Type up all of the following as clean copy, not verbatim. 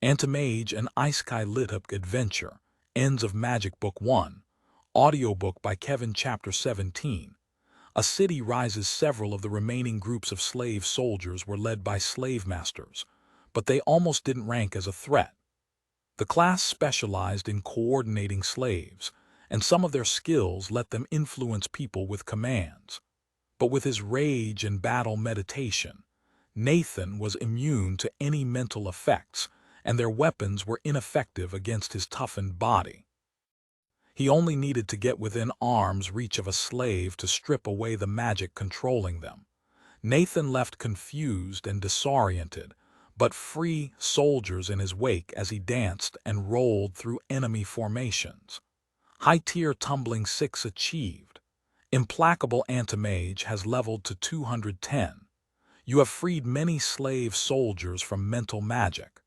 Anti-Mage and Isekai LitRPG Adventure, Ends of Magic Book 1, Audiobook by Kevin Chapter 17. A city rises. Several of the remaining groups of slave soldiers were led by slave masters, but they almost didn't rank as a threat. The class specialized in coordinating slaves, and some of their skills let them influence people with commands. But with his rage and battle meditation, Nathan was immune to any mental effects, and their weapons were ineffective against his toughened body. He only needed to get within arm's reach of a slave to strip away the magic controlling them. Nathan left confused and disoriented, but free soldiers in his wake as he danced and rolled through enemy formations. High-tier tumbling 6 achieved. Implacable Anti-Mage has leveled to 210. You have freed many slave soldiers from mental magic.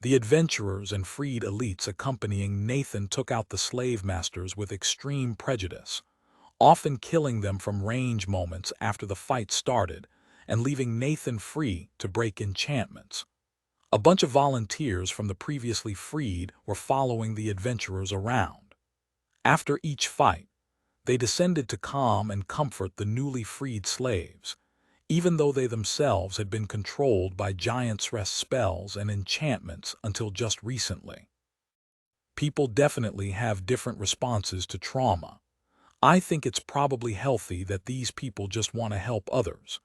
The adventurers and freed elites accompanying Nathan took out the slave masters with extreme prejudice, often killing them from range moments after the fight started and leaving Nathan free to break enchantments. A bunch of volunteers from the previously freed were following the adventurers around. After each fight, they descended to calm and comfort the newly freed slaves, even though they themselves had been controlled by Giant's Rest spells and enchantments until just recently. People definitely have different responses to trauma. I think it's probably healthy that these people just want to help others.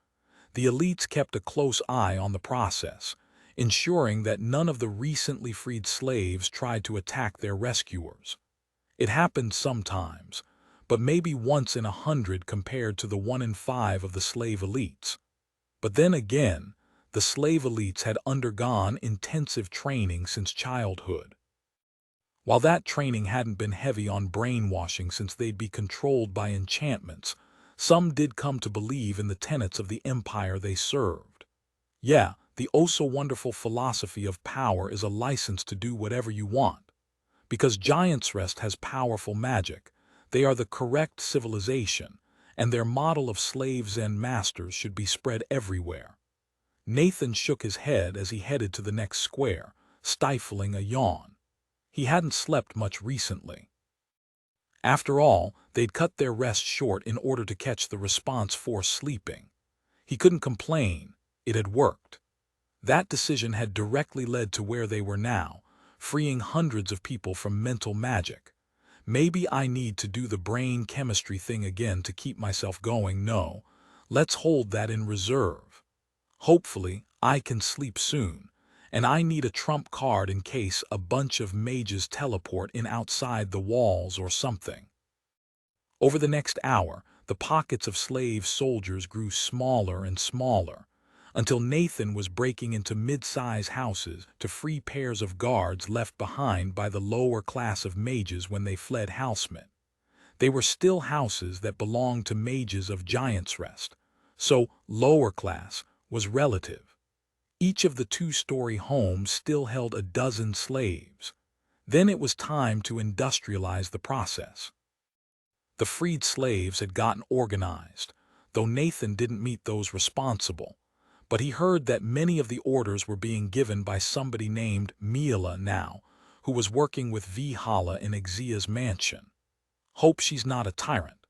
The elites kept a close eye on the process, ensuring that none of the recently freed slaves tried to attack their rescuers. It happened sometimes, but maybe once in 100 compared to the 1 in 5 of the slave elites. But then again, the slave elites had undergone intensive training since childhood. While that training hadn't been heavy on brainwashing since they'd be controlled by enchantments, some did come to believe in the tenets of the empire they served. Yeah, the oh-so-wonderful philosophy of power is a license to do whatever you want. Because Giant's Rest has powerful magic, they are the correct civilization, and their model of slaves and masters should be spread everywhere. Nathan shook his head as he headed to the next square, stifling a yawn. He hadn't slept much recently. After all, they'd cut their rest short in order to catch the response force sleeping. He couldn't complain. It had worked. That decision had directly led to where they were now, freeing hundreds of people from mental magic. Maybe I need to do the brain chemistry thing again to keep myself going. No, let's hold that in reserve. Hopefully, I can sleep soon, and I need a trump card in case a bunch of mages teleport in outside the walls or something. Over the next hour, the pockets of slave soldiers grew smaller and smaller, until Nathan was breaking into mid-size houses to free pairs of guards left behind by the lower class of mages when they fled Housemint. They were still houses that belonged to mages of Giant's Rest, so lower class was relative. Each of the 2-story homes still held a dozen slaves. Then it was time to industrialize the process. The freed slaves had gotten organized, though Nathan didn't meet those responsible. But he heard that many of the orders were being given by somebody named Mila now, who was working with Vihala in Xia's mansion. Hope she's not a tyrant.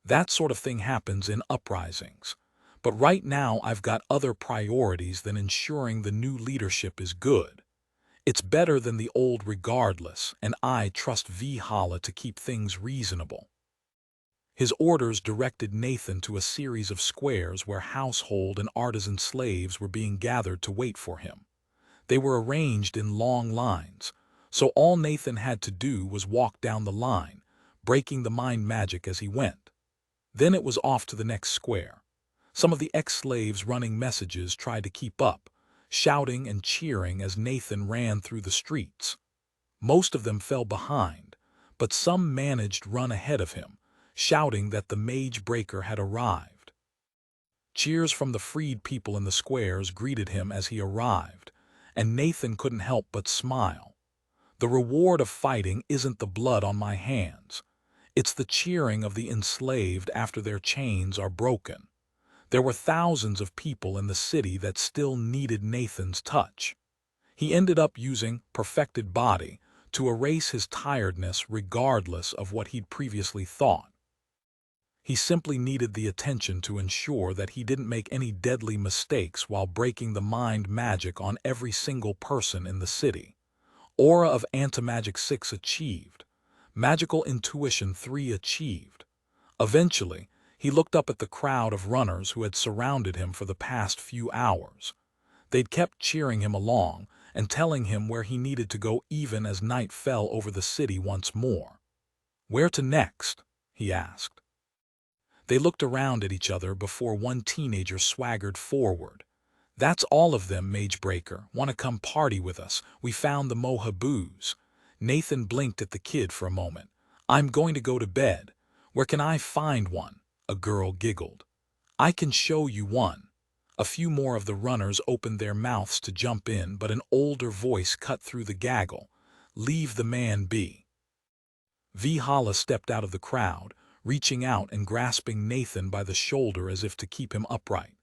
That sort of thing happens in uprisings. But right now I've got other priorities than ensuring the new leadership is good. It's better than the old regardless, and I trust Vihala to keep things reasonable. His orders directed Nathan to a series of squares where household and artisan slaves were being gathered to wait for him. They were arranged in long lines, so all Nathan had to do was walk down the line, breaking the mind magic as he went. Then it was off to the next square. Some of the ex-slaves running messages tried to keep up, shouting and cheering as Nathan ran through the streets. Most of them fell behind, but some managed to run ahead of him, shouting that the mage breaker had arrived. Cheers from the freed people in the squares greeted him as he arrived, and Nathan couldn't help but smile. The reward of fighting isn't the blood on my hands. It's the cheering of the enslaved after their chains are broken. There were thousands of people in the city that still needed Nathan's touch. He ended up using perfected body to erase his tiredness regardless of what he'd previously thought. He simply needed the attention to ensure that he didn't make any deadly mistakes while breaking the mind magic on every single person in the city. Aura of Antimagic 6 achieved. Magical Intuition 3 achieved. Eventually, he looked up at the crowd of runners who had surrounded him for the past few hours. They'd kept cheering him along and telling him where he needed to go even as night fell over the city once more. "Where to next?" he asked. They looked around at each other before one teenager swaggered forward. "That's all of them, Magebreaker. Want to come party with us? We found the Mohaboos." Nathan blinked at the kid for a moment. "I'm going to go to bed. Where can I find one?" A girl giggled. "I can show you one." A few more of the runners opened their mouths to jump in, but an older voice cut through the gaggle. "Leave the man be." Vihala stepped out of the crowd, reaching out and grasping Nathan by the shoulder as if to keep him upright.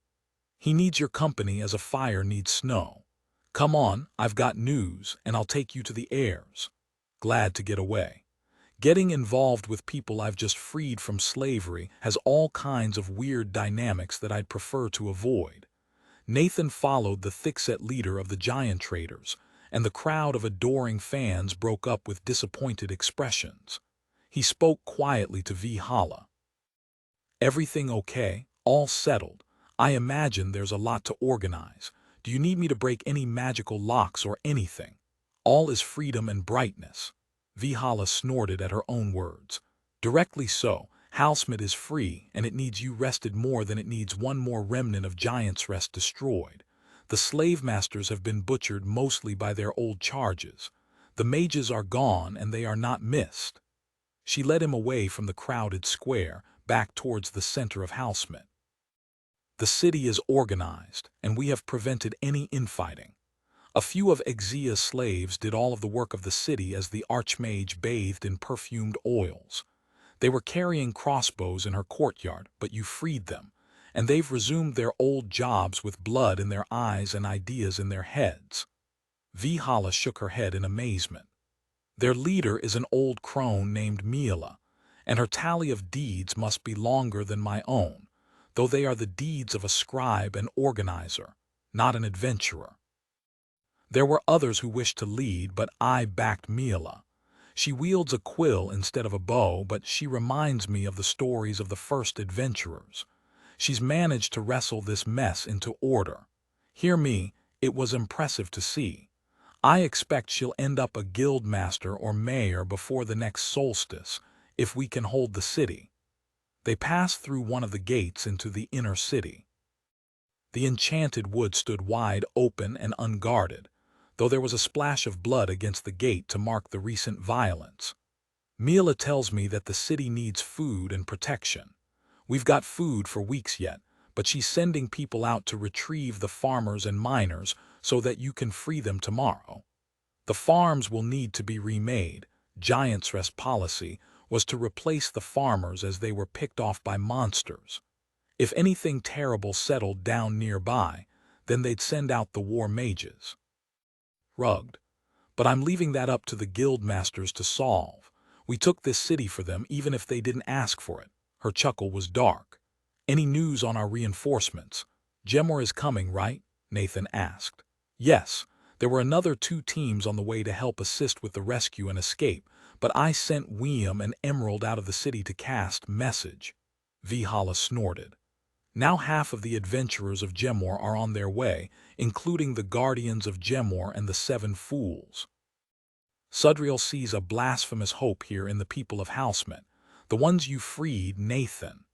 "He needs your company as a fire needs snow. Come on, I've got news, and I'll take you to the heirs." Glad to get away. Getting involved with people I've just freed from slavery has all kinds of weird dynamics that I'd prefer to avoid. Nathan followed the thick-set leader of the giant traders, and the crowd of adoring fans broke up with disappointed expressions. He spoke quietly to Vihala. "Everything okay? All settled? I imagine there's a lot to organize. Do you need me to break any magical locks or anything?" "All is freedom and brightness." Vihala snorted at her own words. "Directly so. Halsmid is free, and it needs you rested more than it needs one more remnant of Giant's Rest destroyed. The slave masters have been butchered mostly by their old charges. The mages are gone, and they are not missed." She led him away from the crowded square, back towards the center of Halsmid. "The city is organized, and we have prevented any infighting. A few of Exia's slaves did all of the work of the city as the Archmage bathed in perfumed oils. They were carrying crossbows in her courtyard, but you freed them, and they've resumed their old jobs with blood in their eyes and ideas in their heads." Vihala shook her head in amazement. "Their leader is an old crone named Mila, and her tally of deeds must be longer than my own, though they are the deeds of a scribe and organizer, not an adventurer. There were others who wished to lead, but I backed Mila. She wields a quill instead of a bow, but she reminds me of the stories of the first adventurers. She's managed to wrestle this mess into order. Hear me, it was impressive to see. I expect she'll end up a guild master or mayor before the next solstice, if we can hold the city." They passed through one of the gates into the inner city. The enchanted wood stood wide open and unguarded, though there was a splash of blood against the gate to mark the recent violence. "Mila tells me that the city needs food and protection. We've got food for weeks yet, but she's sending people out to retrieve the farmers and miners so that you can free them tomorrow. The farms will need to be remade. Giant's Rest policy was to replace the farmers as they were picked off by monsters. If anything terrible settled down nearby, then they'd send out the war mages." Rugged. "But I'm leaving that up to the guild masters to solve. We took this city for them even if they didn't ask for it." Her chuckle was dark. "Any news on our reinforcements?" "Gemor is coming, right?" Nathan asked. "Yes. There were another 2 teams on the way to help assist with the rescue and escape, but I sent William and Emerald out of the city to cast message." Vihala snorted. "Now half of the adventurers of Gemor are on their way, including the guardians of Gemor and the 7 fools. Sudriel sees a blasphemous hope here in the people of Halsmid, the ones you freed, Nathan."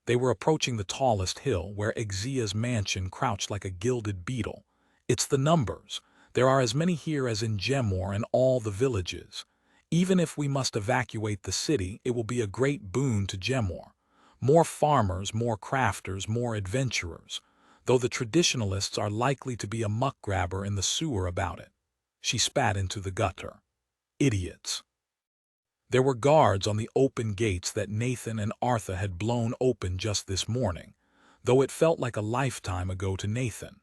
They were approaching the tallest hill, where Exia's mansion crouched like a gilded beetle. "It's the numbers. There are as many here as in Gemor and all the villages. Even if we must evacuate the city, it will be a great boon to Gemor. More farmers, more crafters, more adventurers, though the traditionalists are likely to be a muck grabber in the sewer about it." She spat into the gutter. "Idiots." There were guards on the open gates that Nathan and Artha had blown open just this morning, though it felt like a lifetime ago to Nathan.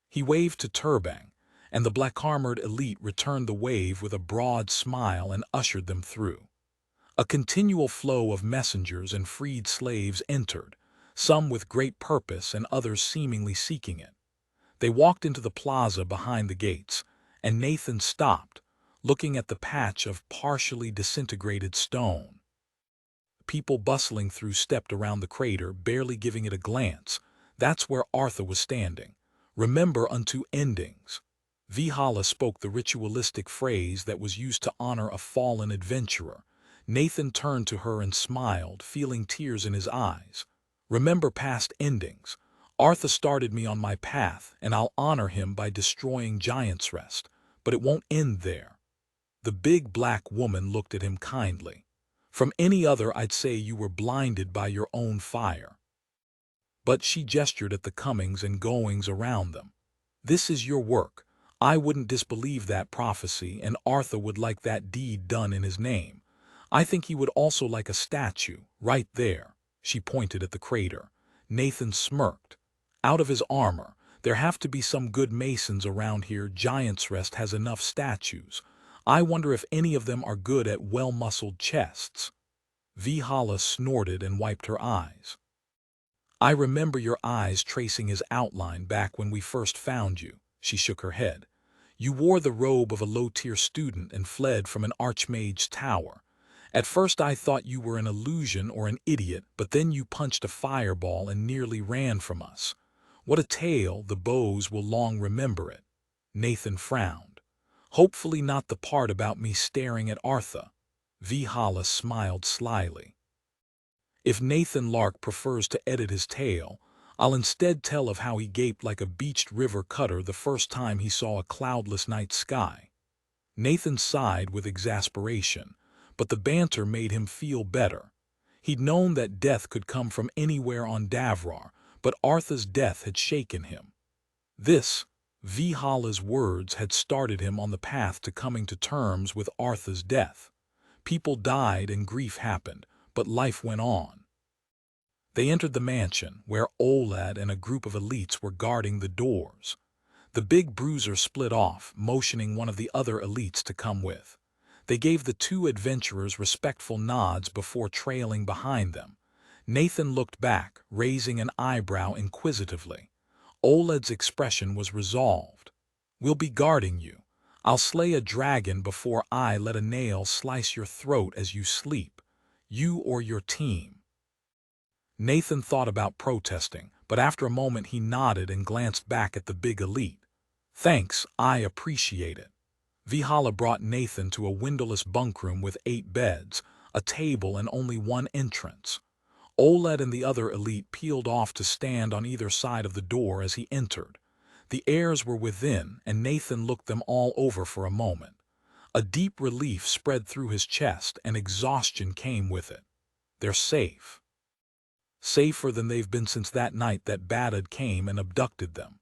He waved to Turbang, and the black-armored elite returned the wave with a broad smile and ushered them through. A continual flow of messengers and freed slaves entered, some with great purpose and others seemingly seeking it. They walked into the plaza behind the gates, and Nathan stopped, looking at the patch of partially disintegrated stone. People bustling through stepped around the crater, barely giving it a glance. That's where Arthur was standing. "Remember unto endings." Vihala spoke the ritualistic phrase that was used to honor a fallen adventurer. Nathan turned to her and smiled, feeling tears in his eyes. "Remember past endings. Arthur started me on my path, and I'll honor him by destroying Giant's Rest. But it won't end there." The big black woman looked at him kindly. "From any other I'd say you were blinded by your own fire." But she gestured at the comings and goings around them. "This is your work. I wouldn't disbelieve that prophecy, and Arthur would like that deed done in his name. I think he would also like a statue, right there." She pointed at the crater. Nathan smirked. "Out of his armor. There have to be some good masons around here. Giant's Rest has enough statues. I wonder if any of them are good at well-muscled chests." Vihala snorted and wiped her eyes. "I remember your eyes tracing his outline back when we first found you." She shook her head. "You wore the robe of a low-tier student and fled from an archmage's tower. At first I thought you were an illusion or an idiot, but then you punched a fireball and nearly ran from us. What a tale, the Bows will long remember it." Nathan frowned. "Hopefully not the part about me staring at Arthur." Vihala smiled slyly. "If Nathan Lark prefers to edit his tale, I'll instead tell of how he gaped like a beached river cutter the first time he saw a cloudless night sky." Nathan sighed with exasperation, but the banter made him feel better. He'd known that death could come from anywhere on Davrar, but Arthur's death had shaken him. This, Vihala's words, had started him on the path to coming to terms with Arthur's death. People died and grief happened, but life went on. They entered the mansion, where Olad and a group of elites were guarding the doors. The big bruiser split off, motioning one of the other elites to come with. They gave the two adventurers respectful nods before trailing behind them. Nathan looked back, raising an eyebrow inquisitively. Olad's expression was resolved. "We'll be guarding you. I'll slay a dragon before I let a nail slice your throat as you sleep. You or your team." Nathan thought about protesting, but after a moment he nodded and glanced back at the big elite. "Thanks, I appreciate it." Vihala brought Nathan to a windowless bunkroom with 8 beds, a table, and only one entrance. Oled and the other elite peeled off to stand on either side of the door as he entered. The heirs were within, and Nathan looked them all over for a moment. A deep relief spread through his chest, and exhaustion came with it. They're safe. Safer than they've been since that night that Badad came and abducted them.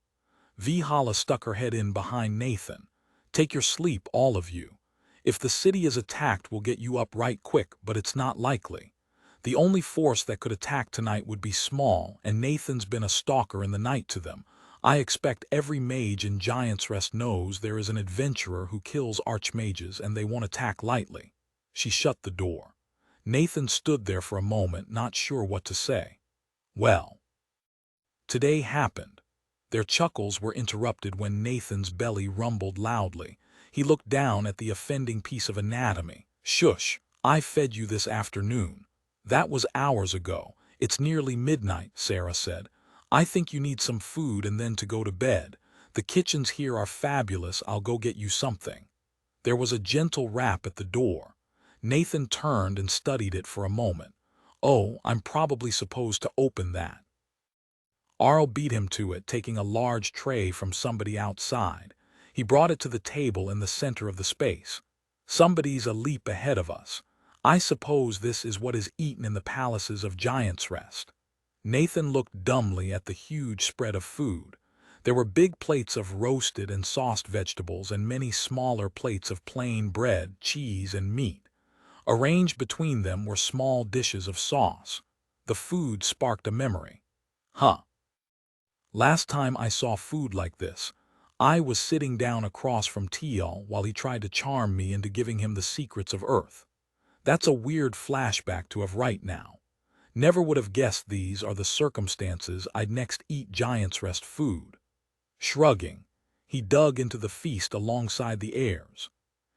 Vihala stuck her head in behind Nathan. "Take your sleep, all of you. If the city is attacked, we'll get you up right quick, but it's not likely. The only force that could attack tonight would be small, and Nathan's been a stalker in the night to them. I expect every mage in Giant's Rest knows there is an adventurer who kills archmages, and they won't attack lightly." She shut the door. Nathan stood there for a moment, not sure what to say. "Well, today happened." Their chuckles were interrupted when Nathan's belly rumbled loudly. He looked down at the offending piece of anatomy. "Shush, I fed you this afternoon." "That was hours ago. It's nearly midnight," Sarah said. "I think you need some food and then to go to bed. The kitchens here are fabulous. I'll go get you something." There was a gentle rap at the door. Nathan turned and studied it for a moment. "Oh, I'm probably supposed to open that." Arl beat him to it, taking a large tray from somebody outside. He brought it to the table in the center of the space. "Somebody's a leap ahead of us. I suppose this is what is eaten in the palaces of Giant's Rest." Nathan looked dumbly at the huge spread of food. There were big plates of roasted and sauced vegetables and many smaller plates of plain bread, cheese, and meat. Arranged between them were small dishes of sauce. The food sparked a memory. "Huh. Last time I saw food like this, I was sitting down across from Teal while he tried to charm me into giving him the secrets of Earth. That's a weird flashback to have right now. Never would have guessed these are the circumstances I'd next eat Giant's Rest food. Shrugging, he dug into the feast alongside the heirs.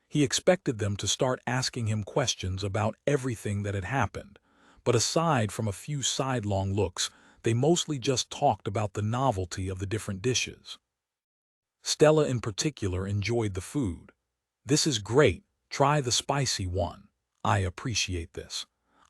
He expected them to start asking him questions about everything that had happened, but aside from a few sidelong looks, they mostly just talked about the novelty of the different dishes. Stella in particular enjoyed the food. "This is great, try the spicy one. I appreciate this.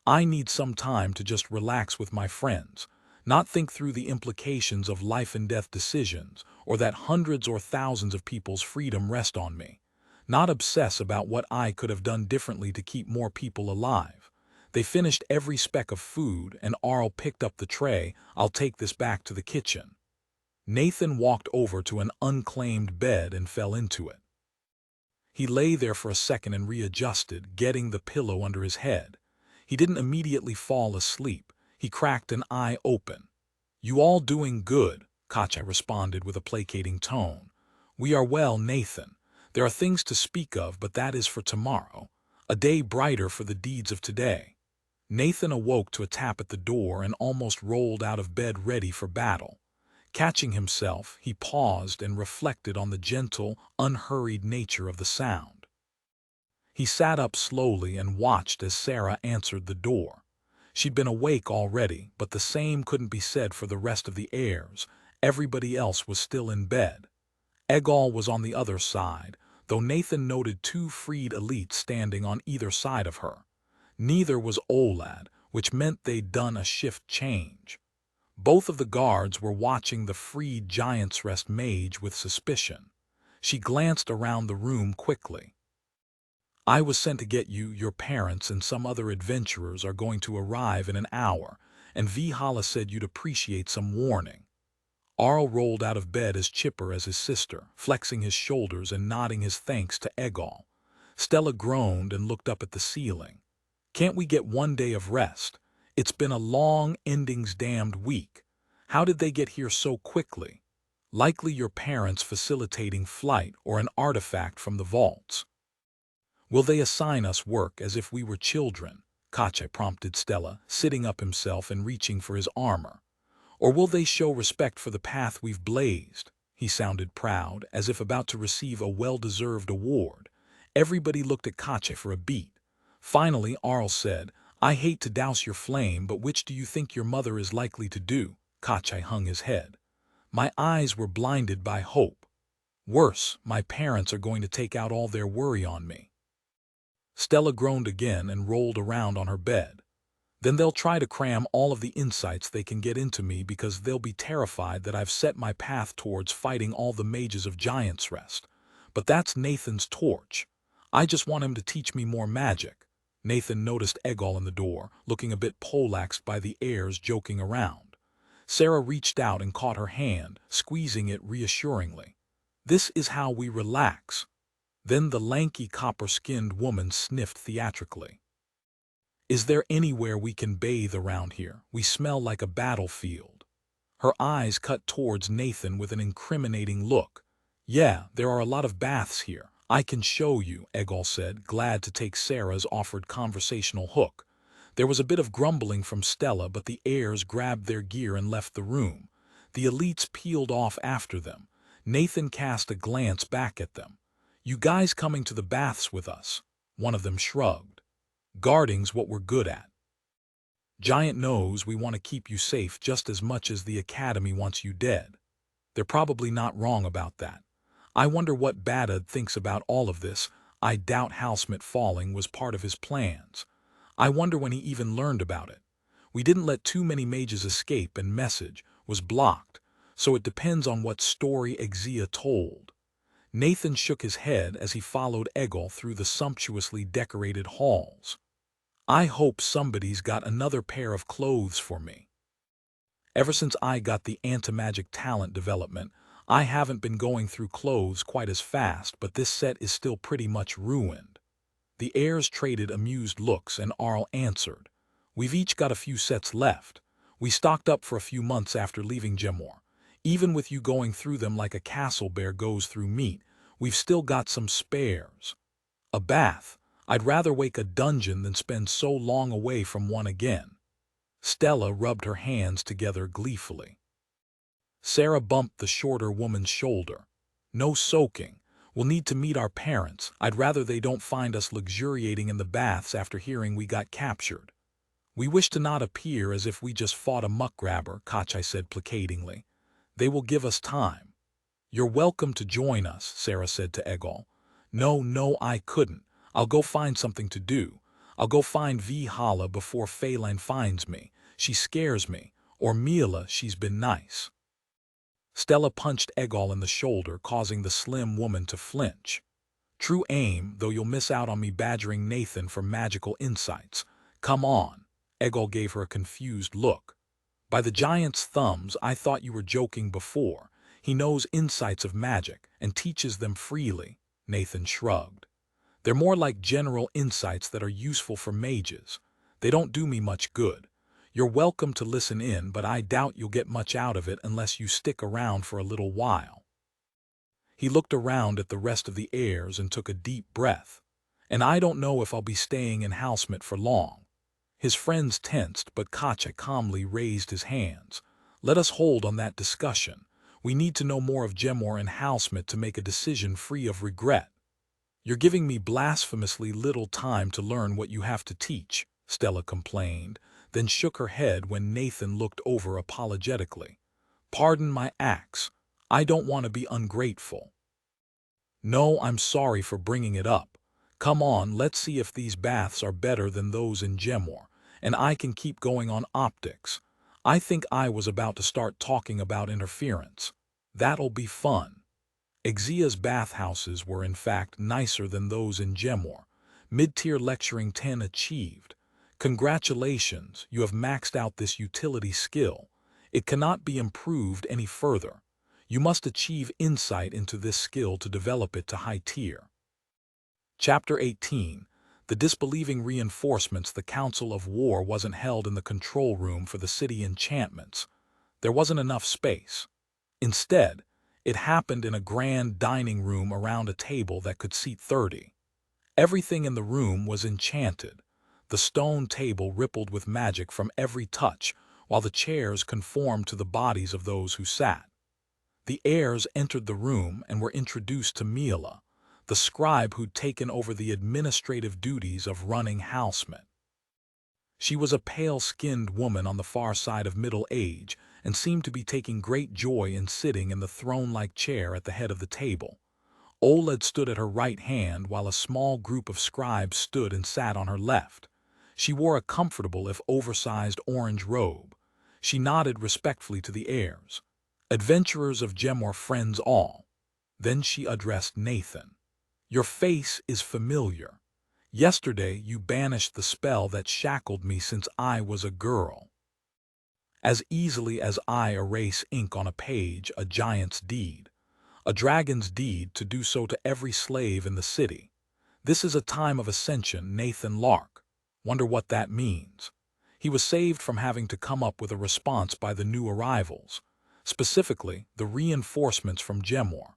I need some time to just relax with my friends, not think through the implications of life and death decisions, or that hundreds or thousands of people's freedom rest on me. Not obsess about what I could have done differently to keep more people alive." They finished every speck of food, and Arl picked up the tray. "I'll take this back to the kitchen." Nathan walked over to an unclaimed bed and fell into it. He lay there for a second and readjusted, getting the pillow under his head. He didn't immediately fall asleep. He cracked an eye open. "You all doing good?" Kacha responded with a placating tone. "We are well, Nathan. There are things to speak of, but that is for tomorrow. A day brighter for the deeds of today." Nathan awoke to a tap at the door and almost rolled out of bed ready for battle. Catching himself, he paused and reflected on the gentle, unhurried nature of the sound. He sat up slowly and watched as Sarah answered the door. She'd been awake already, but the same couldn't be said for the rest of the heirs. Everybody else was still in bed. Egal was on the other side, though Nathan noted two freed elites standing on either side of her. Neither was Olad, which meant they'd done a shift change. Both of the guards were watching the freed Giant's Rest mage with suspicion. She glanced around the room quickly. "I was sent to get you. Your parents and some other adventurers are going to arrive in an hour, and Vihala said you'd appreciate some warning." Arl rolled out of bed as chipper as his sister, flexing his shoulders and nodding his thanks to Egal. Stella groaned and looked up at the ceiling. "Can't we get one day of rest? It's been a long, endings-damned week. How did they get here so quickly? Likely your parents facilitating flight or an artifact from the vaults." "Will they assign us work as if we were children?" Kache prompted Stella, sitting up himself and reaching for his armor. "Or will they show respect for the path we've blazed?" He sounded proud, as if about to receive a well-deserved award. Everybody looked at Kache for a beat. Finally, Arl said, "I hate to douse your flame, but which do you think your mother is likely to do?" Kache hung his head. "My eyes were blinded by hope. Worse, my parents are going to take out all their worry on me." Stella groaned again and rolled around on her bed. "Then they'll try to cram all of the insights they can get into me because they'll be terrified that I've set my path towards fighting all the mages of Giant's Rest. But that's Nathan's torch. I just want him to teach me more magic." Nathan noticed Egal in the door, looking a bit poleaxed by the heirs joking around. Sarah reached out and caught her hand, squeezing it reassuringly. "This is how we relax." Then the lanky copper-skinned woman sniffed theatrically. "Is there anywhere we can bathe around here? We smell like a battlefield." Her eyes cut towards Nathan with an incriminating look. "Yeah, there are a lot of baths here. I can show you," Egal said, glad to take Sarah's offered conversational hook. There was a bit of grumbling from Stella, but the heirs grabbed their gear and left the room. The elites peeled off after them. Nathan cast a glance back at them. "You guys coming to the baths with us?" One of them shrugged. "Guarding's what we're good at. Giant knows we want to keep you safe just as much as the Academy wants you dead." They're probably not wrong about that. I wonder what Badad thinks about all of this. I doubt Halsmit falling was part of his plans. I wonder when he even learned about it. We didn't let too many mages escape, and message was blocked, so it depends on what story Exia told. Nathan shook his head as he followed Egal through the sumptuously decorated halls. "I hope somebody's got another pair of clothes for me. Ever since I got the anti-magic talent development, I haven't been going through clothes quite as fast, but this set is still pretty much ruined." The heirs traded amused looks, and Arl answered, "We've each got a few sets left. We stocked up for a few months after leaving Gemor. Even with you going through them like a castle bear goes through meat, we've still got some spares. A bath. I'd rather wake a dungeon than spend so long away from one again. Stella rubbed her hands together gleefully. Sarah bumped the shorter woman's shoulder. No soaking. We'll need to meet our parents. I'd rather they don't find us luxuriating in the baths after hearing we got captured. We wish to not appear as if we just fought a muck grabber, Kachai said placatingly. They will give us time. You're welcome to join us, Sarah said to Egol. No, I couldn't. I'll go find something to do. I'll go find Vihala before Phelan finds me. She scares me. Or Mila, she's been nice. Stella punched Egol in the shoulder, causing the slim woman to flinch. True aim, though you'll miss out on me badgering Nathan for magical insights. Come on. Egol gave her a confused look. By the giant's thumbs, I thought you were joking before. He knows insights of magic and teaches them freely. Nathan shrugged. They're more like general insights that are useful for mages. They don't do me much good. You're welcome to listen in, but I doubt you'll get much out of it unless you stick around for a little while. He looked around at the rest of the heirs and took a deep breath. And I don't know if I'll be staying in Housemate for long. His friends tensed, but Kacha calmly raised his hands. Let us hold on that discussion. We need to know more of Gemor and Housemate to make a decision free of regret. You're giving me blasphemously little time to learn what you have to teach, Stella complained, then shook her head when Nathan looked over apologetically. Pardon my acts. I don't want to be ungrateful. No, I'm sorry for bringing it up. Come on, let's see if these baths are better than those in Gemor, and I can keep going on optics. I think I was about to start talking about interference. That'll be fun. Exia's bathhouses were in fact nicer than those in Gemor. Mid-tier lecturing 10 achieved. Congratulations, you have maxed out this utility skill. It cannot be improved any further. You must achieve insight into this skill to develop it to high tier. Chapter 18. The disbelieving reinforcements. The Council of War wasn't held in the control room for the city enchantments. There wasn't enough space. Instead, it happened in a grand dining room around a table that could seat 30. Everything in the room was enchanted. The stone table rippled with magic from every touch, while the chairs conformed to the bodies of those who sat. The heirs entered the room and were introduced to Mila, the scribe who'd taken over the administrative duties of running Housemate. She was a pale-skinned woman on the far side of middle age and seemed to be taking great joy in sitting in the throne-like chair at the head of the table. Oled stood at her right hand while a small group of scribes stood and sat on her left. She wore a comfortable if oversized orange robe. She nodded respectfully to the heirs. Adventurers of Gemor, friends all. Then she addressed Nathan. Your face is familiar. Yesterday you banished the spell that shackled me since I was a girl. As easily as I erase ink on a page, a giant's deed. A dragon's deed to do so to every slave in the city. This is a time of ascension, Nathan Lark. Wonder what that means. He was saved from having to come up with a response by the new arrivals, specifically the reinforcements from Gemor.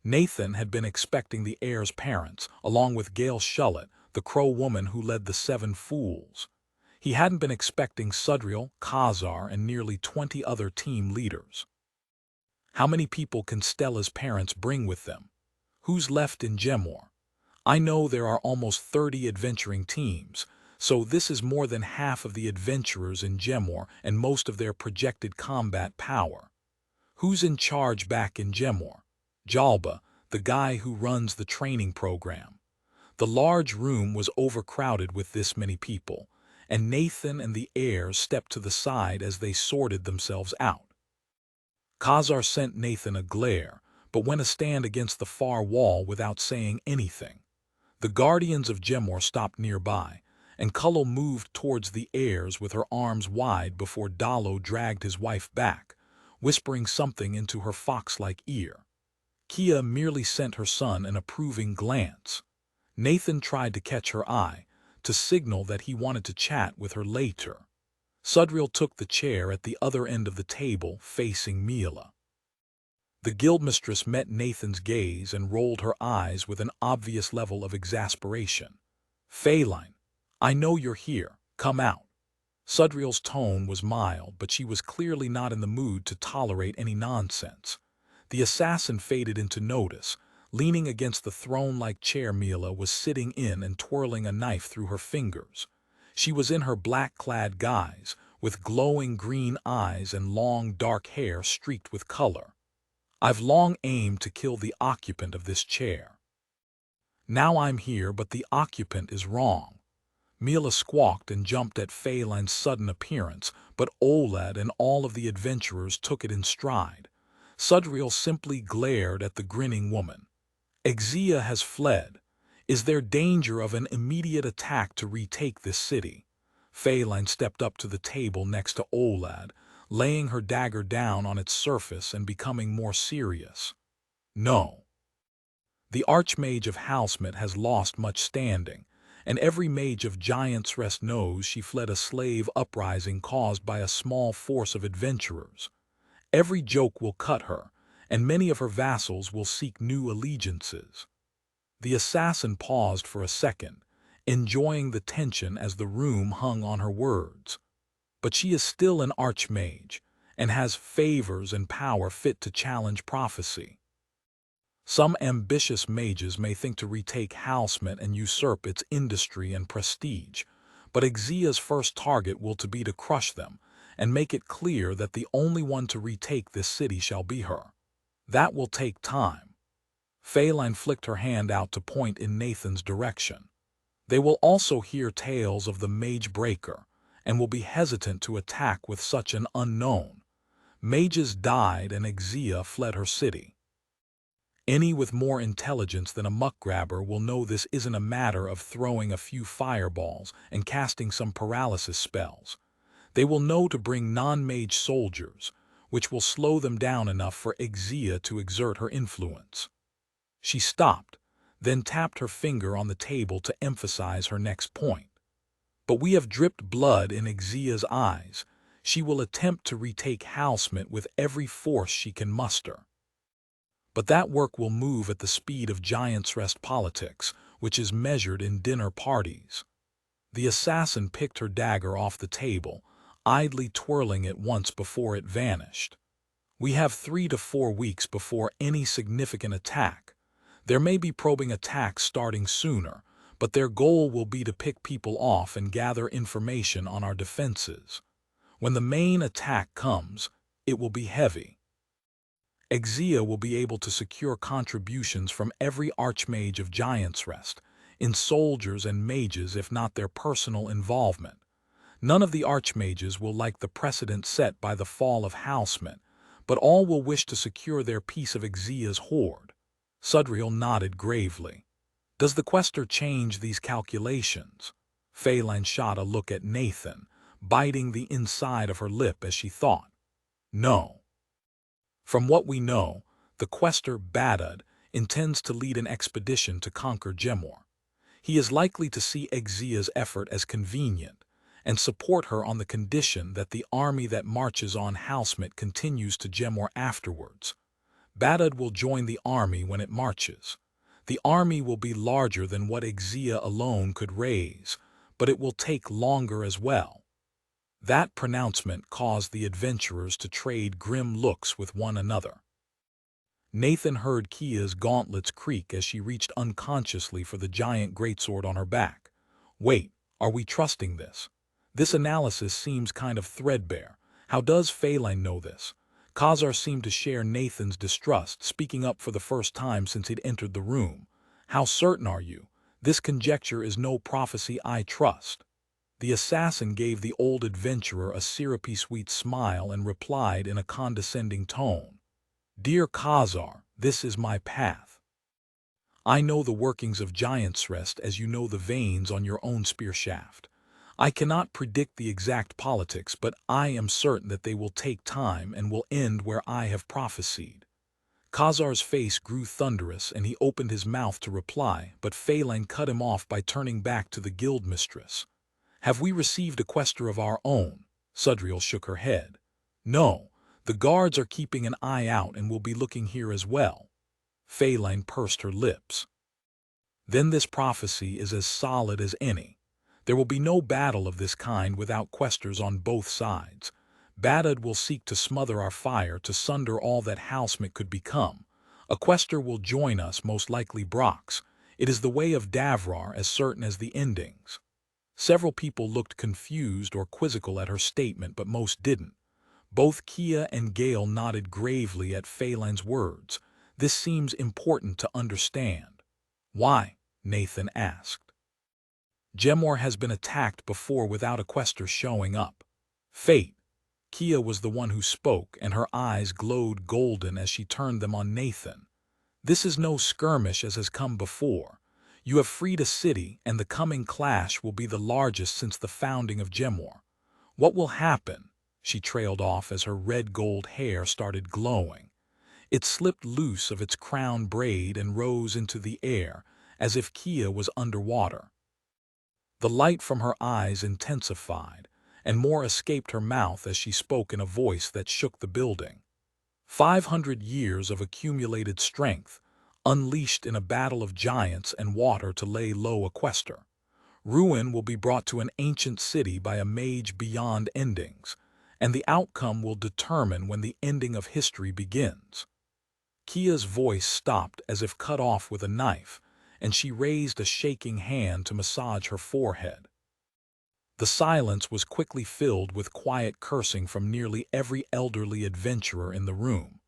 Nathan had been expecting the heirs' parents, along with Gail Shullett, the crow woman who led the 7 fools. He hadn't been expecting Sudriel, Khazar, and nearly 20 other team leaders. How many people can Stella's parents bring with them? Who's left in Gemor? I know there are almost 30 adventuring teams, so this is more than half of the adventurers in Gemor and most of their projected combat power. Who's in charge back in Gemor? Jalba, the guy who runs the training program. The large room was overcrowded with this many people, and Nathan and the heirs stepped to the side as they sorted themselves out. Khazar sent Nathan a glare, but went a stand against the far wall without saying anything. The guardians of Gemor stopped nearby, and Kullo moved towards the heirs with her arms wide before Dalo dragged his wife back, whispering something into her fox-like ear. Kia merely sent her son an approving glance. Nathan tried to catch her eye, to signal that he wanted to chat with her later. Sudriel took the chair at the other end of the table, facing Mila. The guildmistress met Nathan's gaze and rolled her eyes with an obvious level of exasperation. "Feline, I know you're here. Come out." Sudriel's tone was mild, but she was clearly not in the mood to tolerate any nonsense. The assassin faded into notice. Leaning against the throne-like chair Mila was sitting in and twirling a knife through her fingers. She was in her black-clad guise, with glowing green eyes and long dark hair streaked with color. "I've long aimed to kill the occupant of this chair. Now I'm here, but the occupant is wrong." Mila squawked and jumped at Phaline's sudden appearance, but Olad and all of the adventurers took it in stride. Sudriel simply glared at the grinning woman. "Exia has fled. Is there danger of an immediate attack to retake this city?" Phaline stepped up to the table next to Olad, laying her dagger down on its surface and becoming more serious. "No. The Archmage of Housemate has lost much standing, and every mage of Giant's Rest knows she fled a slave uprising caused by a small force of adventurers. Every joke will cut her, and many of her vassals will seek new allegiances." The assassin paused for a second, enjoying the tension as the room hung on her words. "But she is still an archmage, and has favors and power fit to challenge prophecy. Some ambitious mages may think to retake Housemate and usurp its industry and prestige, but Exia's first target will be to crush them, and make it clear that the only one to retake this city shall be her. That will take time." Phaline flicked her hand out to point in Nathan's direction. "They will also hear tales of the Mage Breaker, and will be hesitant to attack with such an unknown. Mages died and Exia fled her city. Any with more intelligence than a muckgrabber will know this isn't a matter of throwing a few fireballs and casting some paralysis spells. They will know to bring non-mage soldiers, which will slow them down enough for Exia to exert her influence." She stopped, then tapped her finger on the table to emphasize her next point. "But we have dripped blood in Exia's eyes. She will attempt to retake Housemate with every force she can muster. But that work will move at the speed of Giant's Rest politics, which is measured in dinner parties." The assassin picked her dagger off the table, idly twirling it once before it vanished. "We have 3 to 4 weeks before any significant attack. There may be probing attacks starting sooner, but their goal will be to pick people off and gather information on our defenses. When the main attack comes, it will be heavy. Exia will be able to secure contributions from every Archmage of Giant's Rest, in soldiers and mages if not their personal involvement. None of the Archmages will like the precedent set by the fall of Housemate, but all will wish to secure their piece of Exia's hoard." Sudriel nodded gravely. "Does the Quester change these calculations?" Phaline shot a look at Nathan, biting the inside of her lip as she thought. "No. From what we know, the Quester Badad intends to lead an expedition to conquer Gemor. He is likely to see Exia's effort as convenient, and support her on the condition that the army that marches on Housemate continues to Gemor afterwards. Badad will join the army when it marches. The army will be larger than what Exia alone could raise, but it will take longer as well." That pronouncement caused the adventurers to trade grim looks with one another. Nathan heard Kia's gauntlets creak as she reached unconsciously for the giant greatsword on her back. "Wait, are we trusting this? This analysis seems kind of threadbare. How does Phaline know this?" Khazar seemed to share Nathan's distrust, speaking up for the first time since he'd entered the room. "How certain are you? This conjecture is no prophecy I trust." The assassin gave the old adventurer a syrupy sweet smile and replied in a condescending tone. "Dear Khazar, this is my path. I know the workings of Giant's Rest as you know the veins on your own spear shaft. I cannot predict the exact politics, but I am certain that they will take time and will end where I have prophesied." Khazar's face grew thunderous and he opened his mouth to reply, but Phaline cut him off by turning back to the guildmistress. "Have we received a Quester of our own?" Sudriel shook her head. "No, The guards are keeping an eye out and will be looking here as well. Feline pursed her lips. Then this prophecy is as solid as any. There will be no battle of this kind without questers on both sides. Badad will seek to smother our fire to sunder all that Housemate could become. A quester will join us, most likely Brox. It is the way of Davrar as certain as the endings. Several people looked confused or quizzical at her statement, but most didn't. Both Kia and Gale nodded gravely at Phaline's words. This seems important to understand. Why? Nathan asked. Gemor has been attacked before without a quester showing up. Fate. Kia was the one who spoke, and her eyes glowed golden as she turned them on Nathan. This is no skirmish as has come before. You have freed a city, and the coming clash will be the largest since the founding of Gemor. What will happen? She trailed off as her red-gold hair started glowing. It slipped loose of its crown braid and rose into the air, as if Kia was underwater. The light from her eyes intensified, and more escaped her mouth as she spoke in a voice that shook the building. 500 years of accumulated strength, unleashed in a battle of giants and water to lay low a quester. Ruin will be brought to an ancient city by a mage beyond endings, and the outcome will determine when the ending of history begins. Kia's voice stopped as if cut off with a knife, and she raised a shaking hand to massage her forehead. The silence was quickly filled with quiet cursing from nearly every elderly adventurer in the room.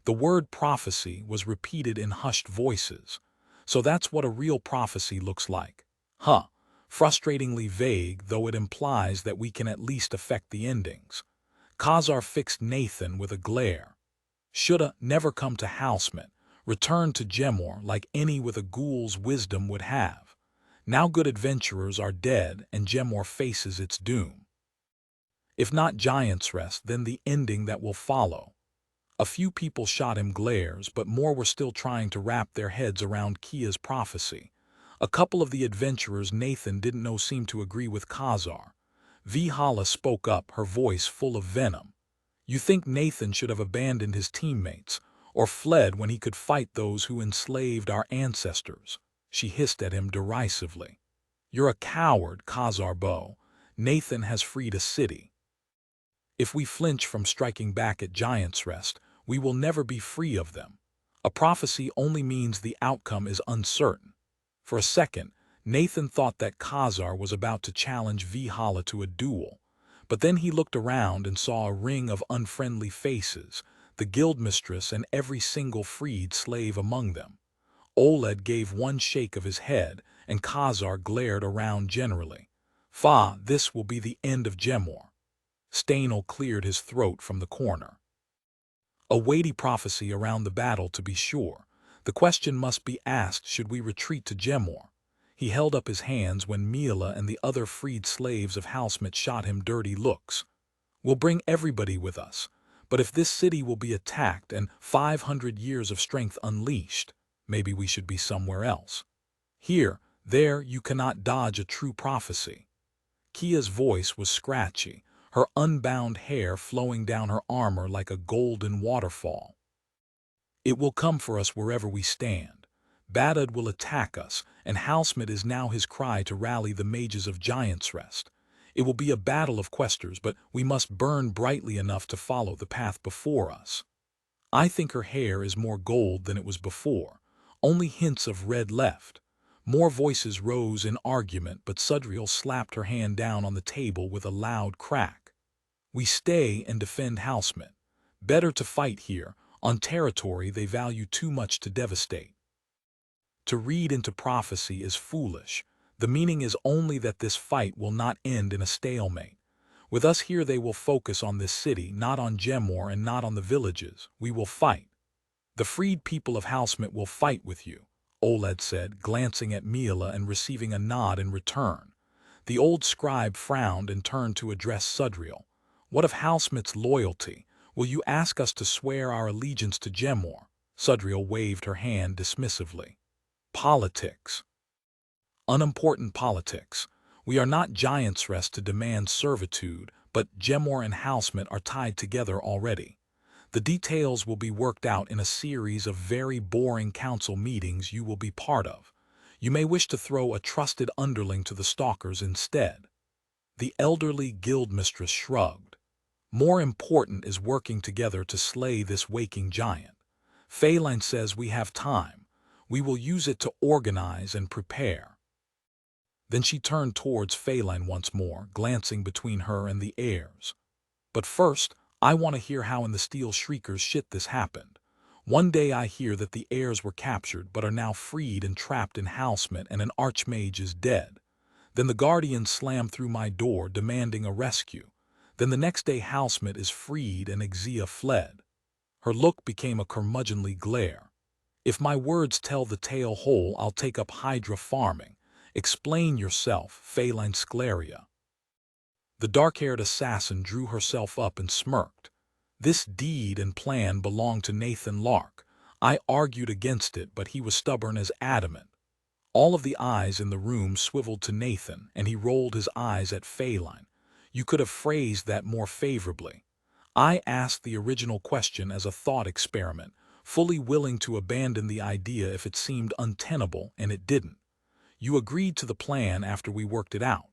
The word prophecy was repeated in hushed voices. So that's what a real prophecy looks like. Huh. Frustratingly vague, though it implies that we can at least affect the endings. Khazar fixed Nathan with a glare. Shoulda never come to Housemate, returned to Gemor like any with a ghoul's wisdom would have. Now good adventurers are dead and Gemor faces its doom. If not Giant's Rest, then the ending that will follow. A few people shot him glares, but more were still trying to wrap their heads around Kia's prophecy. A couple of the adventurers Nathan didn't know seemed to agree with Khazar. Vihala spoke up, her voice full of venom. You think Nathan should have abandoned his teammates, or fled when he could fight those who enslaved our ancestors? She hissed at him derisively. You're a coward, Khazar Bo. Nathan has freed a city. If we flinch from striking back at Giant's Rest, we will never be free of them. A prophecy only means the outcome is uncertain. For a second, Nathan thought that Khazar was about to challenge Vihala to a duel, but then he looked around and saw a ring of unfriendly faces, the guildmistress and every single freed slave among them. Oled gave one shake of his head, and Khazar glared around generally. Fa, this will be the end of Gemor. Stainel cleared his throat from the corner. A weighty prophecy around the battle, to be sure. The question must be asked, should we retreat to Gemor? He held up his hands when Mila and the other freed slaves of Housemate shot him dirty looks. We'll bring everybody with us, but if this city will be attacked and 500 years of strength unleashed, maybe we should be somewhere else. Here, there, you cannot dodge a true prophecy. Kia's voice was scratchy, her unbound hair flowing down her armor like a golden waterfall. It will come for us wherever we stand. Badad will attack us, and Housemate is now his cry to rally the mages of Giant's Rest. It will be a battle of questers, but we must burn brightly enough to follow the path before us. I think her hair is more gold than it was before, only hints of red left. More voices rose in argument, but Sudriel slapped her hand down on the table with a loud crack. We stay and defend Housemate. Better to fight here, on territory they value too much to devastate. To read into prophecy is foolish. The meaning is only that this fight will not end in a stalemate. With us here they will focus on this city, not on Gemor and not on the villages. We will fight. The freed people of Housemate will fight with you, Oled said, glancing at Mila and receiving a nod in return. The old scribe frowned and turned to address Sudriel. What of Housemate's loyalty? Will you ask us to swear our allegiance to Gemor? Sudriel waved her hand dismissively. Politics. Unimportant politics. We are not Giant's Rest to demand servitude, but Gemor and Housemate are tied together already. The details will be worked out in a series of very boring council meetings you will be part of. You may wish to throw a trusted underling to the stalkers instead." The elderly guildmistress shrugged. "More important is working together to slay this waking giant. Feline says we have time. We will use it to organize and prepare." Then she turned towards Feline once more, glancing between her and the heirs. "But first, I want to hear how in the Steel Shrieker's shit this happened. One day I hear that the heirs were captured but are now freed and trapped in Housemint and an archmage is dead. Then the guardians slam through my door demanding a rescue. Then the next day Housemint is freed and Exia fled." Her look became a curmudgeonly glare. "If my words tell the tale whole, I'll take up Hydra farming. Explain yourself, Feline Scleria." The dark-haired assassin drew herself up and smirked. "This deed and plan belonged to Nathan Lark. I argued against it, but he was stubborn as adamant." All of the eyes in the room swiveled to Nathan, and he rolled his eyes at Feline. "You could have phrased that more favorably. I asked the original question as a thought experiment, fully willing to abandon the idea if it seemed untenable, and it didn't. You agreed to the plan after we worked it out."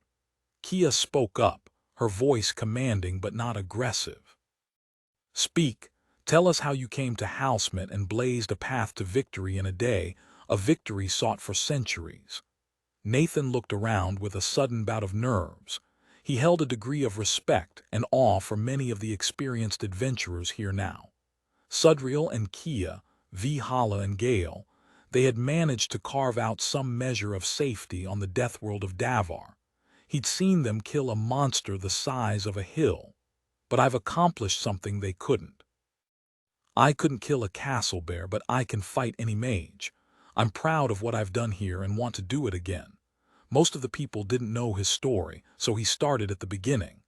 Kia spoke up, her voice commanding but not aggressive. "Speak. Tell us how you came to Housemint and blazed a path to victory in a day, a victory sought for centuries." Nathan looked around with a sudden bout of nerves. He held a degree of respect and awe for many of the experienced adventurers here now. Sudriel and Kia, Vihala and Gale, they had managed to carve out some measure of safety on the death world of Davar. He'd seen them kill a monster the size of a hill. "But I've accomplished something they couldn't. I couldn't kill a castle bear, but I can fight any mage. I'm proud of what I've done here and want to do it again." Most of the people didn't know his story, so he started at the beginning.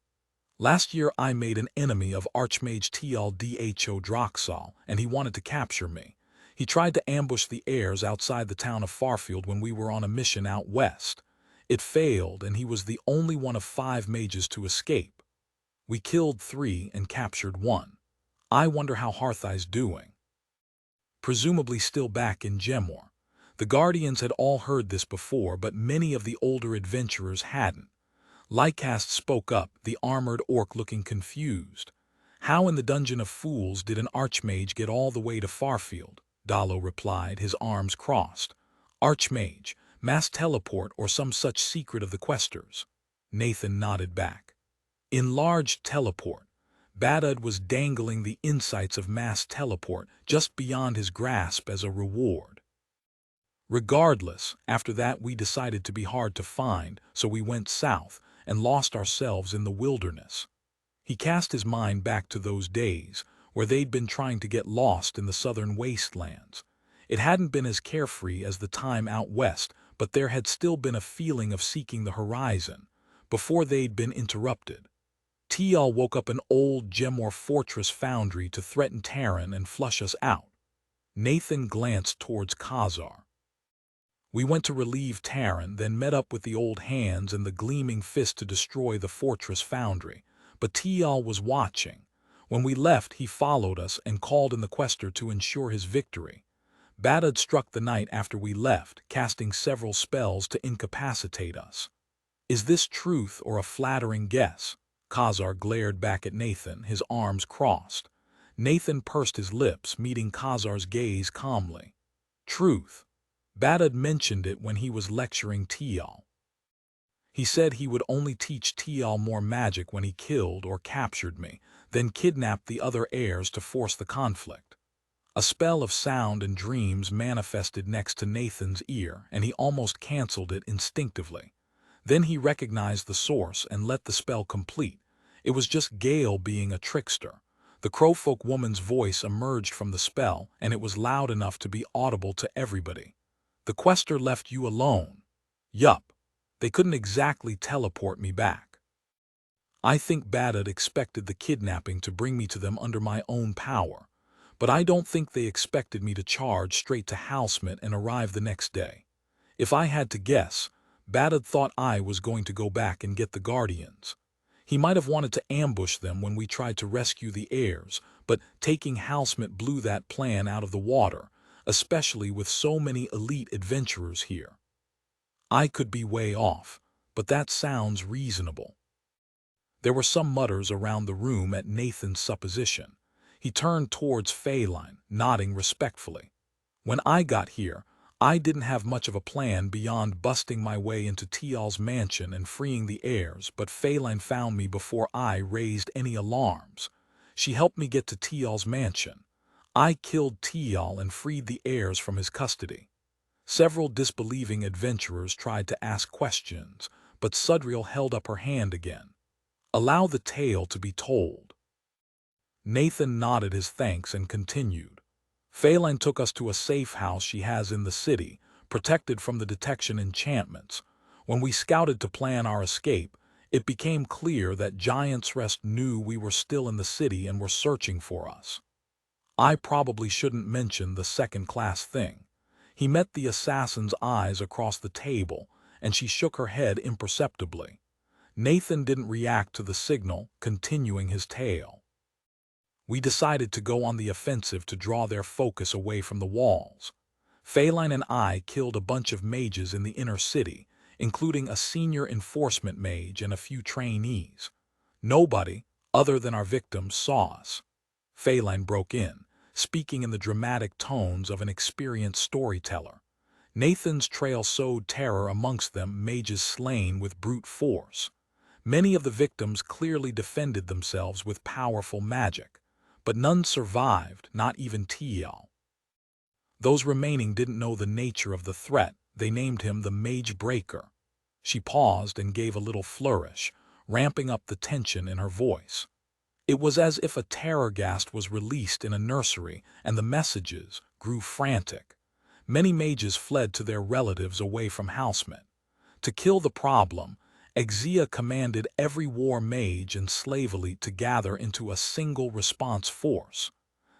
"Last year I made an enemy of Archmage Tldho Droxal, and he wanted to capture me. He tried to ambush the heirs outside the town of Farfield when we were on a mission out west. It failed, and he was the only one of 5 mages to escape. We killed 3 and captured 1. I wonder how Harthai's doing." Presumably still back in Gemor. The Guardians had all heard this before, but many of the older adventurers hadn't. Lycast spoke up, the armored orc looking confused. "How in the Dungeon of Fools did an Archmage get all the way to Farfield?" Dalo replied, his arms crossed. "Archmage, mass teleport or some such secret of the Questers." Nathan nodded back. "Enlarged teleport." Badud was dangling the insights of mass teleport just beyond his grasp as a reward. "Regardless, after that we decided to be hard to find, so we went south and lost ourselves in the wilderness." He cast his mind back to those days, where they'd been trying to get lost in the southern wastelands. It hadn't been as carefree as the time out west, but there had still been a feeling of seeking the horizon, before they'd been interrupted. Tial woke up an old Gemor fortress foundry to threaten Terran and flush us out. Nathan glanced towards Khazar. "We went to relieve Terran, then met up with the old hands and the gleaming fist to destroy the fortress foundry. But Tial was watching. When we left, he followed us and called in the Quester to ensure his victory. Badud struck the night after we left, casting several spells to incapacitate us." "Is this truth or a flattering guess?" Khazar glared back at Nathan, his arms crossed. Nathan pursed his lips, meeting Khazar's gaze calmly. "Truth. Badud mentioned it when he was lecturing Tial. He said he would only teach Tial more magic when he killed or captured me, then kidnapped the other heirs to force the conflict." A spell of sound and dreams manifested next to Nathan's ear, and he almost canceled it instinctively. Then he recognized the source and let the spell complete. It was just Gale being a trickster. The crowfolk woman's voice emerged from the spell, and it was loud enough to be audible to everybody. "The Quester left you alone." "Yup. They couldn't exactly teleport me back. I think Badud expected the kidnapping to bring me to them under my own power. But I don't think they expected me to charge straight to Housemint and arrive the next day. If I had to guess, Badud thought I was going to go back and get the Guardians. He might have wanted to ambush them when we tried to rescue the heirs, but taking Housemate blew that plan out of the water, especially with so many elite adventurers here. I could be way off, but that sounds reasonable. There were some mutters around the room at Nathan's supposition. He turned towards Phelan, nodding respectfully. When I got here, I didn't have much of a plan beyond busting my way into Tial's mansion and freeing the heirs, but Phelan found me before I raised any alarms. She helped me get to Tial's mansion. I killed Tial and freed the heirs from his custody. Several disbelieving adventurers tried to ask questions, but Sudriel held up her hand again. Allow the tale to be told. Nathan nodded his thanks and continued. Phelan took us to a safe house she has in the city, protected from the detection enchantments. When we scouted to plan our escape, it became clear that Giant's Rest knew we were still in the city and were searching for us. I probably shouldn't mention the second-class thing. He met the assassin's eyes across the table, and she shook her head imperceptibly. Nathan didn't react to the signal, continuing his tale. We decided to go on the offensive to draw their focus away from the walls. Phelan and I killed a bunch of mages in the inner city, including a senior enforcement mage and a few trainees. Nobody, other than our victims, saw us. Phelan broke in, speaking in the dramatic tones of an experienced storyteller. Nathan's trail sowed terror amongst them, mages slain with brute force. Many of the victims clearly defended themselves with powerful magic, but none survived, not even Tial. Those remaining didn't know the nature of the threat. They named him the Mage Breaker. She paused and gave a little flourish, ramping up the tension in her voice. It was as if a terror gas was released in a nursery, and the messages grew frantic. Many mages fled to their relatives away from Housemate. To kill the problem, Exia commanded every war mage and slave elite to gather into a single response force.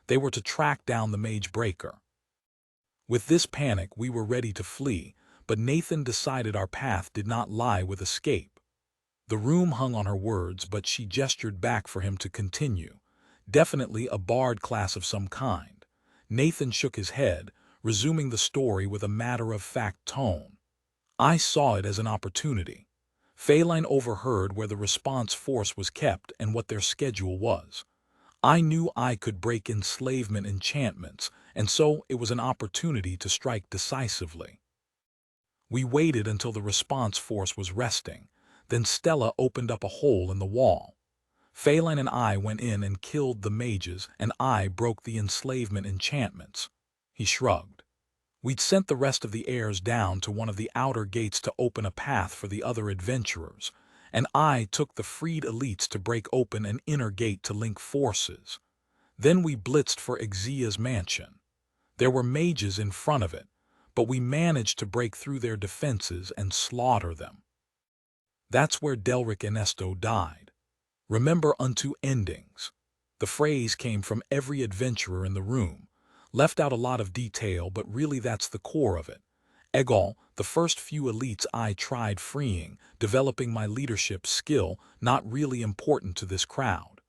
They were to track down the Mage Breaker. With this panic, we were ready to flee, but Nathan decided our path did not lie with escape. The room hung on her words, but she gestured back for him to continue. Definitely a bard class of some kind. Nathan shook his head, resuming the story with a matter-of-fact tone. I saw it as an opportunity. Phelan overheard where the response force was kept and what their schedule was. I knew I could break enslavement enchantments, and so it was an opportunity to strike decisively. We waited until the response force was resting. Then Stella opened up a hole in the wall. Phelan and I went in and killed the mages, and I broke the enslavement enchantments. He shrugged. We'd sent the rest of the heirs down to one of the outer gates to open a path for the other adventurers, and I took the freed elites to break open an inner gate to link forces. Then we blitzed for Exia's mansion. There were mages in front of it, but we managed to break through their defenses and slaughter them. That's where Delric Ernesto died. Remember unto endings. The phrase came from every adventurer in the room. Left out a lot of detail, but really that's the core of it. Egal, the first few elites I tried freeing, developing my leadership skill, not really important to this crowd.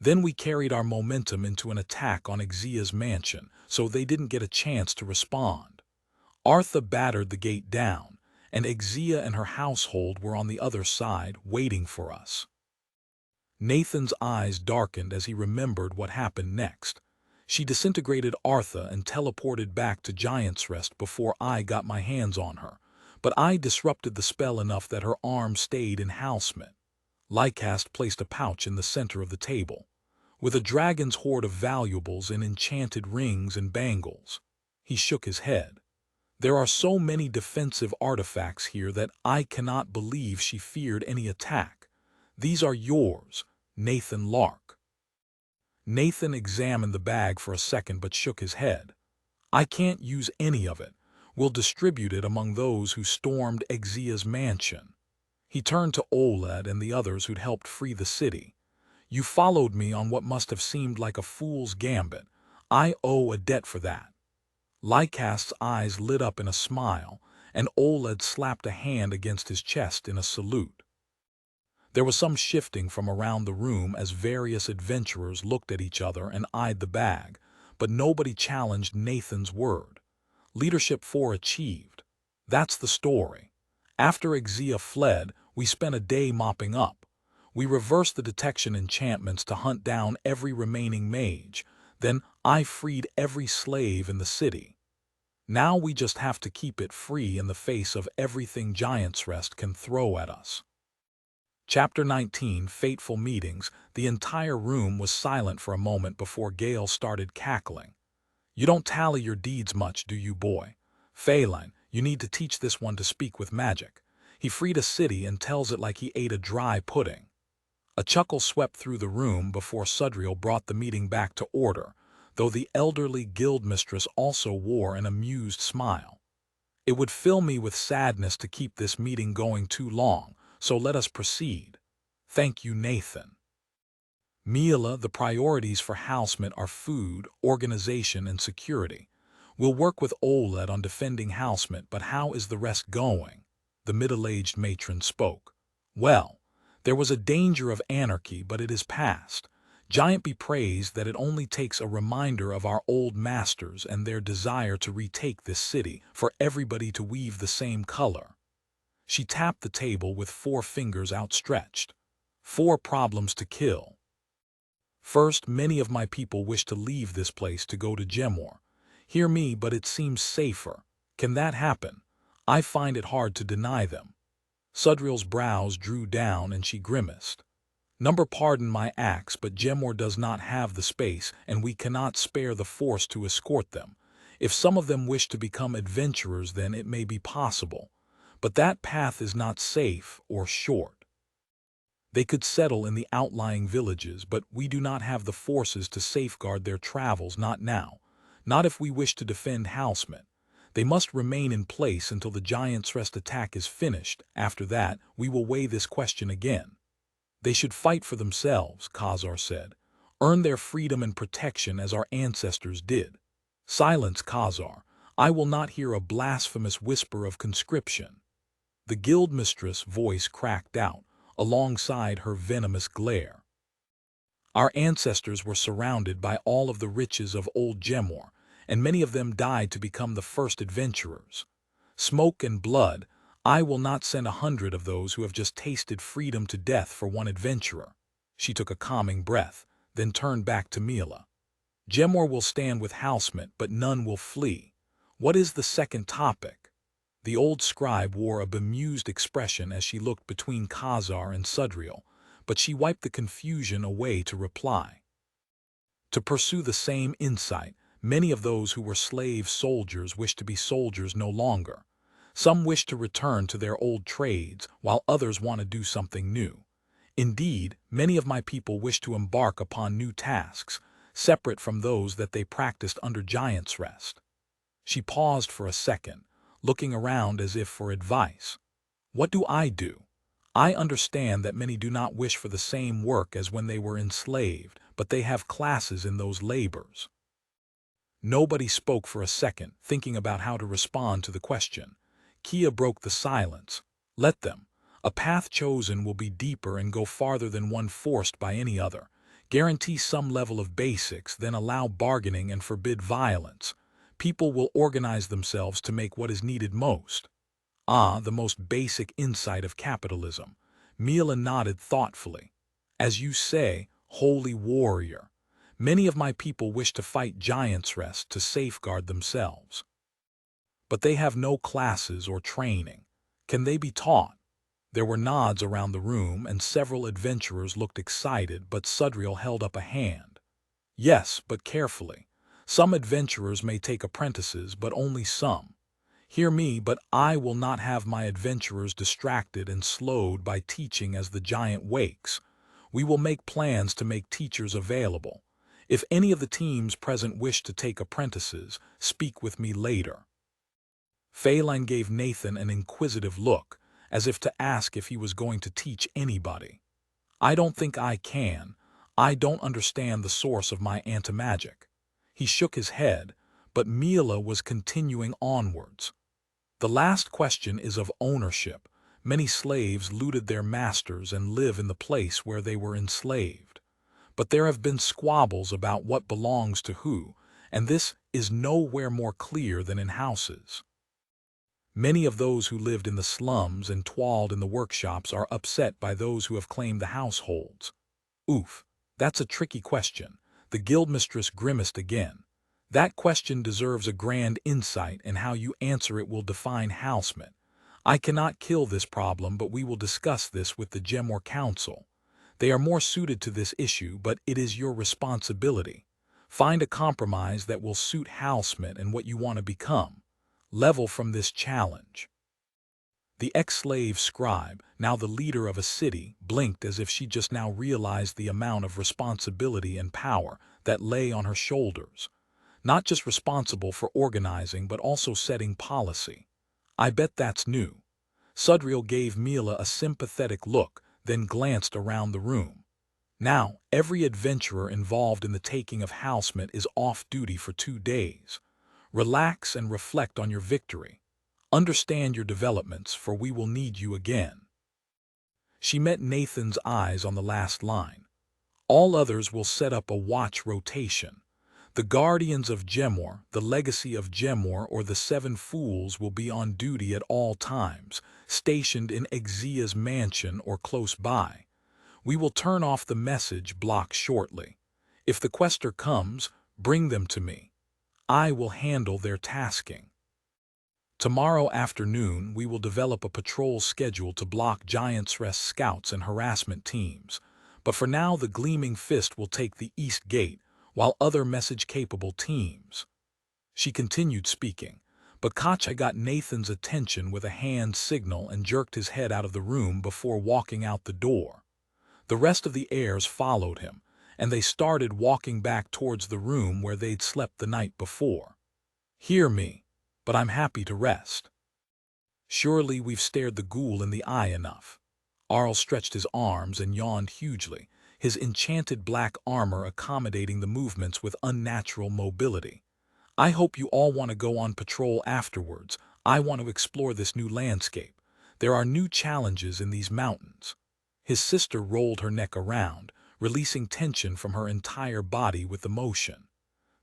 Then we carried our momentum into an attack on Exia's mansion, so they didn't get a chance to respond. Artha battered the gate down, and Exia and her household were on the other side, waiting for us. Nathan's eyes darkened as he remembered what happened next. She disintegrated Artha and teleported back to Giant's Rest before I got my hands on her, but I disrupted the spell enough that her arm stayed in Housemate. Lycast placed a pouch in the center of the table, with a dragon's hoard of valuables in enchanted rings and bangles. He shook his head. There are so many defensive artifacts here that I cannot believe she feared any attack. These are yours, Nathan Lark. Nathan examined the bag for a second but shook his head. I can't use any of it. We'll distribute it among those who stormed Exia's mansion. He turned to Oled and the others who'd helped free the city. You followed me on what must have seemed like a fool's gambit. I owe a debt for that. Lycast's eyes lit up in a smile, and Oled slapped a hand against his chest in a salute. There was some shifting from around the room as various adventurers looked at each other and eyed the bag, but nobody challenged Nathan's word. Leadership 4 achieved. That's the story. After Exia fled, we spent a day mopping up. We reversed the detection enchantments to hunt down every remaining mage. Then I freed every slave in the city. Now we just have to keep it free in the face of everything Giant's Rest can throw at us. Chapter 19, Fateful Meetings. The entire room was silent for a moment before Gale started cackling. You don't tally your deeds much, do you, boy? Phelan, you need to teach this one to speak with magic. He freed a city and tells it like he ate a dry pudding. A chuckle swept through the room before Sudriel brought the meeting back to order, though the elderly guildmistress also wore an amused smile. It would fill me with sadness to keep this meeting going too long, so let us proceed. Thank you, Nathan. Mila, the priorities for Housemate are food, organization, and security. We'll work with Oled on defending Housemate, but how is the rest going? The middle-aged matron spoke. Well, there was a danger of anarchy, but it is past. Giant be praised that it only takes a reminder of our old masters and their desire to retake this city for everybody to weave the same color. She tapped the table with 4 fingers outstretched. 4 problems to kill. First, many of my people wish to leave this place to go to Gemor. Hear me, but it seems safer. Can that happen? I find it hard to deny them. Sudriel's brows drew down and she grimaced. Number, pardon my axe, but Gemor does not have the space, and we cannot spare the force to escort them. If some of them wish to become adventurers, then it may be possible. But that path is not safe or short. They could settle in the outlying villages, but we do not have the forces to safeguard their travels, not now. Not if we wish to defend Housemate. They must remain in place until the Giant's Rest attack is finished. After that, we will weigh this question again. They should fight for themselves, Khazar said. Earn their freedom and protection as our ancestors did. Silence, Khazar. I will not hear a blasphemous whisper of conscription. The guildmistress' voice cracked out, alongside her venomous glare. Our ancestors were surrounded by all of the riches of old Gemor, and many of them died to become the first adventurers. Smoke and blood, I will not send 100 of those who have just tasted freedom to death for one adventurer. She took a calming breath, then turned back to Mila. Gemor will stand with Housemate, but none will flee. What is the second topic? The old scribe wore a bemused expression as she looked between Khazar and Sudriel, but she wiped the confusion away to reply. To pursue the same insight, many of those who were slave soldiers wish to be soldiers no longer. Some wish to return to their old trades, while others want to do something new. Indeed, many of my people wish to embark upon new tasks, separate from those that they practiced under Giant's Rest. She paused for a second, looking around as if for advice. What do? I understand that many do not wish for the same work as when they were enslaved, but they have classes in those labors. Nobody spoke for a second, thinking about how to respond to the question. Kia broke the silence. Let them. A path chosen will be deeper and go farther than one forced by any other. Guarantee some level of basics, then allow bargaining and forbid violence. People will organize themselves to make what is needed most. Ah, the most basic insight of capitalism. Mila nodded thoughtfully. As you say, holy warrior. Many of my people wish to fight Giant's Rest to safeguard themselves. But they have no classes or training. Can they be taught? There were nods around the room, and several adventurers looked excited, but Sudriel held up a hand. Yes, but carefully. Some adventurers may take apprentices, but only some. Hear me, but I will not have my adventurers distracted and slowed by teaching as the giant wakes. We will make plans to make teachers available. If any of the teams present wish to take apprentices, speak with me later. Phelan gave Nathan an inquisitive look, as if to ask if he was going to teach anybody. I don't think I can. I don't understand the source of my anti-magic. He shook his head, but Mila was continuing onwards. The last question is of ownership. Many slaves looted their masters and live in the place where they were enslaved. But there have been squabbles about what belongs to who, and this is nowhere more clear than in houses. Many of those who lived in the slums and toiled in the workshops are upset by those who have claimed the households. Oof, that's a tricky question. The guildmistress grimaced again. That question deserves a grand insight, and how you answer it will define houseman. I cannot kill this problem, but we will discuss this with the Gemor Council. They are more suited to this issue, but it is your responsibility. Find a compromise that will suit houseman and what you want to become. Level from this challenge. The ex-slave scribe, now the leader of a city, blinked as if she just now realized the amount of responsibility and power that lay on her shoulders. Not just responsible for organizing, but also setting policy. I bet that's new. Sudriel gave Mila a sympathetic look, then glanced around the room. Now, every adventurer involved in the taking of Housemate is off duty for 2 days. Relax and reflect on your victory. Understand your developments, for we will need you again. She met Nathan's eyes on the last line. All others will set up a watch rotation. The Guardians of Gemor, the Legacy of Gemor, or the 7 Fools will be on duty at all times, stationed in Exia's mansion or close by. We will turn off the message block shortly. If the quester comes, bring them to me. I will handle their tasking. Tomorrow afternoon, we will develop a patrol schedule to block Giant's Rest scouts and harassment teams. But for now, the Gleaming Fist will take the East Gate, while other message-capable teams. She continued speaking, but Kacha got Nathan's attention with a hand signal and jerked his head out of the room before walking out the door. The rest of the heirs followed him, and they started walking back towards the room where they'd slept the night before. Hear me, but I'm happy to rest. Surely we've stared the ghoul in the eye enough. Arl stretched his arms and yawned hugely, his enchanted black armor accommodating the movements with unnatural mobility. I hope you all want to go on patrol afterwards. I want to explore this new landscape. There are new challenges in these mountains. His sister rolled her neck around, releasing tension from her entire body with emotion.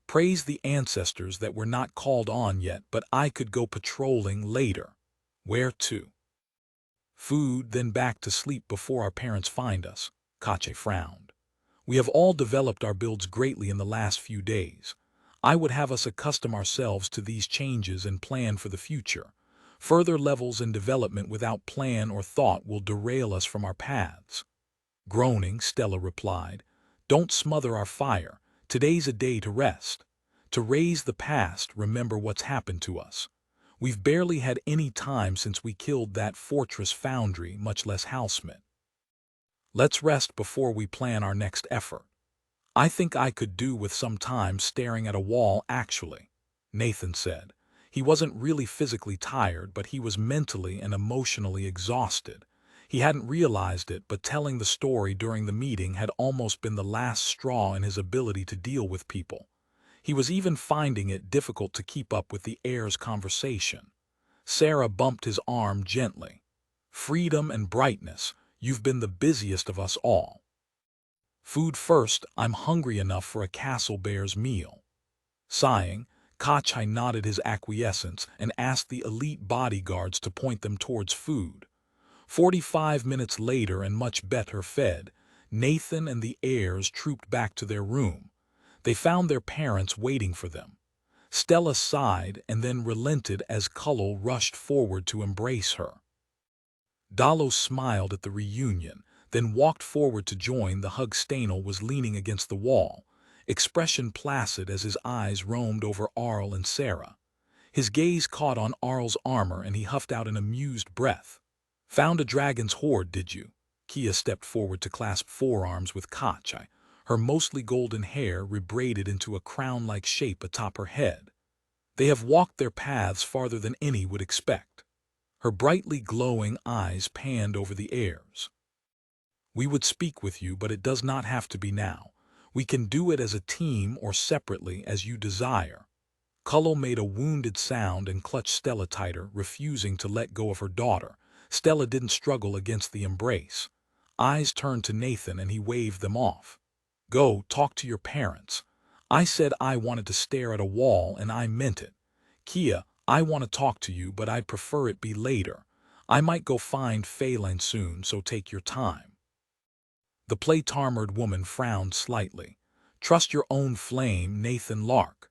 Praise the ancestors that we're not called on yet, but I could go patrolling later. Where to? Food, then back to sleep before our parents find us. Kache frowned. We have all developed our builds greatly in the last few days. I would have us accustom ourselves to these changes and plan for the future. Further levels in development without plan or thought will derail us from our paths. Groaning, Stella replied, Don't smother our fire. Today's a day to rest. To raise the past, remember what's happened to us. We've barely had any time since we killed that fortress foundry, much less Housemate. Let's rest before we plan our next effort. I think I could do with some time staring at a wall, actually, Nathan said. He wasn't really physically tired, but he was mentally and emotionally exhausted. He hadn't realized it, but telling the story during the meeting had almost been the last straw in his ability to deal with people. He was even finding it difficult to keep up with the heir's conversation. Sarah bumped his arm gently. Freedom and brightness, you've been the busiest of us all. Food first, I'm hungry enough for a castle bear's meal. Sighing, Kachai nodded his acquiescence and asked the elite bodyguards to point them towards food. 45 minutes later, and much better fed, Nathan and the heirs trooped back to their room. They found their parents waiting for them. Stella sighed and then relented as Cullel rushed forward to embrace her. Dalos smiled at the reunion, then walked forward to join. The hug. Stanel was leaning against the wall, expression placid as his eyes roamed over Arl and Sarah. His gaze caught on Arl's armor and he huffed out an amused breath. Found a dragon's hoard, did you? Kia stepped forward to clasp forearms with Kachai, her mostly golden hair rebraided into a crown-like shape atop her head. They have walked their paths farther than any would expect. Her brightly glowing eyes panned over the heirs. We would speak with you, but it does not have to be now. We can do it as a team or separately as you desire. Cullel made a wounded sound and clutched Stella tighter, refusing to let go of her daughter. Stella didn't struggle against the embrace. Eyes turned to Nathan and he waved them off. Go, talk to your parents. I said I wanted to stare at a wall and I meant it. Kia, I want to talk to you, but I'd prefer it be later. I might go find Phelan soon, so take your time. The plate-armored woman frowned slightly. Trust your own flame, Nathan Lark.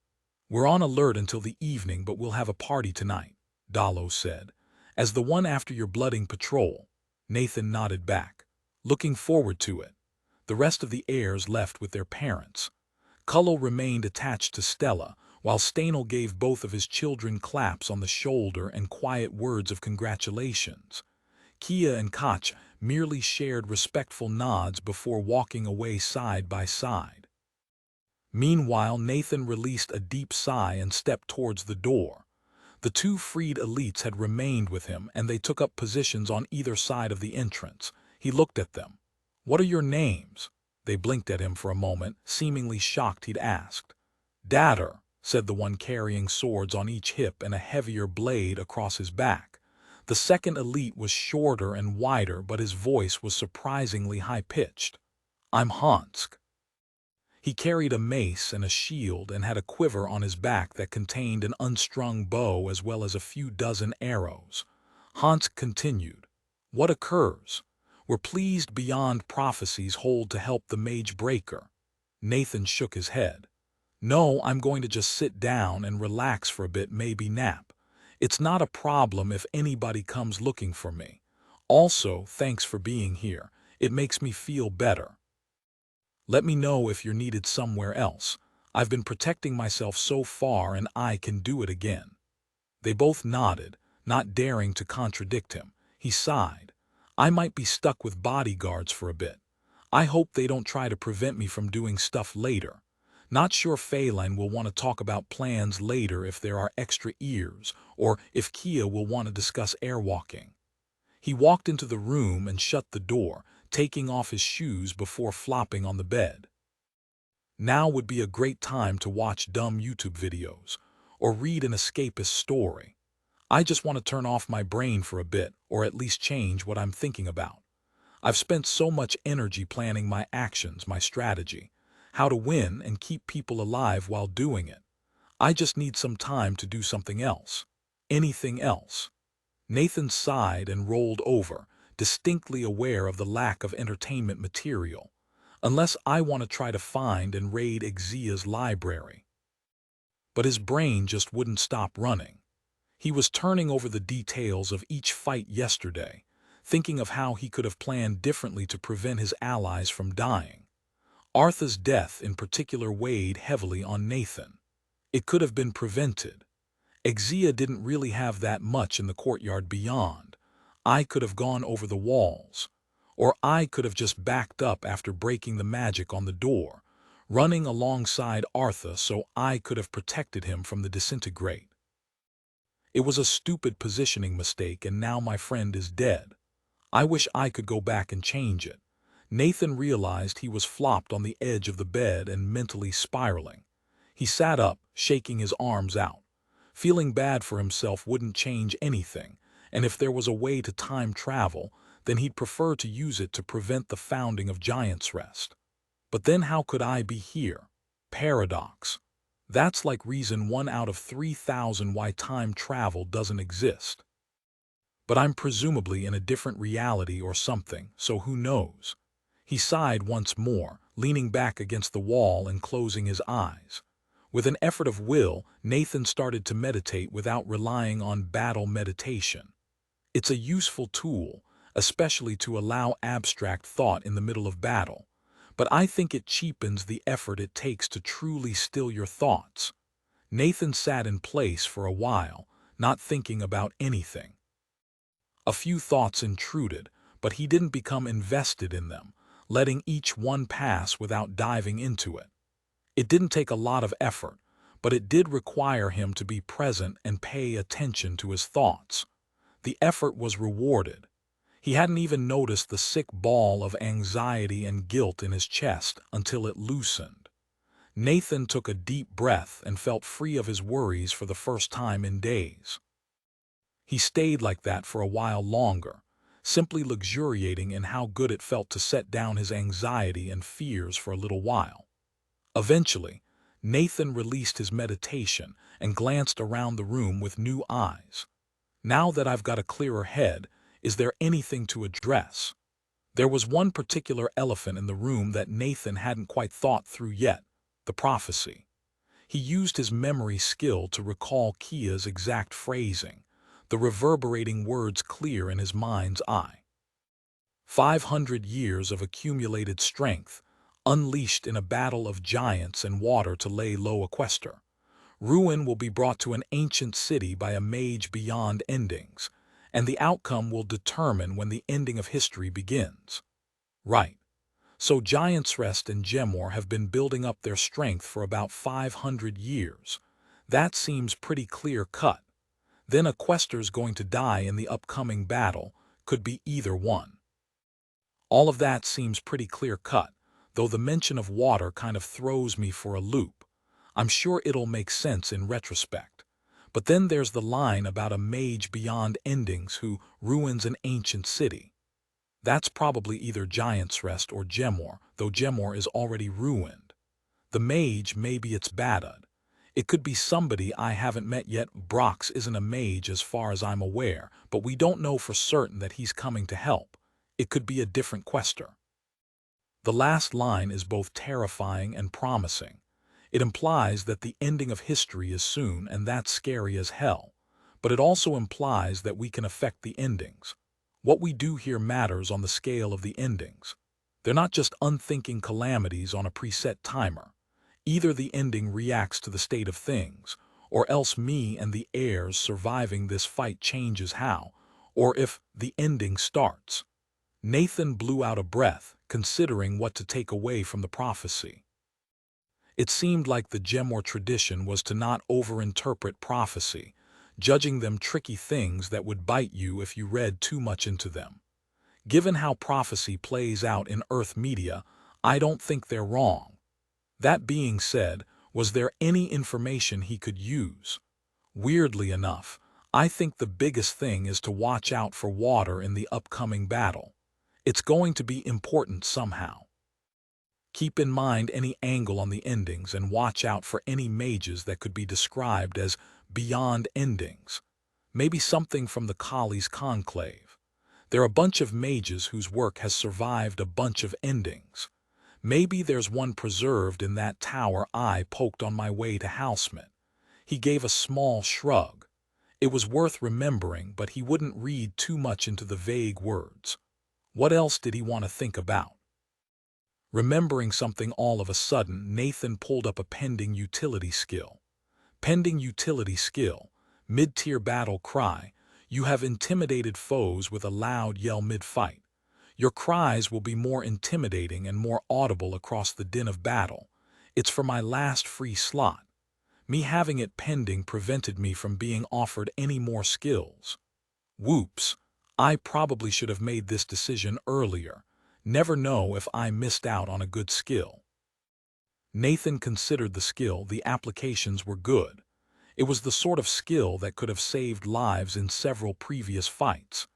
We're on alert until the evening, but we'll have a party tonight, Dalo said. As the one after your blooding patrol. Nathan nodded back. Looking forward to it. The rest of the heirs left with their parents. Cullo remained attached to Stella, while Stanel gave both of his children claps on the shoulder and quiet words of congratulations. Kia and Koch merely shared respectful nods before walking away side by side. Meanwhile, Nathan released a deep sigh and stepped towards the door. The two freed elites had remained with him, and they took up positions on either side of the entrance. He looked at them. What are your names? They blinked at him for a moment, seemingly shocked he'd asked. Datter, said the one carrying swords on each hip and a heavier blade across his back. The second elite was shorter and wider, but his voice was surprisingly high-pitched. I'm Hansk. He carried a mace and a shield and had a quiver on his back that contained an unstrung bow as well as a few dozen arrows. Hansk continued. What occurs? We're pleased beyond prophecies hold to help the mage breaker. Nathan shook his head. No, I'm going to just sit down and relax for a bit, maybe nap. It's not a problem if anybody comes looking for me. Also, thanks for being here. It makes me feel better. Let me know if you're needed somewhere else. I've been protecting myself so far and I can do it again. They both nodded, not daring to contradict him. He sighed. I might be stuck with bodyguards for a bit. I hope they don't try to prevent me from doing stuff later. Not sure Phelan will want to talk about plans later if there are extra ears, or if Kia will want to discuss airwalking. He walked into the room and shut the door, taking off his shoes before flopping on the bed. Now would be a great time to watch dumb YouTube videos, or read an escapist story. I just want to turn off my brain for a bit, or at least change what I'm thinking about. I've spent so much energy planning my actions, my strategy, how to win and keep people alive while doing it. I just need some time to do something else. Anything else. Nathan sighed and rolled over, distinctly aware of the lack of entertainment material, unless I want to try to find and raid Ixia's library. But his brain just wouldn't stop running. He was turning over the details of each fight yesterday, thinking of how he could have planned differently to prevent his allies from dying. Artha's death in particular weighed heavily on Nathan. It could have been prevented. Ixia didn't really have that much in the courtyard beyond. I could have gone over the walls. Or I could have just backed up after breaking the magic on the door, running alongside Artha so I could have protected him from the disintegrate. It was a stupid positioning mistake, and now my friend is dead. I wish I could go back and change it. Nathan realized he was flopped on the edge of the bed and mentally spiraling. He sat up, shaking his arms out. Feeling bad for himself wouldn't change anything, and if there was a way to time travel, then he'd prefer to use it to prevent the founding of Giant's Rest. But then how could I be here? Paradox. That's like reason 1 out of 3,000 why time travel doesn't exist. But I'm presumably in a different reality or something, so who knows? He sighed once more, leaning back against the wall and closing his eyes. With an effort of will, Nathan started to meditate without relying on battle meditation. It's a useful tool, especially to allow abstract thought in the middle of battle, but I think it cheapens the effort it takes to truly still your thoughts. Nathan sat in place for a while, not thinking about anything. A few thoughts intruded, but he didn't become invested in them, letting each one pass without diving into it. It didn't take a lot of effort, but it did require him to be present and pay attention to his thoughts. The effort was rewarded. He hadn't even noticed the sick ball of anxiety and guilt in his chest until it loosened. Nathan took a deep breath and felt free of his worries for the first time in days. He stayed like that for a while longer, simply luxuriating in how good it felt to set down his anxiety and fears for a little while. Eventually, Nathan released his meditation and glanced around the room with new eyes. Now that I've got a clearer head, is there anything to address? There was one particular elephant in the room that Nathan hadn't quite thought through yet, the prophecy. He used his memory skill to recall Kia's exact phrasing, the reverberating words clear in his mind's eye. 500 years of accumulated strength, unleashed in a battle of giants and water to lay low a quester. Ruin will be brought to an ancient city by a mage beyond endings, and the outcome will determine when the ending of history begins. Right. So Giants Rest and Gemor have been building up their strength for about 500 years. That seems pretty clear-cut. Then a quester's going to die in the upcoming battle, could be either one. All of that seems pretty clear-cut, though the mention of water kind of throws me for a loop. I'm sure it'll make sense in retrospect. But then there's the line about a mage beyond endings who ruins an ancient city. That's probably either Giants Rest or Gemor, though Gemor is already ruined. The mage, maybe it's Badud. It could be somebody I haven't met yet. Brox isn't a mage as far as I'm aware, but we don't know for certain that he's coming to help. It could be a different quester. The last line is both terrifying and promising. It implies that the ending of history is soon, and that's scary as hell. But it also implies that we can affect the endings. What we do here matters on the scale of the endings. They're not just unthinking calamities on a preset timer. Either the ending reacts to the state of things, or else me and the heirs surviving this fight changes how, or if the ending starts. Nathan blew out a breath, considering what to take away from the prophecy. It seemed like the Gemor tradition was to not overinterpret prophecy, judging them tricky things that would bite you if you read too much into them. Given how prophecy plays out in Earth media, I don't think they're wrong. That being said, was there any information he could use? Weirdly enough, I think the biggest thing is to watch out for water in the upcoming battle. It's going to be important somehow. Keep in mind any angle on the endings and watch out for any mages that could be described as beyond endings. Maybe something from the Kali's conclave. There are a bunch of mages whose work has survived a bunch of endings. Maybe there's one preserved in that tower I poked on my way to Housemint. He gave a small shrug. It was worth remembering, but he wouldn't read too much into the vague words. What else did he want to think about? Remembering something all of a sudden, Nathan pulled up a pending utility skill. Pending utility skill, mid-tier battle cry. You have intimidated foes with a loud yell mid-fight. Your cries will be more intimidating and more audible across the din of battle. It's for my last free slot. Me having it pending prevented me from being offered any more skills. Whoops, I probably should have made this decision earlier. Never know if I missed out on a good skill. Nathan considered the skill. The applications were good. It was the sort of skill that could have saved lives in several previous fights.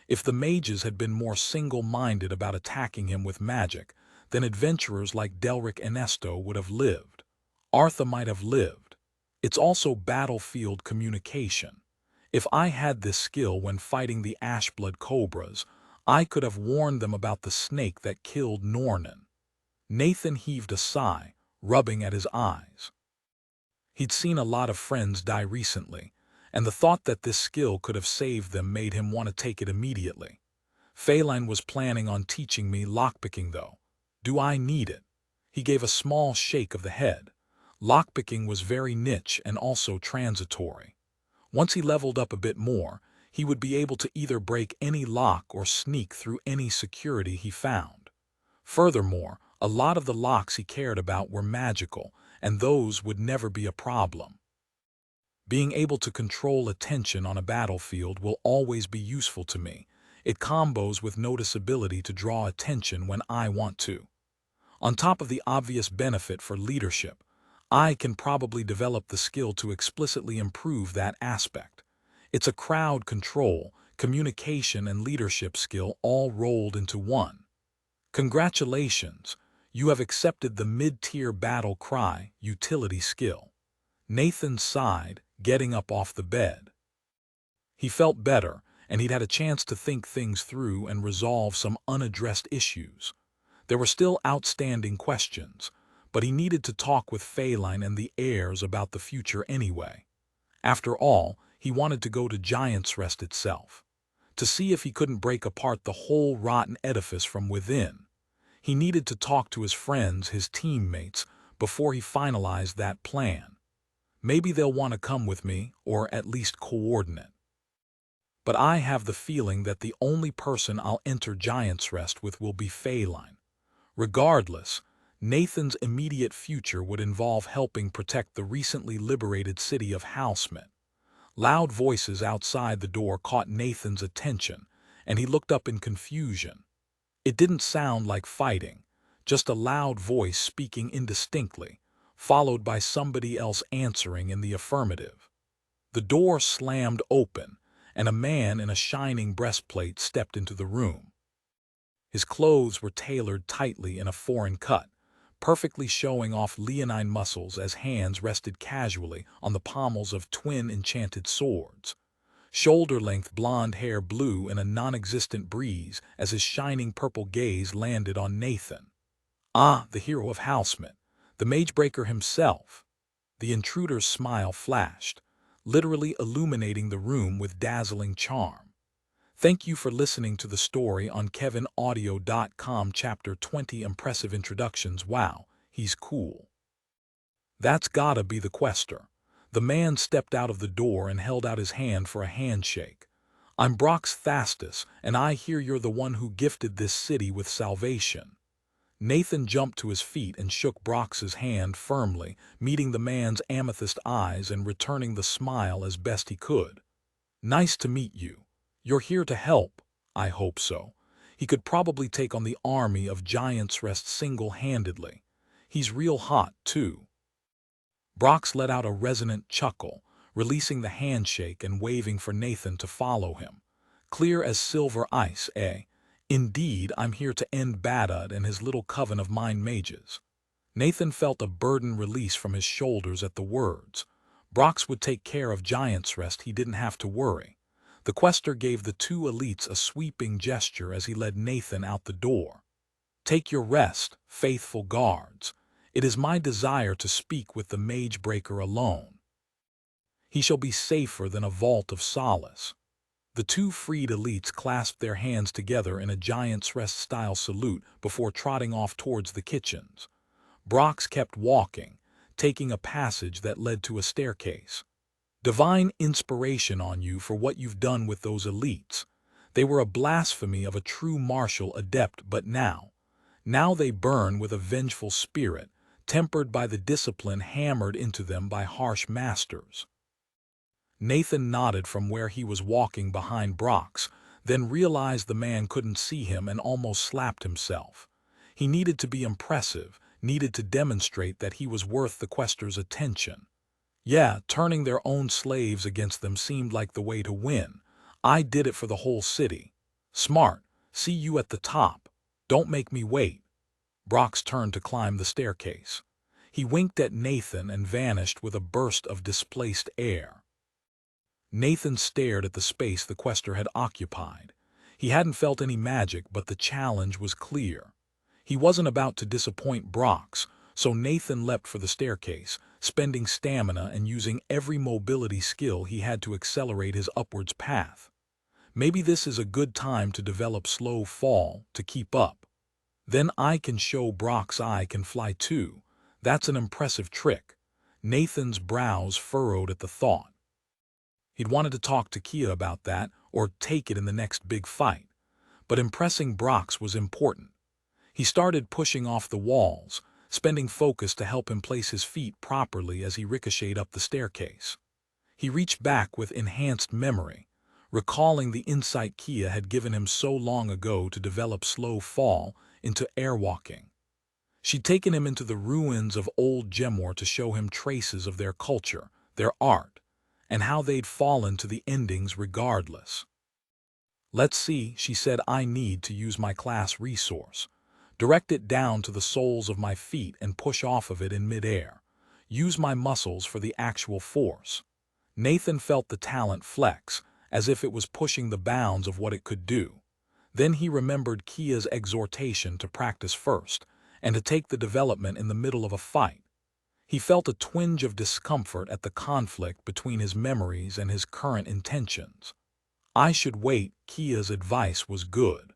If the mages had been more single-minded about attacking him with magic, then adventurers like Delric and Esto would have lived. Artha might have lived. It's also battlefield communication. If I had this skill when fighting the Ashblood Cobras, I could have warned them about the snake that killed Nornan. Nathan heaved a sigh, rubbing at his eyes. He'd seen a lot of friends die recently, and the thought that this skill could have saved them made him want to take it immediately. Phelan was planning on teaching me lockpicking though. Do I need it? He gave a small shake of the head. Lockpicking was very niche and also transitory. Once he leveled up a bit more, he would be able to either break any lock or sneak through any security he found. Furthermore, a lot of the locks he cared about were magical, and those would never be a problem. Being able to control attention on a battlefield will always be useful to me. It combos with noticeability to draw attention when I want to. On top of the obvious benefit for leadership, I can probably develop the skill to explicitly improve that aspect. It's a crowd control, communication and leadership skill all rolled into one. Congratulations, you have accepted the mid-tier battle cry utility skill. Nathan sighed, getting up off the bed. He felt better, and he'd had a chance to think things through and resolve some unaddressed issues. There were still outstanding questions, but he needed to talk with Feline and the heirs about the future anyway. After all, he wanted to go to Giant's Rest itself, to see if he couldn't break apart the whole rotten edifice from within. He needed to talk to his friends, his teammates, before he finalized that plan. Maybe they'll want to come with me, or at least coordinate. But I have the feeling that the only person I'll enter Giant's Rest with will be Feline. Regardless, Nathan's immediate future would involve helping protect the recently liberated city of Housemint. Loud voices outside the door caught Nathan's attention, and he looked up in confusion. It didn't sound like fighting, just a loud voice speaking indistinctly, followed by somebody else answering in the affirmative. The door slammed open, and a man in a shining breastplate stepped into the room. His clothes were tailored tightly in a foreign cut, perfectly showing off leonine muscles as hands rested casually on the pommels of twin enchanted swords. Shoulder-length blonde hair blew in a non-existent breeze as his shining purple gaze landed on Nathan. Ah, the hero of Housemint, the Magebreaker himself. The intruder's smile flashed, literally illuminating the room with dazzling charm. Thank you for listening to the story on KevinAudio.com Chapter 20 Impressive Introductions. Wow, he's cool. That's gotta be the quester. The man stepped out of the door and held out his hand for a handshake. I'm Brox Thastus, and I hear you're the one who gifted this city with salvation. Nathan jumped to his feet and shook Brox's hand firmly, meeting the man's amethyst eyes and returning the smile as best he could. Nice to meet you. You're here to help. I hope so. He could probably take on the army of Giant's Rest single-handedly. He's real hot, too. Brox let out a resonant chuckle, releasing the handshake and waving for Nathan to follow him. Clear as silver ice, eh? Indeed, I'm here to end Badud and his little coven of mind mages. Nathan felt a burden release from his shoulders at the words. Brox would take care of Giant's Rest, he didn't have to worry. The quester gave the two elites a sweeping gesture as he led Nathan out the door. Take your rest, faithful guards. It is my desire to speak with the Magebreaker alone. He shall be safer than a vault of solace. The two freed elites clasped their hands together in a Giant's Rest-style salute before trotting off towards the kitchens. Brox kept walking, taking a passage that led to a staircase. Divine inspiration on you for what you've done with those elites. They were a blasphemy of a true martial adept, but now they burn with a vengeful spirit, tempered by the discipline hammered into them by harsh masters. Nathan nodded from where he was walking behind Brox, then realized the man couldn't see him and almost slapped himself. He needed to be impressive, needed to demonstrate that he was worth the quester's attention. Yeah, turning their own slaves against them seemed like the way to win. I did it for the whole city. Smart. See you at the top. Don't make me wait. Brox turned to climb the staircase. He winked at Nathan and vanished with a burst of displaced air. Nathan stared at the space the quester had occupied. He hadn't felt any magic, but the challenge was clear. He wasn't about to disappoint Brox, so Nathan leapt for the staircase, spending stamina and using every mobility skill he had to accelerate his upwards path. Maybe this is a good time to develop slow fall to keep up. Then I can show Brox I can fly too. That's an impressive trick. Nathan's brows furrowed at the thought. He'd wanted to talk to Kia about that, or take it in the next big fight. But impressing Brox was important. He started pushing off the walls, spending focus to help him place his feet properly as he ricocheted up the staircase. He reached back with enhanced memory, recalling the insight Kia had given him so long ago to develop slow fall into airwalking. She'd taken him into the ruins of old Gemor to show him traces of their culture, their art, and how they'd fallen to the endings regardless. Let's see, she said. I need to use my class resource. Direct it down to the soles of my feet and push off of it in midair. Use my muscles for the actual force. Nathan felt the talent flex, as if it was pushing the bounds of what it could do. Then he remembered Kia's exhortation to practice first, and to take the development in the middle of a fight. He felt a twinge of discomfort at the conflict between his memories and his current intentions. I should wait. Kia's advice was good.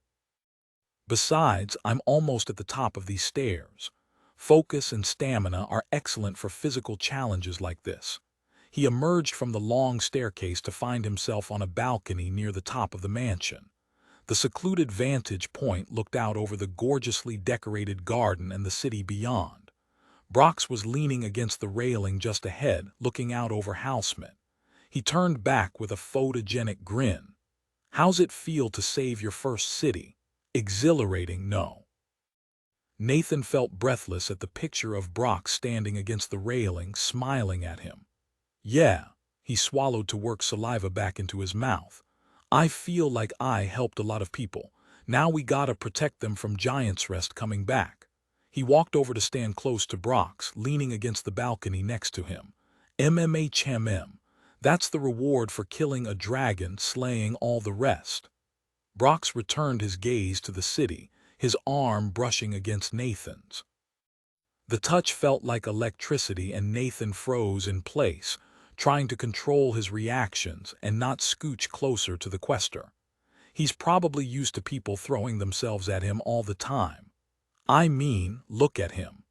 Besides, I'm almost at the top of these stairs. Focus and stamina are excellent for physical challenges like this. He emerged from the long staircase to find himself on a balcony near the top of the mansion. The secluded vantage point looked out over the gorgeously decorated garden and the city beyond. Brox was leaning against the railing just ahead, looking out over Housemint. He turned back with a photogenic grin. How's it feel to save your first city? Exhilarating, no? Nathan felt breathless at the picture of Brock standing against the railing, smiling at him. Yeah, he swallowed to work saliva back into his mouth. I feel like I helped a lot of people. Now we gotta protect them from Giant's Rest coming back. He walked over to stand close to Brox, leaning against the balcony next to him. MMHMM. That's the reward for killing a dragon, slaying all the rest. Brox returned his gaze to the city, his arm brushing against Nathan's. The touch felt like electricity, and Nathan froze in place, trying to control his reactions and not scooch closer to the quester. He's probably used to people throwing themselves at him all the time. I mean, look at him.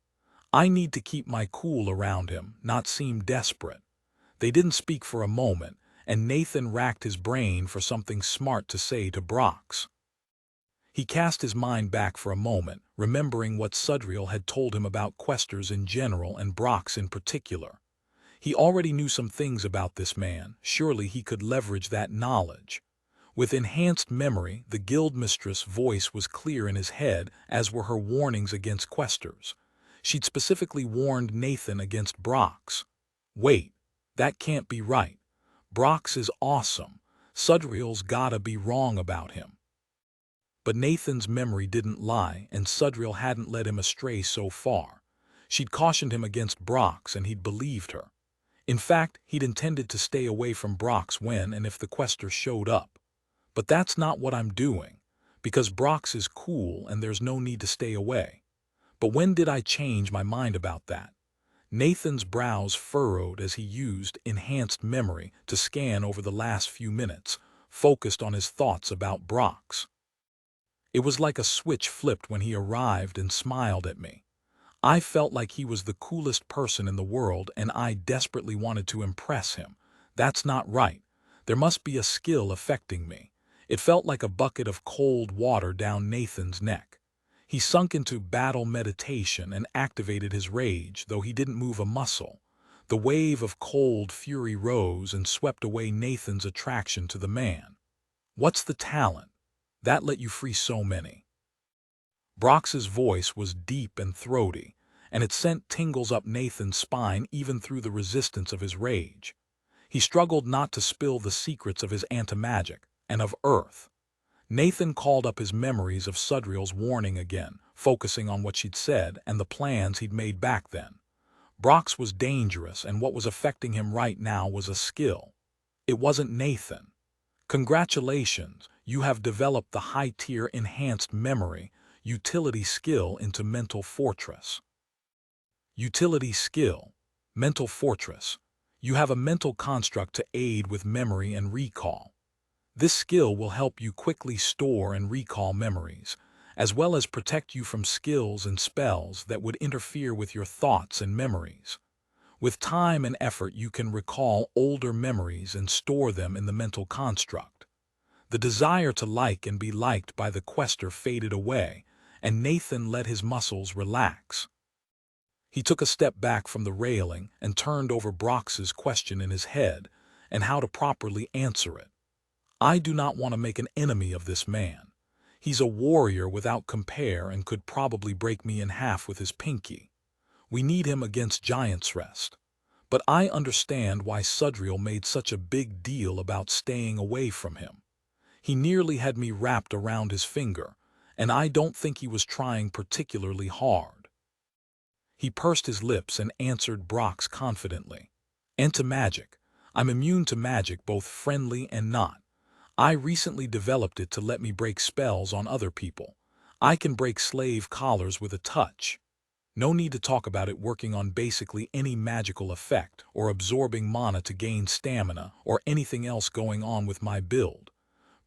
I need to keep my cool around him, not seem desperate. They didn't speak for a moment, and Nathan racked his brain for something smart to say to Brox. He cast his mind back for a moment, remembering what Sudriel had told him about questers in general and Brox in particular. He already knew some things about this man. Surely he could leverage that knowledge. With enhanced memory, the guildmistress' voice was clear in his head, as were her warnings against questers. She'd specifically warned Nathan against Brox. Wait, that can't be right. Brox is awesome. Sudriel's gotta be wrong about him. But Nathan's memory didn't lie, and Sudriel hadn't led him astray so far. She'd cautioned him against Brox, and he'd believed her. In fact, he'd intended to stay away from Brox when and if the quester showed up. But that's not what I'm doing, because Brox is cool and there's no need to stay away. But when did I change my mind about that? Nathan's brows furrowed as he used enhanced memory to scan over the last few minutes, focused on his thoughts about Brox. It was like a switch flipped when he arrived and smiled at me. I felt like he was the coolest person in the world, and I desperately wanted to impress him. That's not right. There must be a skill affecting me. It felt like a bucket of cold water down Nathan's neck. He sunk into battle meditation and activated his rage, though he didn't move a muscle. The wave of cold fury rose and swept away Nathan's attraction to the man. What's the talent that let you free so many? Brox's voice was deep and throaty, and it sent tingles up Nathan's spine even through the resistance of his rage. He struggled not to spill the secrets of his antimagic and of Earth. Nathan called up his memories of Sudriel's warning again, focusing on what she'd said and the plans he'd made back then. Brox was dangerous, and what was affecting him right now was a skill. It wasn't Nathan. Congratulations, you have developed the high-tier enhanced memory utility skill into Mental Fortress. Utility skill, Mental Fortress. You have a mental construct to aid with memory and recall. This skill will help you quickly store and recall memories, as well as protect you from skills and spells that would interfere with your thoughts and memories. With time and effort, you can recall older memories and store them in the mental construct. The desire to like and be liked by the quester faded away, and Nathan let his muscles relax. He took a step back from the railing and turned over Brox's question in his head and how to properly answer it. I do not want to make an enemy of this man. He's a warrior without compare and could probably break me in half with his pinky. We need him against Giant's Rest. But I understand why Sudriel made such a big deal about staying away from him. He nearly had me wrapped around his finger, and I don't think he was trying particularly hard. He pursed his lips and answered Brox confidently. And to magic. I'm immune to magic, both friendly and not. I recently developed it to let me break spells on other people. I can break slave collars with a touch. No need to talk about it working on basically any magical effect, or absorbing mana to gain stamina, or anything else going on with my build.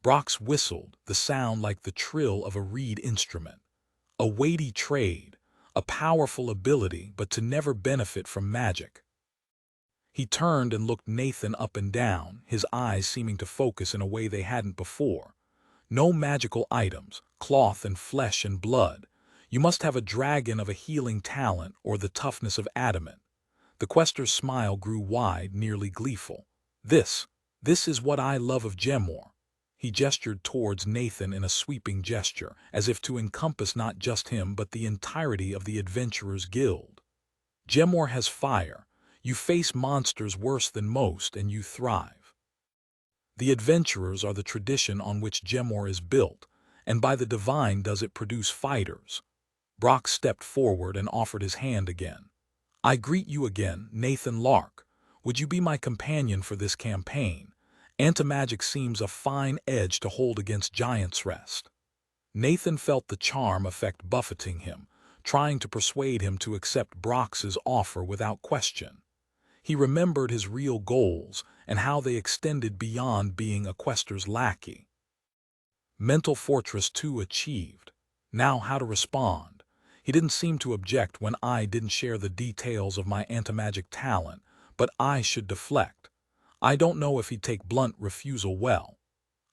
Brox whistled, the sound like the trill of a reed instrument. A weighty trade, a powerful ability, but to never benefit from magic. He turned and looked Nathan up and down, his eyes seeming to focus in a way they hadn't before. No magical items, cloth and flesh and blood. You must have a dragon of a healing talent or the toughness of adamant. The quester's smile grew wide, nearly gleeful. This is what I love of Gemor. He gestured towards Nathan in a sweeping gesture, as if to encompass not just him but the entirety of the Adventurers Guild. Gemor has fire. You face monsters worse than most, and you thrive. The adventurers are the tradition on which Gemor is built, and by the divine does it produce fighters. Brock stepped forward and offered his hand again. I greet you again, Nathan Lark. Would you be my companion for this campaign? Antimagic seems a fine edge to hold against Giant's Rest. Nathan felt the charm effect buffeting him, trying to persuade him to accept Brox's offer without question. He remembered his real goals and how they extended beyond being a quester's lackey. Mental Fortress 2 achieved. Now how to respond. He didn't seem to object when I didn't share the details of my antimagic talent, but I should deflect. I don't know if he'd take blunt refusal well.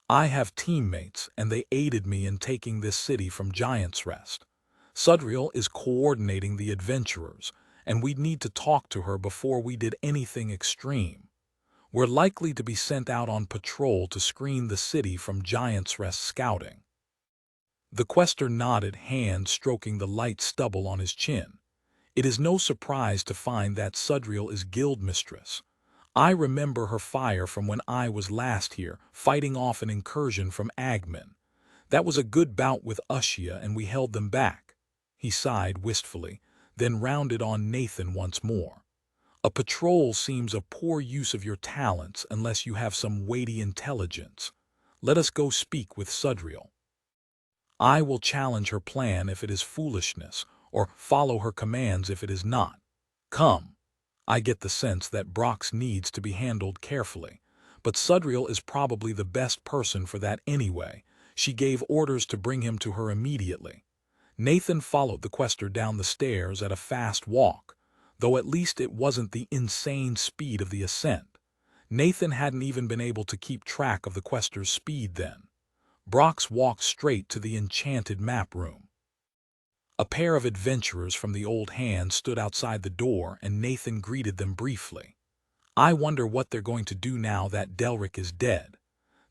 I have teammates, and they aided me in taking this city from Giant's Rest. Sudriel is coordinating the adventurers, and we'd need to talk to her before we did anything extreme. We're likely to be sent out on patrol to screen the city from Giant's Rest scouting. The quester nodded, hand stroking the light stubble on his chin. It is no surprise to find that Sudriel is guildmistress. I remember her fire from when I was last here, fighting off an incursion from Agman. That was a good bout with Ushia, and we held them back. He sighed wistfully, then rounded on Nathan once more. A patrol seems a poor use of your talents unless you have some weighty intelligence. Let us go speak with Sudriel. I will challenge her plan if it is foolishness, or follow her commands if it is not. Come. I get the sense that Brox needs to be handled carefully, but Sudriel is probably the best person for that anyway. She gave orders to bring him to her immediately. Nathan followed the quester down the stairs at a fast walk, though at least it wasn't the insane speed of the ascent. Nathan hadn't even been able to keep track of the quester's speed then. Brox walked straight to the enchanted map room. A pair of adventurers from the Old Hand stood outside the door, and Nathan greeted them briefly. I wonder what they're going to do now that Delric is dead.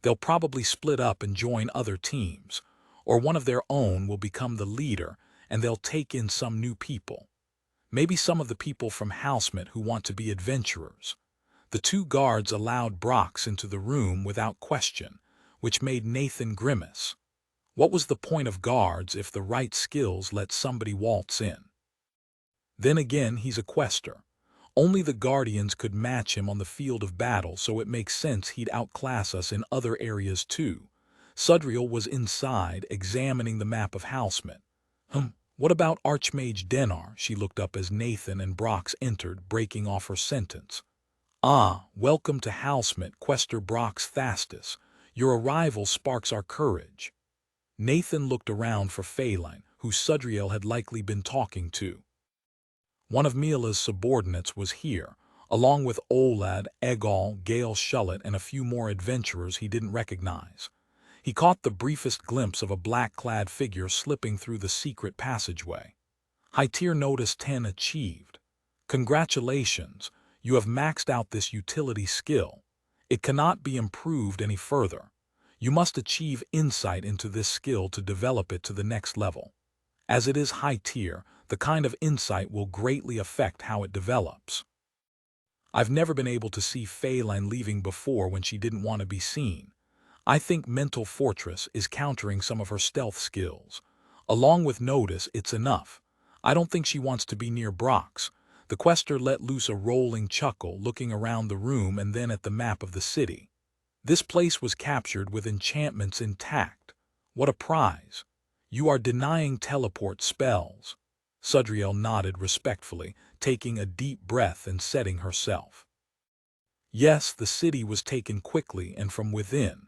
They'll probably split up and join other teams, or one of their own will become the leader, and they'll take in some new people. Maybe some of the people from Housemate who want to be adventurers. The two guards allowed Brox into the room without question, which made Nathan grimace. What was the point of guards if the right skills let somebody waltz in? Then again, he's a quester. Only the Guardians could match him on the field of battle, so it makes sense he'd outclass us in other areas too. Sudriel was inside, examining the map of Housemate. What about Archmage Denar? She looked up as Nathan and Brox entered, breaking off her sentence. Ah, welcome to Housemate, Quester Brox Thastus. Your arrival sparks our courage. Nathan looked around for Phaline, who Sudriel had likely been talking to. One of Mila's subordinates was here, along with Olad, Egal, Gale Shullet, and a few more adventurers he didn't recognize. He caught the briefest glimpse of a black-clad figure slipping through the secret passageway. High-tier notice 10 achieved. Congratulations, you have maxed out this utility skill. It cannot be improved any further. You must achieve insight into this skill to develop it to the next level. As it is high tier, the kind of insight will greatly affect how it develops. I've never been able to see Phaline leaving before when she didn't want to be seen. I think Mental Fortress is countering some of her stealth skills. Along with Notice, it's enough. I don't think she wants to be near Brox. The quester let loose a rolling chuckle, looking around the room and then at the map of the city. This place was captured with enchantments intact. What a prize! You are denying teleport spells. Sudriel nodded respectfully, taking a deep breath and setting herself. Yes, the city was taken quickly and from within.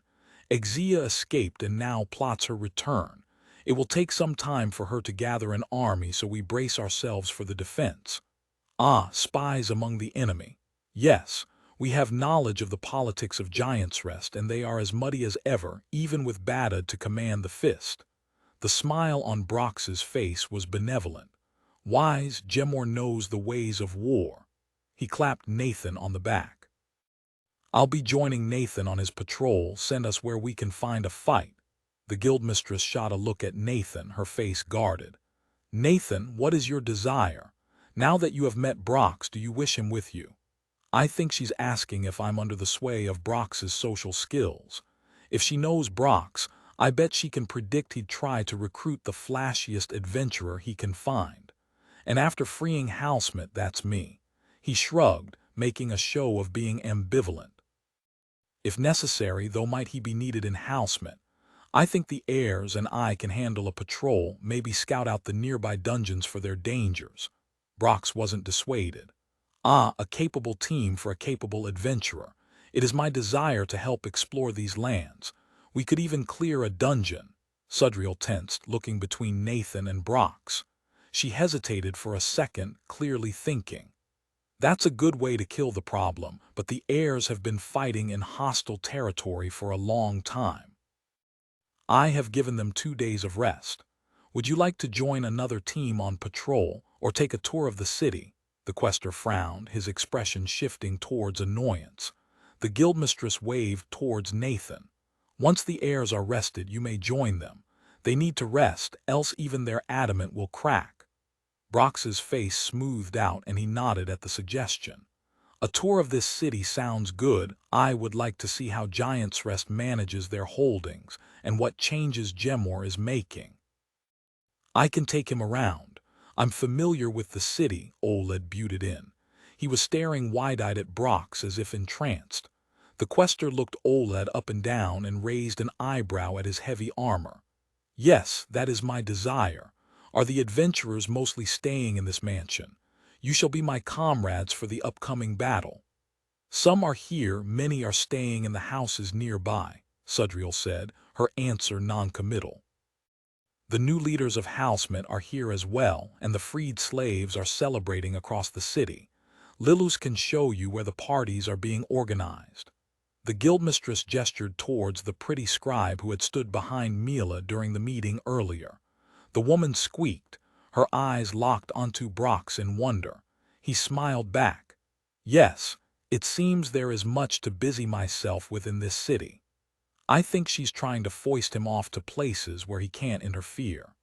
Exia escaped and now plots her return. It will take some time for her to gather an army, so we brace ourselves for the defense. Ah, spies among the enemy. Yes, we have knowledge of the politics of Giant's Rest, and they are as muddy as ever, even with Bada to command the fist. The smile on Brox's face was benevolent. Wise, Gemor knows the ways of war. He clapped Nathan on the back. I'll be joining Nathan on his patrol. Send us where we can find a fight. The guildmistress shot a look at Nathan, her face guarded. Nathan, what is your desire? Now that you have met Brox, do you wish him with you? I think she's asking if I'm under the sway of Brox's social skills. If she knows Brox, I bet she can predict he'd try to recruit the flashiest adventurer he can find. And after freeing Housemate, that's me. He shrugged, making a show of being ambivalent. If necessary, though might he be needed in Housemate. I think the heirs and I can handle a patrol, maybe scout out the nearby dungeons for their dangers. Brox wasn't dissuaded. Ah, a capable team for a capable adventurer. It is my desire to help explore these lands. We could even clear a dungeon. Sudriel tensed, looking between Nathan and Brox. She hesitated for a second, clearly thinking. That's a good way to kill the problem, but the heirs have been fighting in hostile territory for a long time. I have given them 2 days of rest. Would you like to join another team on patrol or take a tour of the city? The quester frowned, his expression shifting towards annoyance. The guildmistress waved towards Nathan. Once the heirs are rested, you may join them. They need to rest, else even their adamant will crack. Brox's face smoothed out and he nodded at the suggestion. A tour of this city sounds good. I would like to see how Giant's Rest manages their holdings and what changes Gemor is making. I can take him around. I'm familiar with the city, Oled buted in. He was staring wide-eyed at Brox as if entranced. The quester looked Oled up and down and raised an eyebrow at his heavy armor. Yes, that is my desire. Are the adventurers mostly staying in this mansion? You shall be my comrades for the upcoming battle. Some are here, many are staying in the houses nearby, Sudriel said, her answer non-committal. The new leaders of Housemate are here as well, and the freed slaves are celebrating across the city. Lilus can show you where the parties are being organized. The guildmistress gestured towards the pretty scribe who had stood behind Mila during the meeting earlier. The woman squeaked, her eyes locked onto Brox in wonder. He smiled back. Yes, it seems there is much to busy myself with in this city. I think she's trying to foist him off to places where he can't interfere.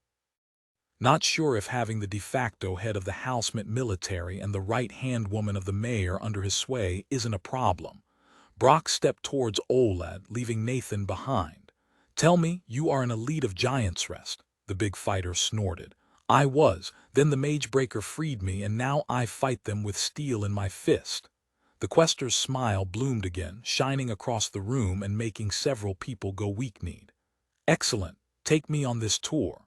Not sure if having the de facto head of the Housemate military and the right-hand woman of the mayor under his sway isn't a problem. Brox stepped towards Oled, leaving Nathan behind. Tell me, you are an elite of Giant's Rest, the big fighter snorted. I was, then the Magebreaker freed me, and now I fight them with steel in my fist. The quester's smile bloomed again, shining across the room and making several people go weak-kneed. Excellent, take me on this tour.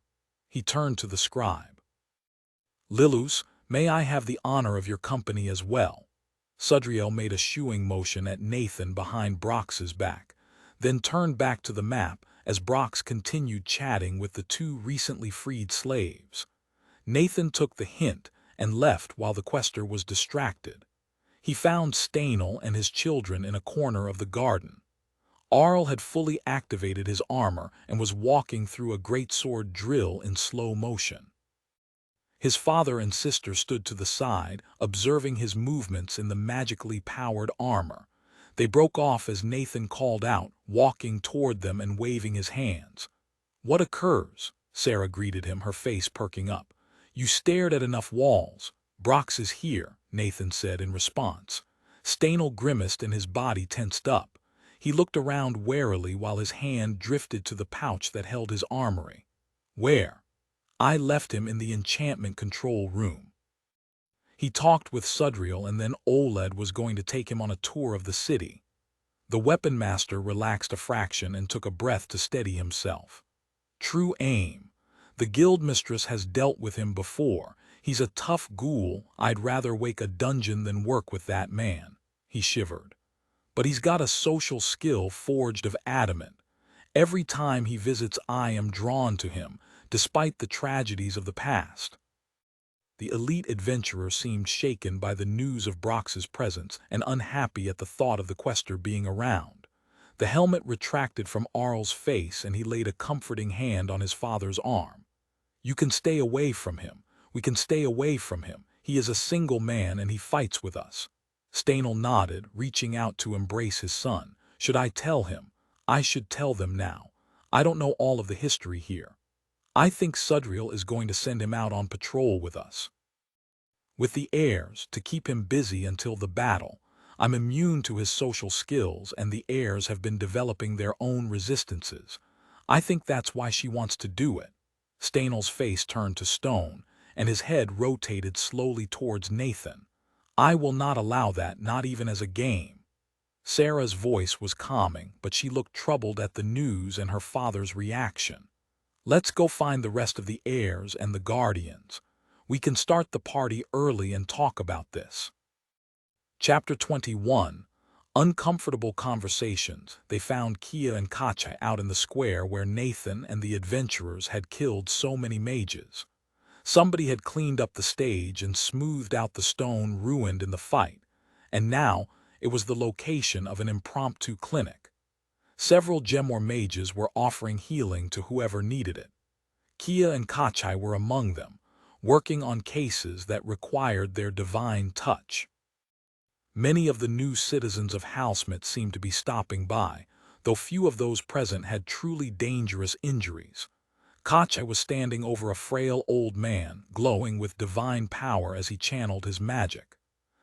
He turned to the scribe. Lilus, may I have the honor of your company as well? Sudriel made a shooing motion at Nathan behind Brox's back, then turned back to the map as Brox continued chatting with the 2 recently freed slaves. Nathan took the hint and left while the quester was distracted. He found Stainel and his children in a corner of the garden. Arl had fully activated his armor and was walking through a greatsword drill in slow motion. His father and sister stood to the side, observing his movements in the magically powered armor. They broke off as Nathan called out, walking toward them and waving his hands. What occurs? Sarah greeted him, her face perking up. You stared at enough walls. Brox is here, Nathan said in response. Stainel grimaced and his body tensed up. He looked around warily while his hand drifted to the pouch that held his armory. Where? I left him in the enchantment control room. He talked with Sudriel, and then Oled was going to take him on a tour of the city. The weapon master relaxed a fraction and took a breath to steady himself. True aim. The guild mistress has dealt with him before. He's a tough ghoul. I'd rather wake a dungeon than work with that man. He shivered. But he's got a social skill forged of adamant. Every time he visits, I am drawn to him, despite the tragedies of the past. The elite adventurer seemed shaken by the news of Brox's presence and unhappy at the thought of the quester being around. The helmet retracted from Arl's face, and he laid a comforting hand on his father's arm. You can stay away from him. We can stay away from him. He is a single man and he fights with us. Stanel nodded, reaching out to embrace his son. Should I tell him? I should tell them now. I don't know all of the history here. I think Sudriel is going to send him out on patrol with us. With the heirs, to keep him busy until the battle. I'm immune to his social skills, and the heirs have been developing their own resistances. I think that's why she wants to do it. Stanel's face turned to stone, and his head rotated slowly towards Nathan. I will not allow that, not even as a game. Sarah's voice was calming, but she looked troubled at the news and her father's reaction. Let's go find the rest of the heirs and the guardians. We can start the party early and talk about this. Chapter 21. Uncomfortable Conversations. They found Kia and Kacha out in the square where Nathan and the adventurers had killed so many mages. Somebody had cleaned up the stage and smoothed out the stone ruined in the fight, and now it was the location of an impromptu clinic. Several Gemor mages were offering healing to whoever needed it. Kia and Kachai were among them, working on cases that required their divine touch. Many of the new citizens of Halsmith seemed to be stopping by, though few of those present had truly dangerous injuries. Kachai was standing over a frail old man, glowing with divine power as he channeled his magic.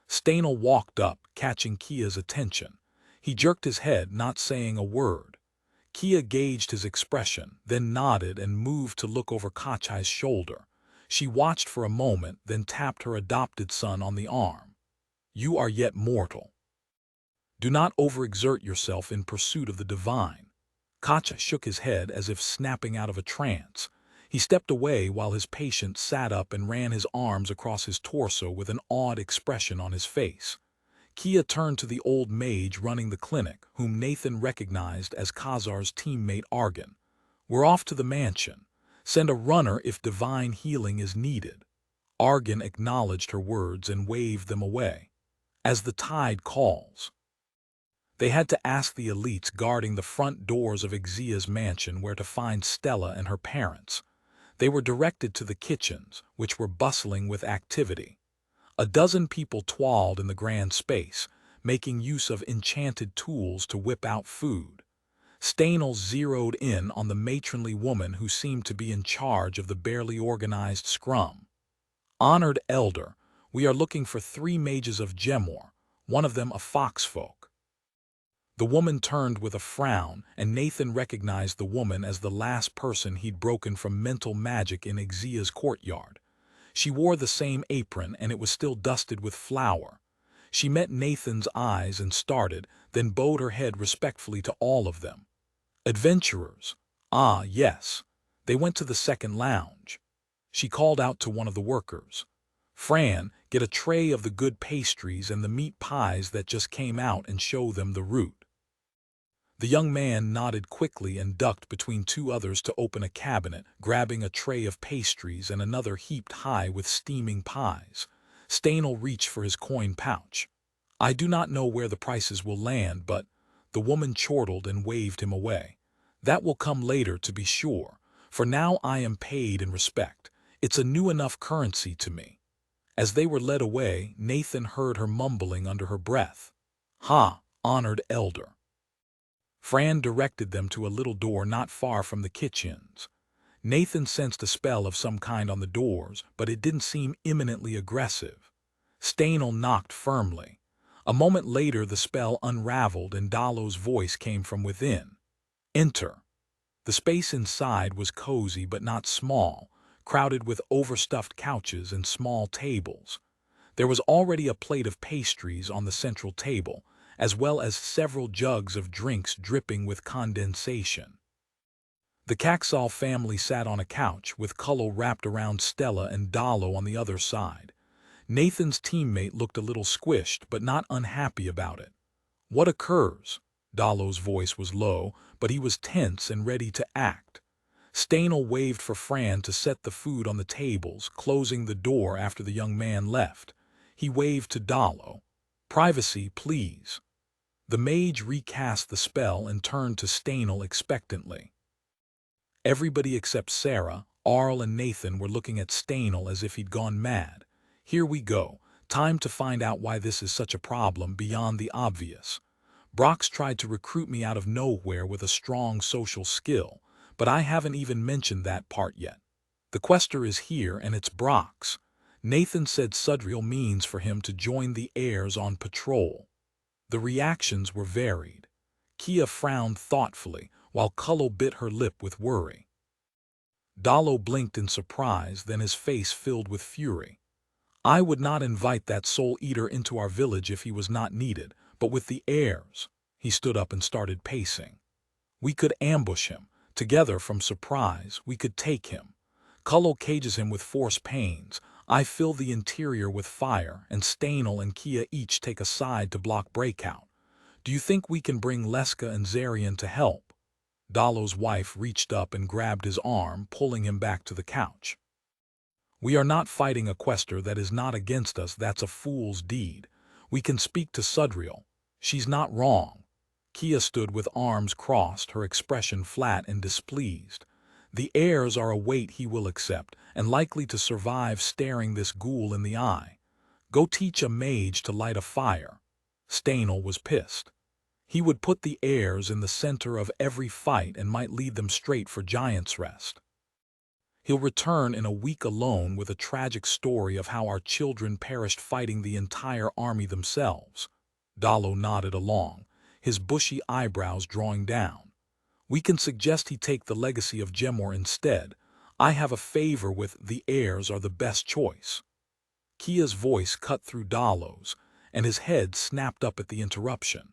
Stanel walked up, catching Kia's attention. He jerked his head, not saying a word. Kia gauged his expression, then nodded and moved to look over Kachai's shoulder. She watched for a moment, then tapped her adopted son on the arm. You are yet mortal. Do not overexert yourself in pursuit of the divine. Kacha shook his head as if snapping out of a trance. He stepped away while his patient sat up and ran his arms across his torso with an awed expression on his face. Kia turned to the old mage running the clinic, whom Nathan recognized as Khazar's teammate Argan. We're off to the mansion. Send a runner if divine healing is needed. Argan acknowledged her words and waved them away. As the tide calls. They had to ask the elites guarding the front doors of Xia's mansion where to find Stella and her parents. They were directed to the kitchens, which were bustling with activity. A dozen people toiled in the grand space, making use of enchanted tools to whip out food. Stanel zeroed in on the matronly woman who seemed to be in charge of the barely organized scrum. Honored elder, we are looking for 3 mages of Gemor, one of them a foxfolk. The woman turned with a frown, and Nathan recognized the woman as the last person he'd broken from mental magic in Xia's courtyard. She wore the same apron, and it was still dusted with flour. She met Nathan's eyes and started, then bowed her head respectfully to all of them. Adventurers. Ah, yes. They went to the second lounge. She called out to one of the workers. Fran, get a tray of the good pastries and the meat pies that just came out and show them the route. The young man nodded quickly and ducked between 2 others to open a cabinet, grabbing a tray of pastries and another heaped high with steaming pies. Stanel reached for his coin pouch. I do not know where the prices will land, but the woman chortled and waved him away. That will come later, to be sure. For now I am paid in respect. It's a new enough currency to me. As they were led away, Nathan heard her mumbling under her breath. Ha, honored elder. Fran directed them to a little door not far from the kitchens. Nathan sensed a spell of some kind on the doors, but it didn't seem imminently aggressive. Stanel knocked firmly. A moment later the spell unraveled and Dalo's voice came from within. Enter. The space inside was cozy but not small, crowded with overstuffed couches and small tables. There was already a plate of pastries on the central table, as well as several jugs of drinks dripping with condensation. The Caxall family sat on a couch, with Cullo wrapped around Stella and Dalo on the other side. Nathan's teammate looked a little squished, but not unhappy about it. "What occurs?" Dalo's voice was low, but he was tense and ready to act. Stanel waved for Fran to set the food on the tables, closing the door after the young man left. He waved to Dalo. "Privacy, please." The mage recast the spell and turned to Stanel expectantly. Everybody except Sarah, Arl, and Nathan were looking at Stanel as if he'd gone mad. "Here we go. Time to find out why this is such a problem beyond the obvious. Brox tried to recruit me out of nowhere with a strong social skill, but I haven't even mentioned that part yet. The quester is here, and it's Brox. Nathan said Sudriel means for him to join the heirs on patrol." The reactions were varied. Kia frowned thoughtfully, while Cullo bit her lip with worry. Dalo blinked in surprise, then his face filled with fury. "I would not invite that soul-eater into our village if he was not needed, but with the heirs." He stood up and started pacing. "We could ambush him. Together from surprise, we could take him. Cullo cages him with force pains. I fill the interior with fire, and Stanel and Kia each take a side to block breakout. Do you think we can bring Leska and Zarian to help?" Dalo's wife reached up and grabbed his arm, pulling him back to the couch. "We are not fighting a quester that is not against us. That's a fool's deed. We can speak to Sudriel. She's not wrong." Kia stood with arms crossed, her expression flat and displeased. "The heirs are a weight he will accept, and likely to survive staring this ghoul in the eye. Go teach a mage to light a fire." Stanel was pissed. He would put the heirs in the center of every fight and might lead them straight for Giant's Rest. "He'll return in a week alone with a tragic story of how our children perished fighting the entire army themselves." Dalo nodded along, his bushy eyebrows drawing down. "We can suggest he take the legacy of Gemor instead. I have a favor with the heirs are the best choice." Kia's voice cut through Dalo's, and his head snapped up at the interruption.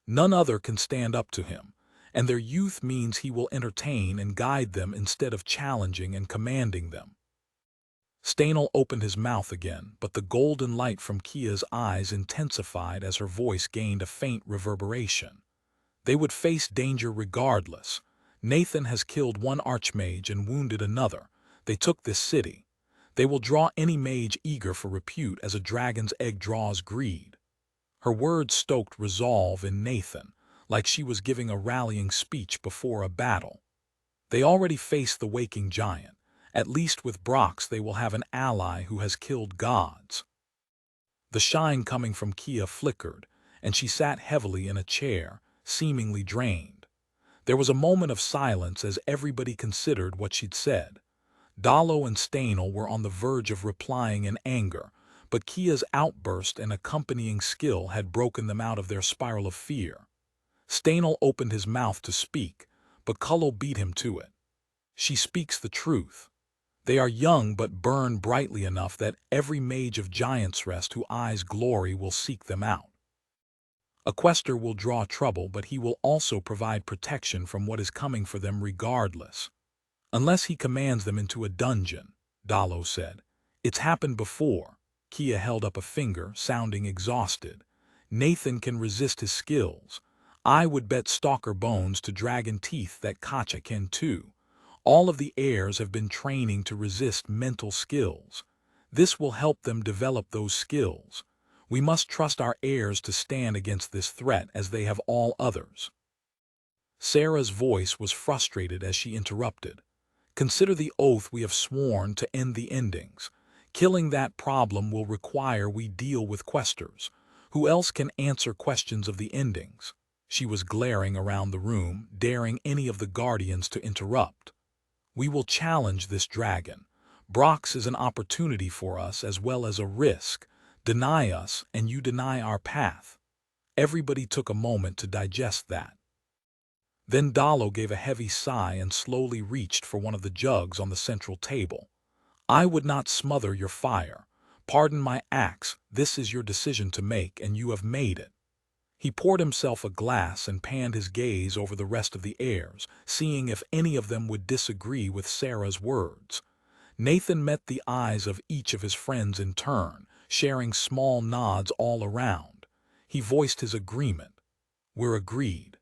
None other can stand up to him, and their youth means he will entertain and guide them instead of challenging and commanding them. Stanel opened his mouth again, but the golden light from Kia's eyes intensified as her voice gained a faint reverberation. "They would face danger regardless. Nathan has killed one archmage and wounded another. They took this city. They will draw any mage eager for repute as a dragon's egg draws greed." Her words stoked resolve in Nathan, like she was giving a rallying speech before a battle. "They already face the waking giant. At least with Brox they will have an ally who has killed gods." The shine coming from Kia flickered, and she sat heavily in a chair, seemingly drained. There was a moment of silence as everybody considered what she'd said. Dalo and Stanel were on the verge of replying in anger, but Kia's outburst and accompanying skill had broken them out of their spiral of fear. Stanel opened his mouth to speak, but Cullo beat him to it. "She speaks the truth. They are young but burn brightly enough that every mage of Giant's Rest who eyes glory will seek them out. A quester will draw trouble, but he will also provide protection from what is coming for them regardless. Unless he commands them into a dungeon," Dalo said. "It's happened before." Kia held up a finger, sounding exhausted. "Nathan can resist his skills. I would bet Stalker Bones to Dragon Teeth that Kacha can too. All of the heirs have been training to resist mental skills. This will help them develop those skills. We must trust our heirs to stand against this threat as they have all others." Sarah's voice was frustrated as she interrupted. "Consider the oath we have sworn to end the endings. Killing that problem will require we deal with questers. Who else can answer questions of the endings?" She was glaring around the room, daring any of the guardians to interrupt. "We will challenge this dragon. Brox is an opportunity for us as well as a risk. Deny us, and you deny our path. Everybody took a moment to digest that. Then Dalo gave a heavy sigh and slowly reached for one of the jugs on the central table. I would not smother your fire. Pardon my axe, this is your decision to make, and you have made it. He poured himself a glass and panned his gaze over the rest of the heirs, seeing if any of them would disagree with Sarah's words. Nathan met the eyes of each of his friends in turn, sharing small nods all around. He voiced his agreement. We're agreed.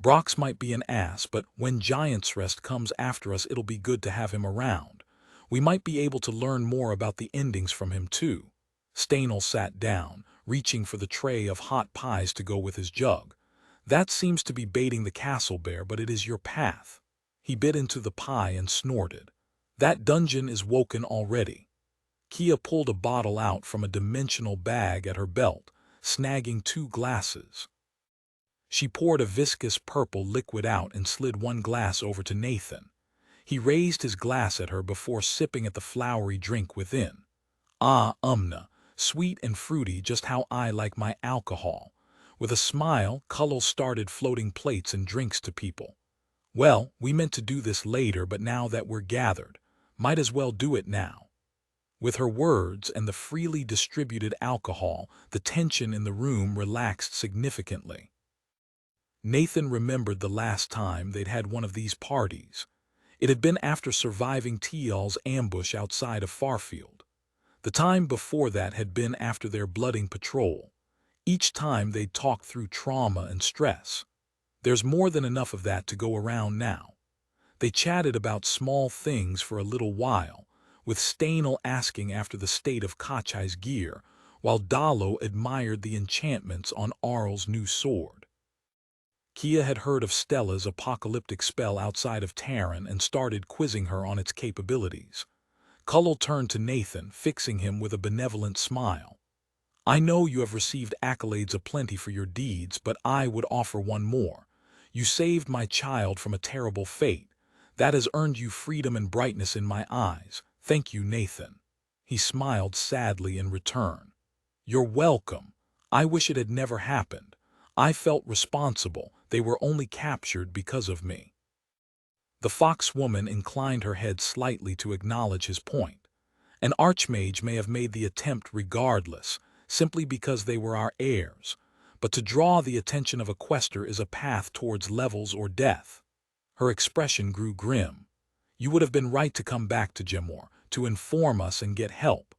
Brox might be an ass, but when Giant's Rest comes after us, it'll be good to have him around. We might be able to learn more about the endings from him, too. Stanel sat down, reaching for the tray of hot pies to go with his jug. That seems to be baiting the castle bear, but it is your path. He bit into the pie and snorted. That dungeon is woken already. Kia pulled a bottle out from a dimensional bag at her belt, snagging 2 glasses. She poured a viscous purple liquid out and slid one glass over to Nathan. He raised his glass at her before sipping at the flowery drink within. Ah, sweet and fruity, just how I like my alcohol. With a smile, Cullel started floating plates and drinks to people. Well, we meant to do this later, but now that we're gathered, might as well do it now. With her words and the freely distributed alcohol, the tension in the room relaxed significantly. Nathan remembered the last time they'd had one of these parties. It had been after surviving Tial's ambush outside of Farfield. The time before that had been after their blooding patrol. Each time they'd talked through trauma and stress. There's more than enough of that to go around now. They chatted about small things for a little while, with Stanel asking after the state of Kachai's gear, while Dalo admired the enchantments on Arl's new sword. Kia had heard of Stella's apocalyptic spell outside of Terran and started quizzing her on its capabilities. Cullel turned to Nathan, fixing him with a benevolent smile. I know you have received accolades aplenty for your deeds, but I would offer one more. You saved my child from a terrible fate. That has earned you freedom and brightness in my eyes. Thank you, Nathan. He smiled sadly in return. You're welcome. I wish it had never happened. I felt responsible. They were only captured because of me. The fox woman inclined her head slightly to acknowledge his point. An archmage may have made the attempt regardless, simply because they were our heirs, but to draw the attention of a quester is a path towards levels or death. Her expression grew grim. You would have been right to come back to Gemor, to inform us and get help.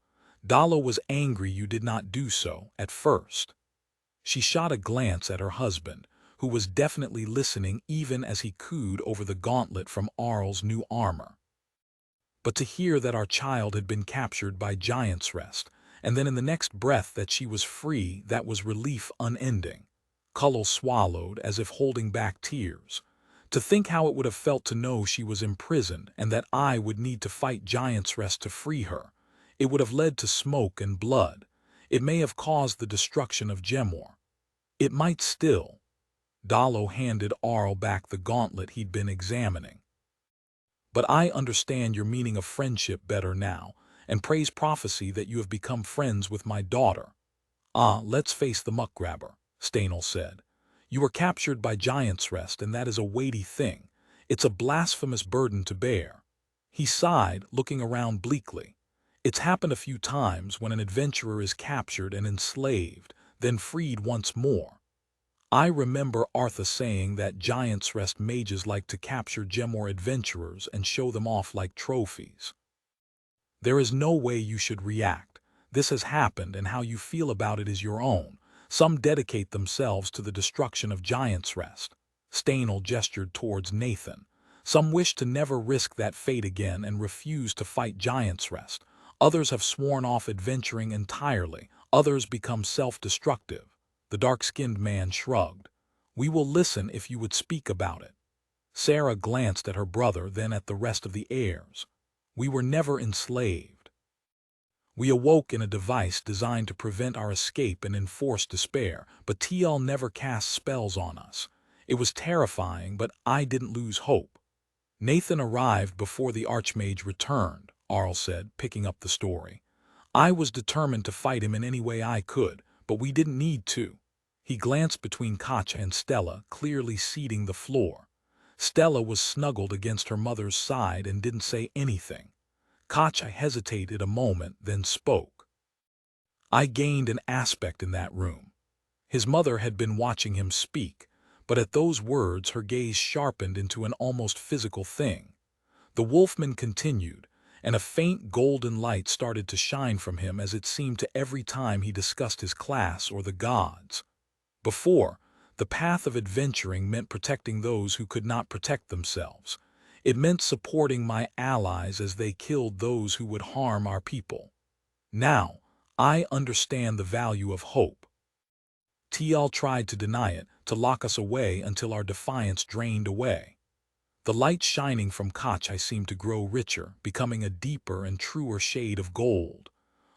Dalo was angry you did not do so at first. She shot a glance at her husband, who was definitely listening even as he cooed over the gauntlet from Arl's new armor. But to hear that our child had been captured by Giant's Rest, and then in the next breath that she was free, that was relief unending. Cullel swallowed as if holding back tears. To think how it would have felt to know she was imprisoned and that I would need to fight Giant's Rest to free her. It would have led to smoke and blood. It may have caused the destruction of Gemor. It might still. Dalo handed Arl back the gauntlet he'd been examining. But I understand your meaning of friendship better now, and praise prophecy that you have become friends with my daughter. Ah, let's face the muckgrabber, Stanel said. You were captured by Giant's Rest, and that is a weighty thing. It's a blasphemous burden to bear. He sighed, looking around bleakly. It's happened a few times when an adventurer is captured and enslaved, then freed once more. I remember Artha saying that Giant's Rest mages like to capture Gemor adventurers and show them off like trophies. There is no way you should react. This has happened, and how you feel about it is your own. Some dedicate themselves to the destruction of Giant's Rest. Stanel gestured towards Nathan. Some wish to never risk that fate again and refuse to fight Giant's Rest. Others have sworn off adventuring entirely. Others become self-destructive. The dark-skinned man shrugged. We will listen if you would speak about it. Sarah glanced at her brother, then at the rest of the heirs. We were never enslaved. We awoke in a device designed to prevent our escape and enforce despair, but Tial never cast spells on us. It was terrifying, but I didn't lose hope. Nathan arrived before the Archmage returned, Arl said, picking up the story. I was determined to fight him in any way I could, but we didn't need to. He glanced between Katja and Stella, clearly ceding the floor. Stella was snuggled against her mother's side and didn't say anything. Katja hesitated a moment, then spoke. I gained an aspect in that room. His mother had been watching him speak, but at those words her gaze sharpened into an almost physical thing. The wolfman continued, and a faint golden light started to shine from him as it seemed to every time he discussed his class or the gods. Before, the path of adventuring meant protecting those who could not protect themselves. It meant supporting my allies as they killed those who would harm our people. Now, I understand the value of hope. TL tried to deny it, to lock us away until our defiance drained away. The light shining from Katja seemed to grow richer, becoming a deeper and truer shade of gold.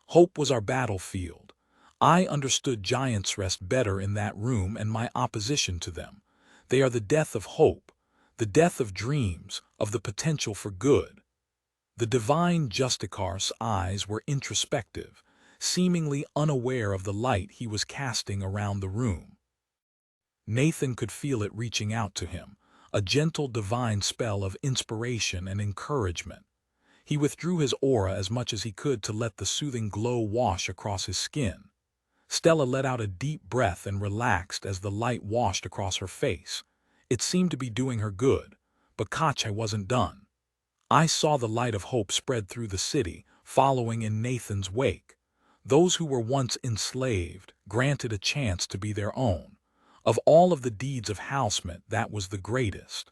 Hope was our battlefield. I understood Giant's Rest better in that room and my opposition to them. They are the death of hope, the death of dreams, of the potential for good. The divine Justicar's eyes were introspective, seemingly unaware of the light he was casting around the room. Nathan could feel it reaching out to him, a gentle divine spell of inspiration and encouragement. He withdrew his aura as much as he could to let the soothing glow wash across his skin. Stella let out a deep breath and relaxed as the light washed across her face. It seemed to be doing her good, but Katja wasn't done. I saw the light of hope spread through the city, following in Nathan's wake. Those who were once enslaved, granted a chance to be their own. Of all of the deeds of Housemate, that was the greatest.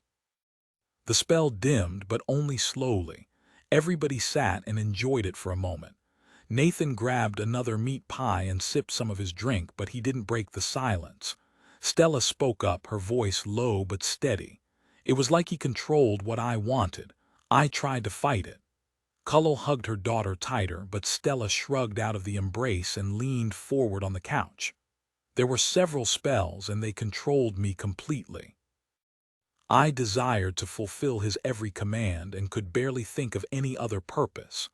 The spell dimmed, but only slowly. Everybody sat and enjoyed it for a moment. Nathan grabbed another meat pie and sipped some of his drink, but he didn't break the silence. Stella spoke up, her voice low but steady. It was like he controlled what I wanted. I tried to fight it. Cullo hugged her daughter tighter, but Stella shrugged out of the embrace and leaned forward on the couch. There were several spells, and they controlled me completely. I desired to fulfill his every command and could barely think of any other purpose.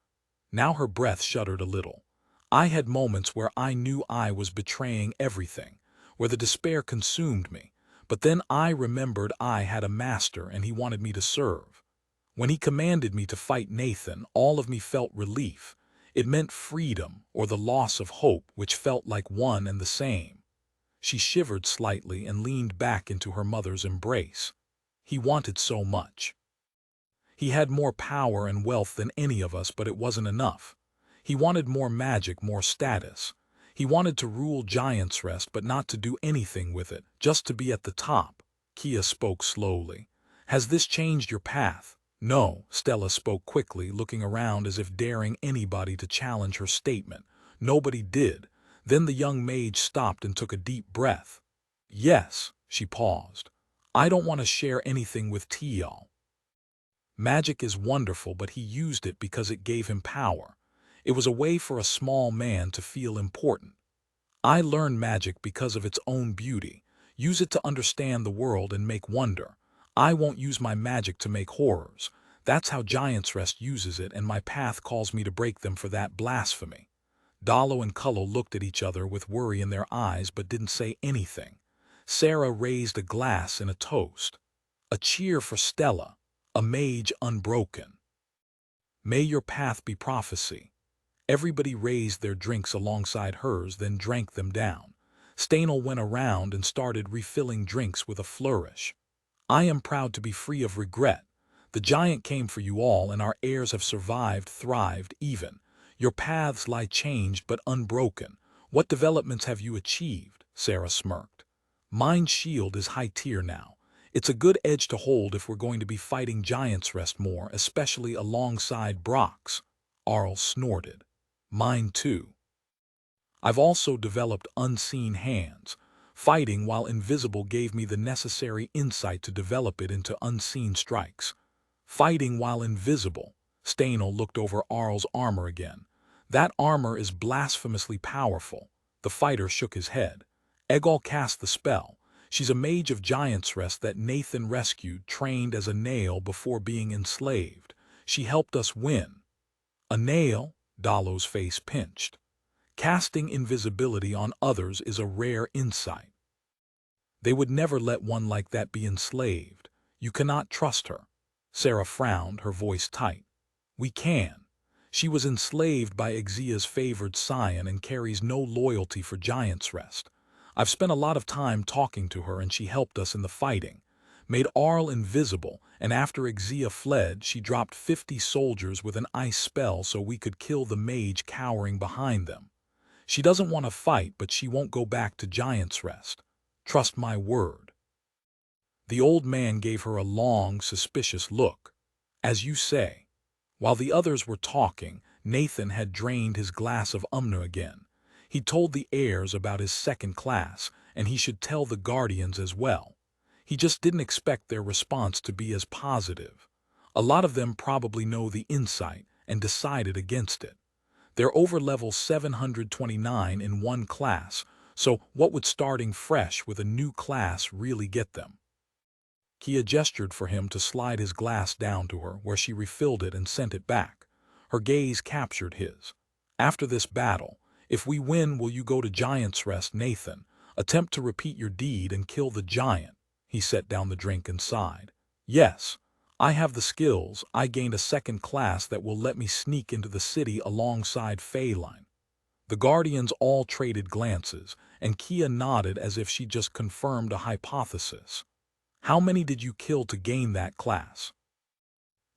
Now her breath shuddered a little. I had moments where I knew I was betraying everything, where the despair consumed me, but then I remembered I had a master and he wanted me to serve. When he commanded me to fight Nathan, all of me felt relief. It meant freedom or the loss of hope, which felt like one and the same. She shivered slightly and leaned back into her mother's embrace. He wanted so much. He had more power and wealth than any of us, but it wasn't enough. He wanted more magic, more status. He wanted to rule Giant's Rest, but not to do anything with it, just to be at the top. Kia spoke slowly. Has this changed your path? No, Stella spoke quickly, looking around as if daring anybody to challenge her statement. Nobody did. Then the young mage stopped and took a deep breath. Yes, she paused. I don't want to share anything with Tial. Magic is wonderful, but he used it because it gave him power. It was a way for a small man to feel important. I learned magic because of its own beauty. Use it to understand the world and make wonder. I won't use my magic to make horrors. That's how Giant's Rest uses it, and my path calls me to break them for that blasphemy. Dalo and Cullo looked at each other with worry in their eyes but didn't say anything. Sarah raised a glass in a toast. A cheer for Stella, a mage unbroken. May your path be prophecy. Everybody raised their drinks alongside hers, then drank them down. Stanel went around and started refilling drinks with a flourish. I am proud to be free of regret. The giant came for you all, and our heirs have survived, thrived, even. Your paths lie changed but unbroken. What developments have you achieved? Sarah smirked. Mine's shield is high tier now. It's a good edge to hold if we're going to be fighting Giant's Rest more, especially alongside Brock's. Arl snorted. Mine too. I've also developed unseen hands. Fighting while invisible gave me the necessary insight to develop it into unseen strikes. Fighting while invisible. Stanel looked over Arl's armor again. That armor is blasphemously powerful. The fighter shook his head. Egal cast the spell. She's a mage of Giant's Rest that Nathan rescued, trained as a nail before being enslaved. She helped us win. A nail? Dalo's face pinched. Casting invisibility on others is a rare insight. They would never let one like that be enslaved. You cannot trust her. Sarah frowned, her voice tight. We can. She was enslaved by Xia's favored scion and carries no loyalty for Giant's Rest. I've spent a lot of time talking to her and she helped us in the fighting. Made Arl invisible, and after Xia fled, she dropped 50 soldiers with an ice spell so we could kill the mage cowering behind them. She doesn't want to fight, but she won't go back to Giant's Rest. Trust my word. The old man gave her a long, suspicious look. As you say. While the others were talking, Nathan had drained his glass of umna again. He told the heirs about his second class, and he should tell the guardians as well. He just didn't expect their response to be as positive. A lot of them probably know the insight and decided against it. They're over level 729 in one class, so what would starting fresh with a new class really get them? Kia gestured for him to slide his glass down to her, where she refilled it and sent it back. Her gaze captured his. After this battle, if we win, will you go to Giant's Rest, Nathan? Attempt to repeat your deed and kill the giant. He set down the drink and sighed. Yes, I have the skills. I gained a second class that will let me sneak into the city alongside Phelan. The guardians all traded glances, and Kia nodded as if she just confirmed a hypothesis. How many did you kill to gain that class?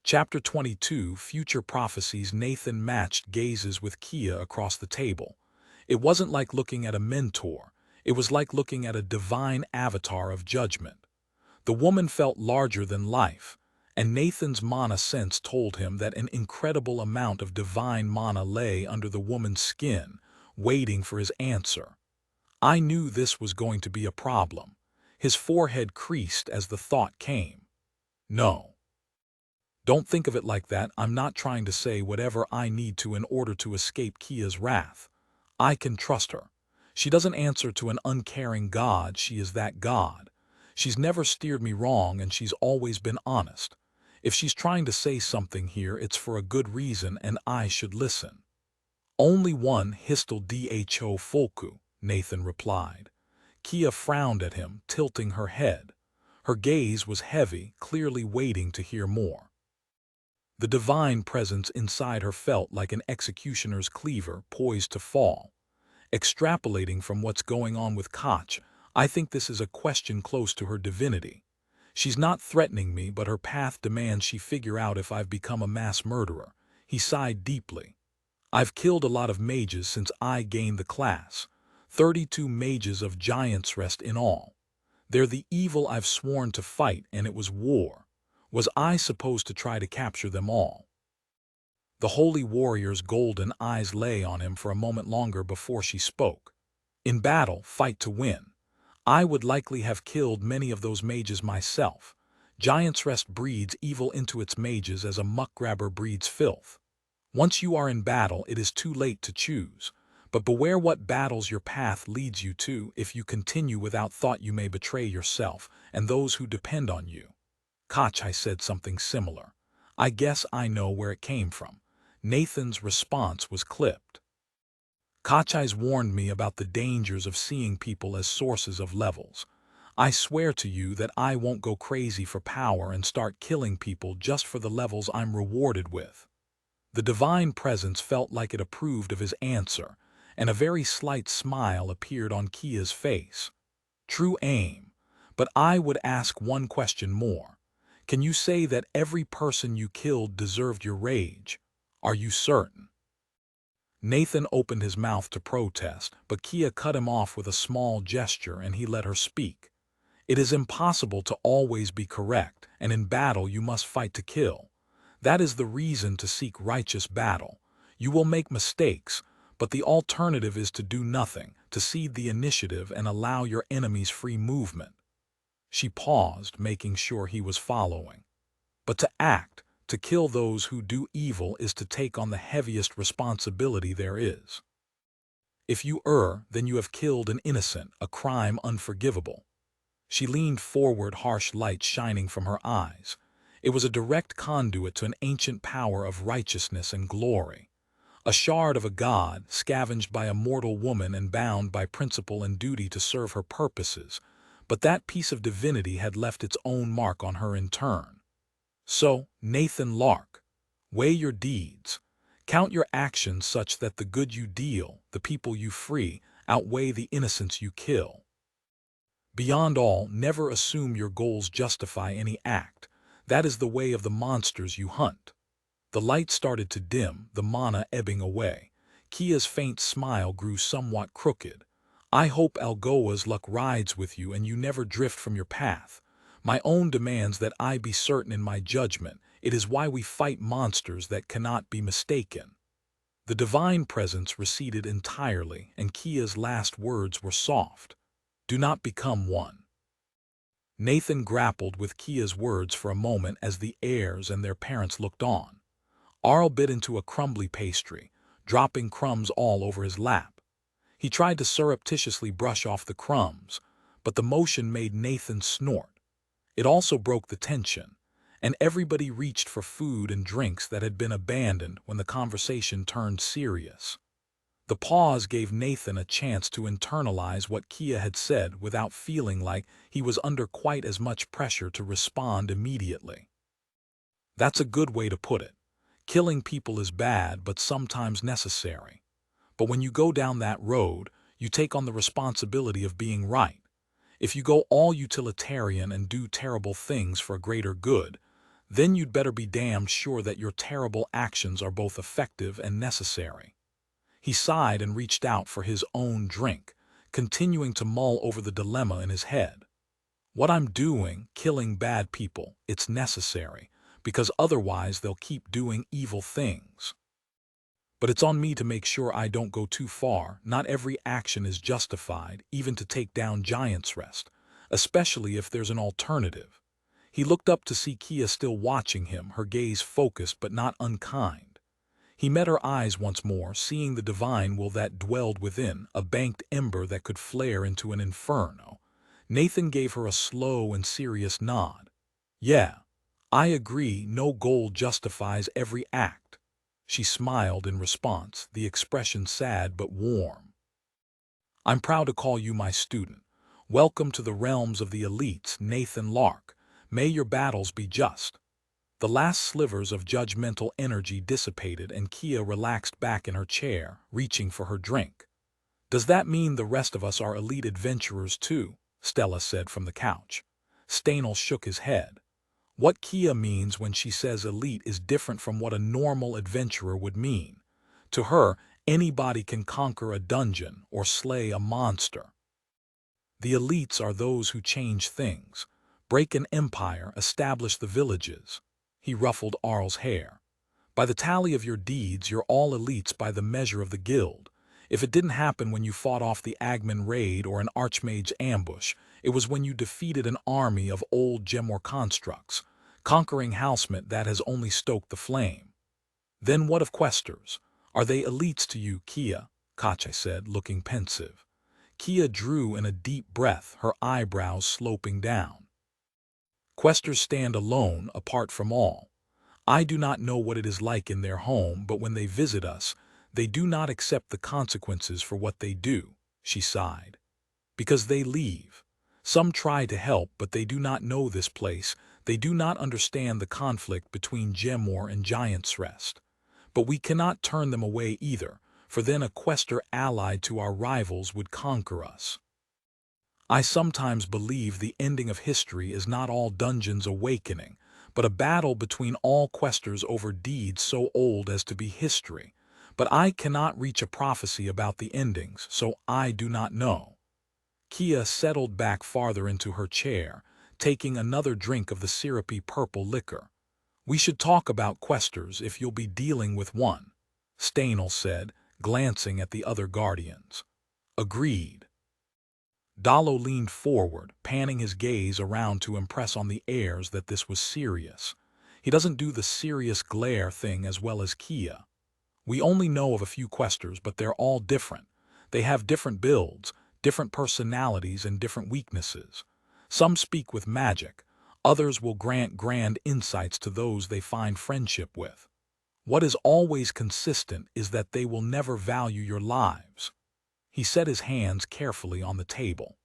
Chapter 22, Future Prophecies. Nathan matched gazes with Kia across the table. It wasn't like looking at a mentor. It was like looking at a divine avatar of judgment. The woman felt larger than life, and Nathan's mana sense told him that an incredible amount of divine mana lay under the woman's skin, waiting for his answer. I knew this was going to be a problem. His forehead creased as the thought came. No. Don't think of it like that. I'm not trying to say whatever I need to in order to escape Kia's wrath. I can trust her. She doesn't answer to an uncaring God. She is that God. She's never steered me wrong, and she's always been honest. If she's trying to say something here, it's for a good reason, and I should listen. Only one Histel Dho Folku, Nathan replied. Kia frowned at him, tilting her head. Her gaze was heavy, clearly waiting to hear more. The divine presence inside her felt like an executioner's cleaver poised to fall. Extrapolating from what's going on with Koch, I think this is a question close to her divinity. She's not threatening me, but her path demands she figure out if I've become a mass murderer. He sighed deeply. I've killed a lot of mages since I gained the class. 32 mages of Giant's Rest in all. They're the evil I've sworn to fight, and it was war. Was I supposed to try to capture them all? The holy warrior's golden eyes lay on him for a moment longer before she spoke. In battle, fight to win. I would likely have killed many of those mages myself. Giant's Rest breeds evil into its mages as a muckgrabber breeds filth. Once you are in battle, it is too late to choose. But beware what battles your path leads you to. If you continue without thought, you may betray yourself and those who depend on you. Kachai said something similar. I guess I know where it came from. Nathan's response was clipped. Kachai's warned me about the dangers of seeing people as sources of levels. I swear to you that I won't go crazy for power and start killing people just for the levels I'm rewarded with. The divine presence felt like it approved of his answer, and a very slight smile appeared on Kia's face. True aim. But I would ask one question more. Can you say that every person you killed deserved your rage? Are you certain? Nathan opened his mouth to protest, but Kia cut him off with a small gesture and he let her speak. It is impossible to always be correct, and in battle you must fight to kill. That is the reason to seek righteous battle. You will make mistakes, but the alternative is to do nothing, to cede the initiative and allow your enemies free movement. She paused, making sure he was following. But to act, to kill those who do evil, is to take on the heaviest responsibility there is. If you err, then you have killed an innocent, a crime unforgivable. She leaned forward, harsh light shining from her eyes. It was a direct conduit to an ancient power of righteousness and glory. A shard of a god, scavenged by a mortal woman and bound by principle and duty to serve her purposes, but that piece of divinity had left its own mark on her in turn. So, Nathan Lark, weigh your deeds. Count your actions such that the good you deal, the people you free, outweigh the innocents you kill. Beyond all, never assume your goals justify any act. That is the way of the monsters you hunt. The light started to dim, the mana ebbing away. Kia's faint smile grew somewhat crooked. I hope Algoa's luck rides with you and you never drift from your path. My own demands that I be certain in my judgment. It is why we fight monsters that cannot be mistaken. The divine presence receded entirely, and Kia's last words were soft. Do not become one. Nathan grappled with Kia's words for a moment as the heirs and their parents looked on. Arl bit into a crumbly pastry, dropping crumbs all over his lap. He tried to surreptitiously brush off the crumbs, but the motion made Nathan snort. It also broke the tension, and everybody reached for food and drinks that had been abandoned when the conversation turned serious. The pause gave Nathan a chance to internalize what Kia had said without feeling like he was under quite as much pressure to respond immediately. That's a good way to put it. Killing people is bad, but sometimes necessary. But when you go down that road, you take on the responsibility of being right. If you go all utilitarian and do terrible things for a greater good, then you'd better be damned sure that your terrible actions are both effective and necessary. He sighed and reached out for his own drink, continuing to mull over the dilemma in his head. What I'm doing, killing bad people, it's necessary, because otherwise they'll keep doing evil things. But it's on me to make sure I don't go too far. Not every action is justified, even to take down Giant's Rest, especially if there's an alternative. He looked up to see Kia still watching him, her gaze focused but not unkind. He met her eyes once more, seeing the divine will that dwelled within, a banked ember that could flare into an inferno. Nathan gave her a slow and serious nod. Yeah, I agree, no goal justifies every act. She smiled in response, the expression sad but warm. I'm proud to call you my student. Welcome to the realms of the elites, Nathan Lark. May your battles be just. The last slivers of judgmental energy dissipated and Kia relaxed back in her chair, reaching for her drink. Does that mean the rest of us are elite adventurers too? Stella said from the couch. Stanel shook his head. What Kia means when she says elite is different from what a normal adventurer would mean. To her, anybody can conquer a dungeon or slay a monster. The elites are those who change things, break an empire, establish the villages. He ruffled Arl's hair. By the tally of your deeds, you're all elites by the measure of the guild. If it didn't happen when you fought off the Agman raid or an Archmage ambush, it was when you defeated an army of old Gemor constructs. Conquering Housemate that has only stoked the flame. Then what of questers? Are they elites to you, Kia? Kache said, looking pensive. Kia drew in a deep breath, her eyebrows sloping down. Questers stand alone, apart from all. I do not know what it is like in their home, but when they visit us, they do not accept the consequences for what they do, she sighed. Because they leave. Some try to help, but they do not know this place. They do not understand the conflict between Gemor and Giant's Rest. But we cannot turn them away either, for then a quester allied to our rivals would conquer us. I sometimes believe the ending of history is not all dungeons awakening, but a battle between all questers over deeds so old as to be history. But I cannot reach a prophecy about the endings, so I do not know. Kia settled back farther into her chair, taking another drink of the syrupy purple liquor. We should talk about questers if you'll be dealing with one, Stanel said, glancing at the other guardians. Agreed. Dallo leaned forward, panning his gaze around to impress on the heirs that this was serious. He doesn't do the serious glare thing as well as Kia. We only know of a few questers, but they're all different. They have different builds, different personalities, and different weaknesses. Some speak with magic. Others will grant grand insights to those they find friendship with. What is always consistent is that they will never value your lives. He set his hands carefully on the table.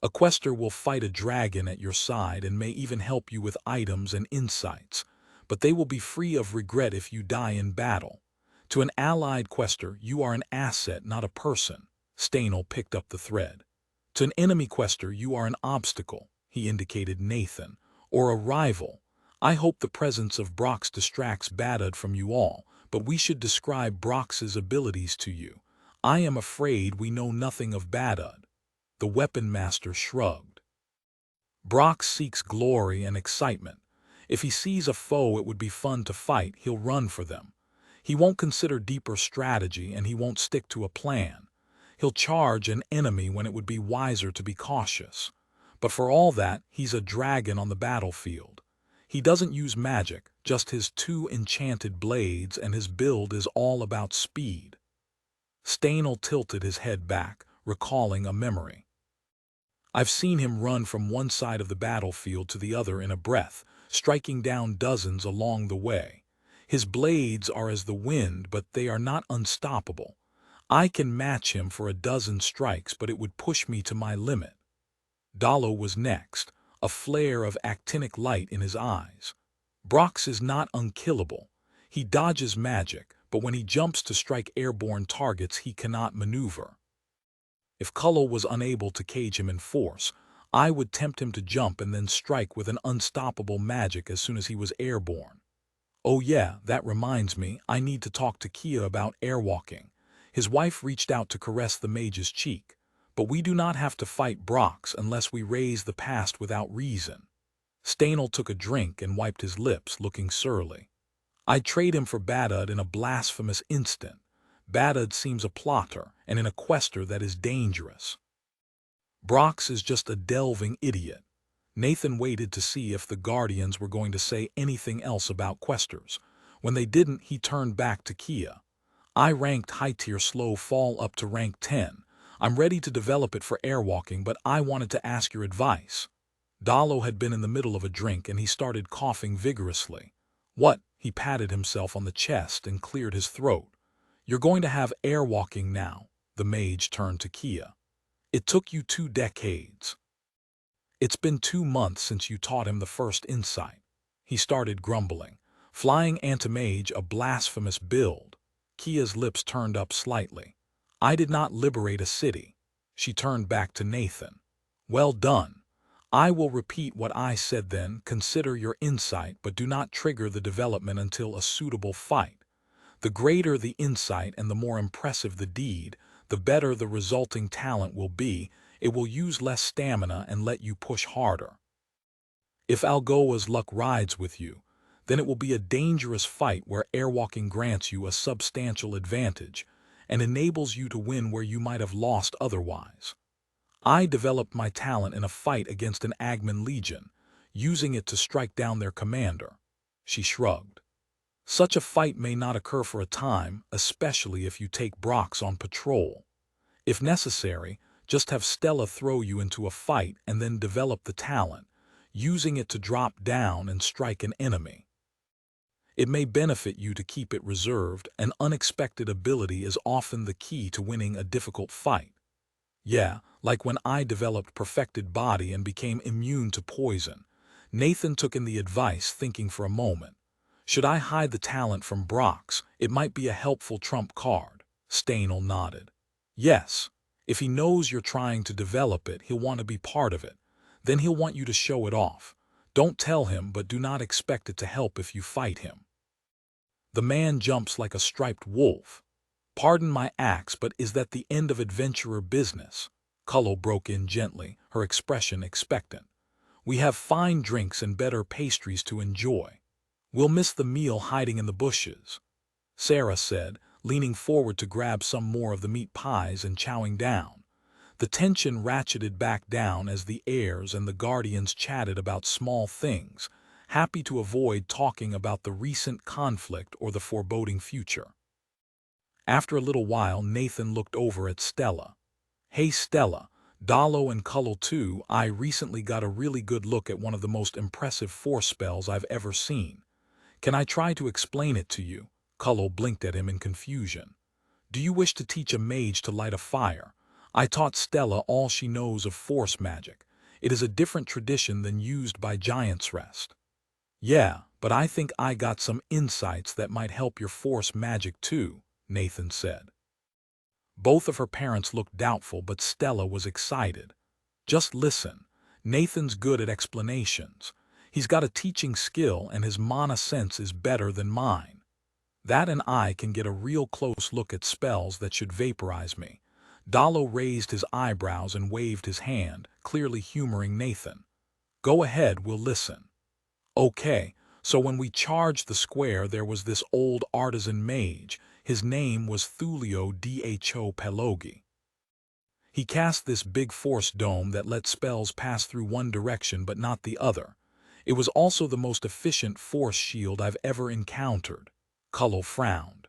A quester will fight a dragon at your side and may even help you with items and insights, but they will be free of regret if you die in battle. To an allied quester, you are an asset, not a person. Stanel picked up the thread. To an enemy quester, you are an obstacle, he indicated Nathan, or a rival. I hope the presence of Brox distracts Badud from you all, but we should describe Brox's abilities to you. I am afraid we know nothing of Badud. The weapon master shrugged. Brox seeks glory and excitement. If he sees a foe it would be fun to fight, he'll run for them. He won't consider deeper strategy and he won't stick to a plan. He'll charge an enemy when it would be wiser to be cautious. But for all that, he's a dragon on the battlefield. He doesn't use magic, just his 2 enchanted blades, and his build is all about speed. Stanel tilted his head back, recalling a memory. I've seen him run from one side of the battlefield to the other in a breath, striking down dozens along the way. His blades are as the wind, but they are not unstoppable. I can match him for a dozen strikes, but it would push me to my limit. Dalo was next, a flare of actinic light in his eyes. Brox is not unkillable. He dodges magic, but when he jumps to strike airborne targets he cannot maneuver. If Cullo was unable to cage him in force, I would tempt him to jump and then strike with an unstoppable magic as soon as he was airborne. Oh yeah, that reminds me, I need to talk to Kia about airwalking. His wife reached out to caress the mage's cheek, but we do not have to fight Brox unless we raise the past without reason. Stanel took a drink and wiped his lips, looking surly. I'd trade him for Badud in a blasphemous instant. Badud seems a plotter, and in a quester that is dangerous. Brox is just a delving idiot. Nathan waited to see if the Guardians were going to say anything else about questers. When they didn't, he turned back to Kia. I ranked high-tier slow fall up to rank 10. I'm ready to develop it for airwalking, but I wanted to ask your advice. Dalo had been in the middle of a drink and he started coughing vigorously. What? He patted himself on the chest and cleared his throat. You're going to have airwalking now. The mage turned to Kia. It took you 2 decades. It's been 2 months since you taught him the first insight. He started grumbling. Flying Antimage, a blasphemous build. Kia's lips turned up slightly. I did not liberate a city. She turned back to Nathan. Well done. I will repeat what I said then. Consider your insight, but do not trigger the development until a suitable fight. The greater the insight and the more impressive the deed, the better the resulting talent will be. It will use less stamina and let you push harder. If Algoa's luck rides with you, then it will be a dangerous fight where airwalking grants you a substantial advantage and enables you to win where you might have lost otherwise. I developed my talent in a fight against an Agman Legion, using it to strike down their commander. She shrugged. Such a fight may not occur for a time, especially if you take Brox on patrol. If necessary, just have Stella throw you into a fight and then develop the talent, using it to drop down and strike an enemy. It may benefit you to keep it reserved. An unexpected ability is often the key to winning a difficult fight. Yeah, like when I developed Perfected Body and became immune to poison. Nathan took in the advice, thinking for a moment. Should I hide the talent from Brox? It might be a helpful trump card. Stanel nodded. Yes, if he knows you're trying to develop it, he'll want to be part of it. Then he'll want you to show it off. Don't tell him, but do not expect it to help if you fight him. The man jumps like a striped wolf. Pardon my axe, but is that the end of adventurer business? Cullo broke in gently, her expression expectant. We have fine drinks and better pastries to enjoy. We'll miss the meal hiding in the bushes, Sarah said, leaning forward to grab some more of the meat pies and chowing down. The tension ratcheted back down as the heirs and the guardians chatted about small things, happy to avoid talking about the recent conflict or the foreboding future. After a little while, Nathan looked over at Stella. Hey Stella, Dalo and Cullo too, I recently got a really good look at one of the most impressive force spells I've ever seen. Can I try to explain it to you? Cullo blinked at him in confusion. Do you wish to teach a mage to light a fire? I taught Stella all she knows of force magic. It is a different tradition than used by Giant's Rest. Yeah, but I think I got some insights that might help your force magic too, Nathan said. Both of her parents looked doubtful, but Stella was excited. Just listen. Nathan's good at explanations. He's got a teaching skill and his mana sense is better than mine. That and I can get a real close look at spells that should vaporize me. Dallo raised his eyebrows and waved his hand, clearly humoring Nathan. Go ahead, we'll listen. Okay, so when we charged the square there was this old artisan mage. His name was Thulio Dho Pelogi. He cast this big force dome that let spells pass through one direction but not the other. It was also the most efficient force shield I've ever encountered. Cullo frowned.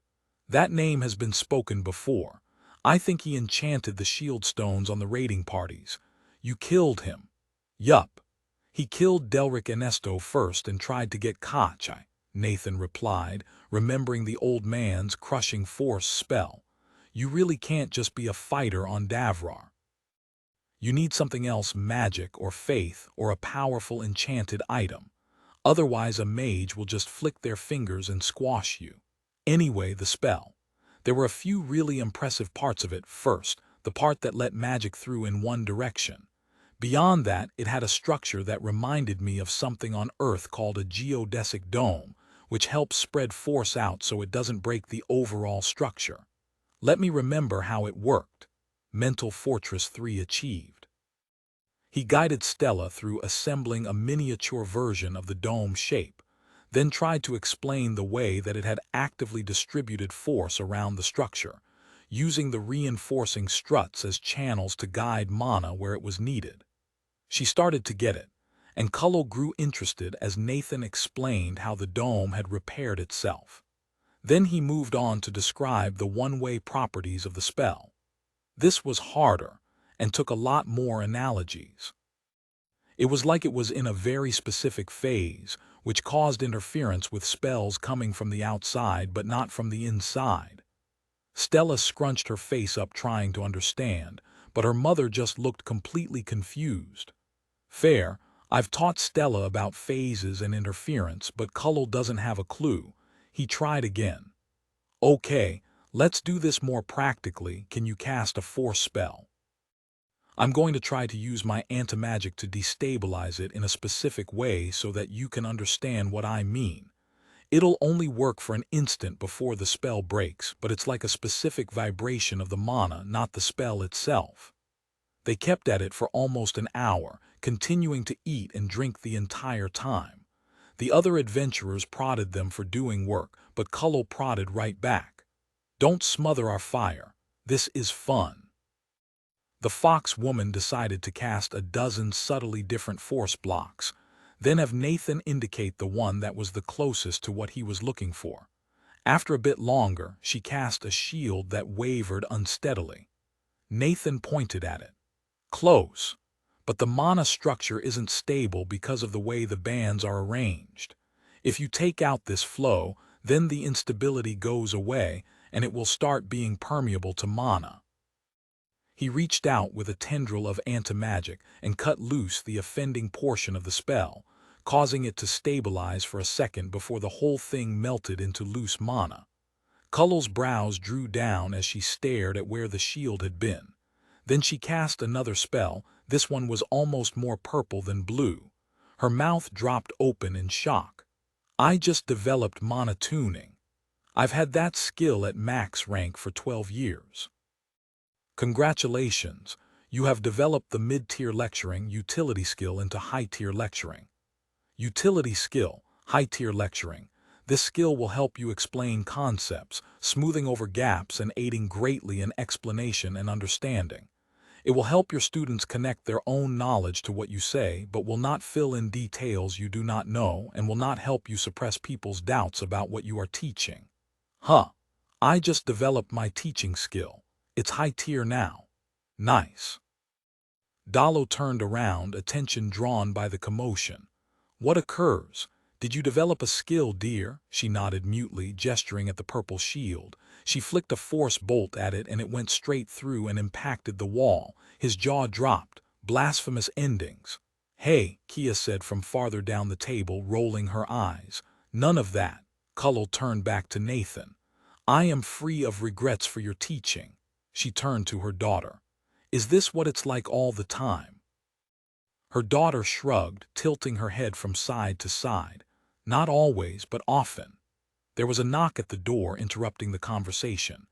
That name has been spoken before. I think he enchanted the shield stones on the raiding parties. You killed him. Yup. He killed Delric Ernesto first and tried to get Kachai, Nathan replied, remembering the old man's crushing force spell. You really can't just be a fighter on Davrar. You need something else, magic or faith or a powerful enchanted item. Otherwise a mage will just flick their fingers and squash you. Anyway, the spell. There were a few really impressive parts of it. First, the part that let magic through in one direction. Beyond that, it had a structure that reminded me of something on Earth called a geodesic dome, which helps spread force out so it doesn't break the overall structure. Let me remember how it worked. Mental Fortress 3 achieved. He guided Stella through assembling a miniature version of the dome shape, then tried to explain the way that it had actively distributed force around the structure, using the reinforcing struts as channels to guide mana where it was needed. She started to get it, and Cullo grew interested as Nathan explained how the dome had repaired itself. Then he moved on to describe the one-way properties of the spell. This was harder, and took a lot more analogies. It was like it was in a very specific phase, which caused interference with spells coming from the outside but not from the inside. Stella scrunched her face up trying to understand, but her mother just looked completely confused. Fair, I've taught Stella about phases and interference, but Cullo doesn't have a clue. He tried again. Okay, let's do this more practically. Can you cast a force spell? I'm going to try to use my anti-magic to destabilize it in a specific way so that you can understand what I mean. It'll only work for an instant before the spell breaks, but it's like a specific vibration of the mana, not the spell itself. They kept at it for almost an hour, continuing to eat and drink the entire time. The other adventurers prodded them for doing work, but Cullo prodded right back. Don't smother our fire. This is fun. The fox woman decided to cast a dozen subtly different force blocks, then have Nathan indicate the one that was the closest to what he was looking for. After a bit longer, she cast a shield that wavered unsteadily. Nathan pointed at it. Close, but the mana structure isn't stable because of the way the bands are arranged. If you take out this flow, then the instability goes away and it will start being permeable to mana. He reached out with a tendril of anti-magic and cut loose the offending portion of the spell, causing it to stabilize for a second before the whole thing melted into loose mana. Cullo's brows drew down as she stared at where the shield had been. Then she cast another spell. This one was almost more purple than blue. Her mouth dropped open in shock. I just developed mana tuning. I've had that skill at max rank for 12 years. Congratulations, you have developed the mid-tier lecturing utility skill into high-tier lecturing. Utility skill, high-tier lecturing. This skill will help you explain concepts, smoothing over gaps and aiding greatly in explanation and understanding. It will help your students connect their own knowledge to what you say, but will not fill in details you do not know and will not help you suppress people's doubts about what you are teaching. I just developed my teaching skill. It's high tier now. Nice. Dallo turned around, attention drawn by the commotion. What occurs? Did you develop a skill, dear? She nodded mutely, gesturing at the purple shield. She flicked a force bolt at it and it went straight through and impacted the wall. His jaw dropped. Blasphemous endings. Hey, Kia said from farther down the table, rolling her eyes. None of that. Cullel turned back to Nathan. I am free of regrets for your teaching. She turned to her daughter. Is this what it's like all the time? Her daughter shrugged, tilting her head from side to side. Not always, but often. There was a knock at the door, interrupting the conversation.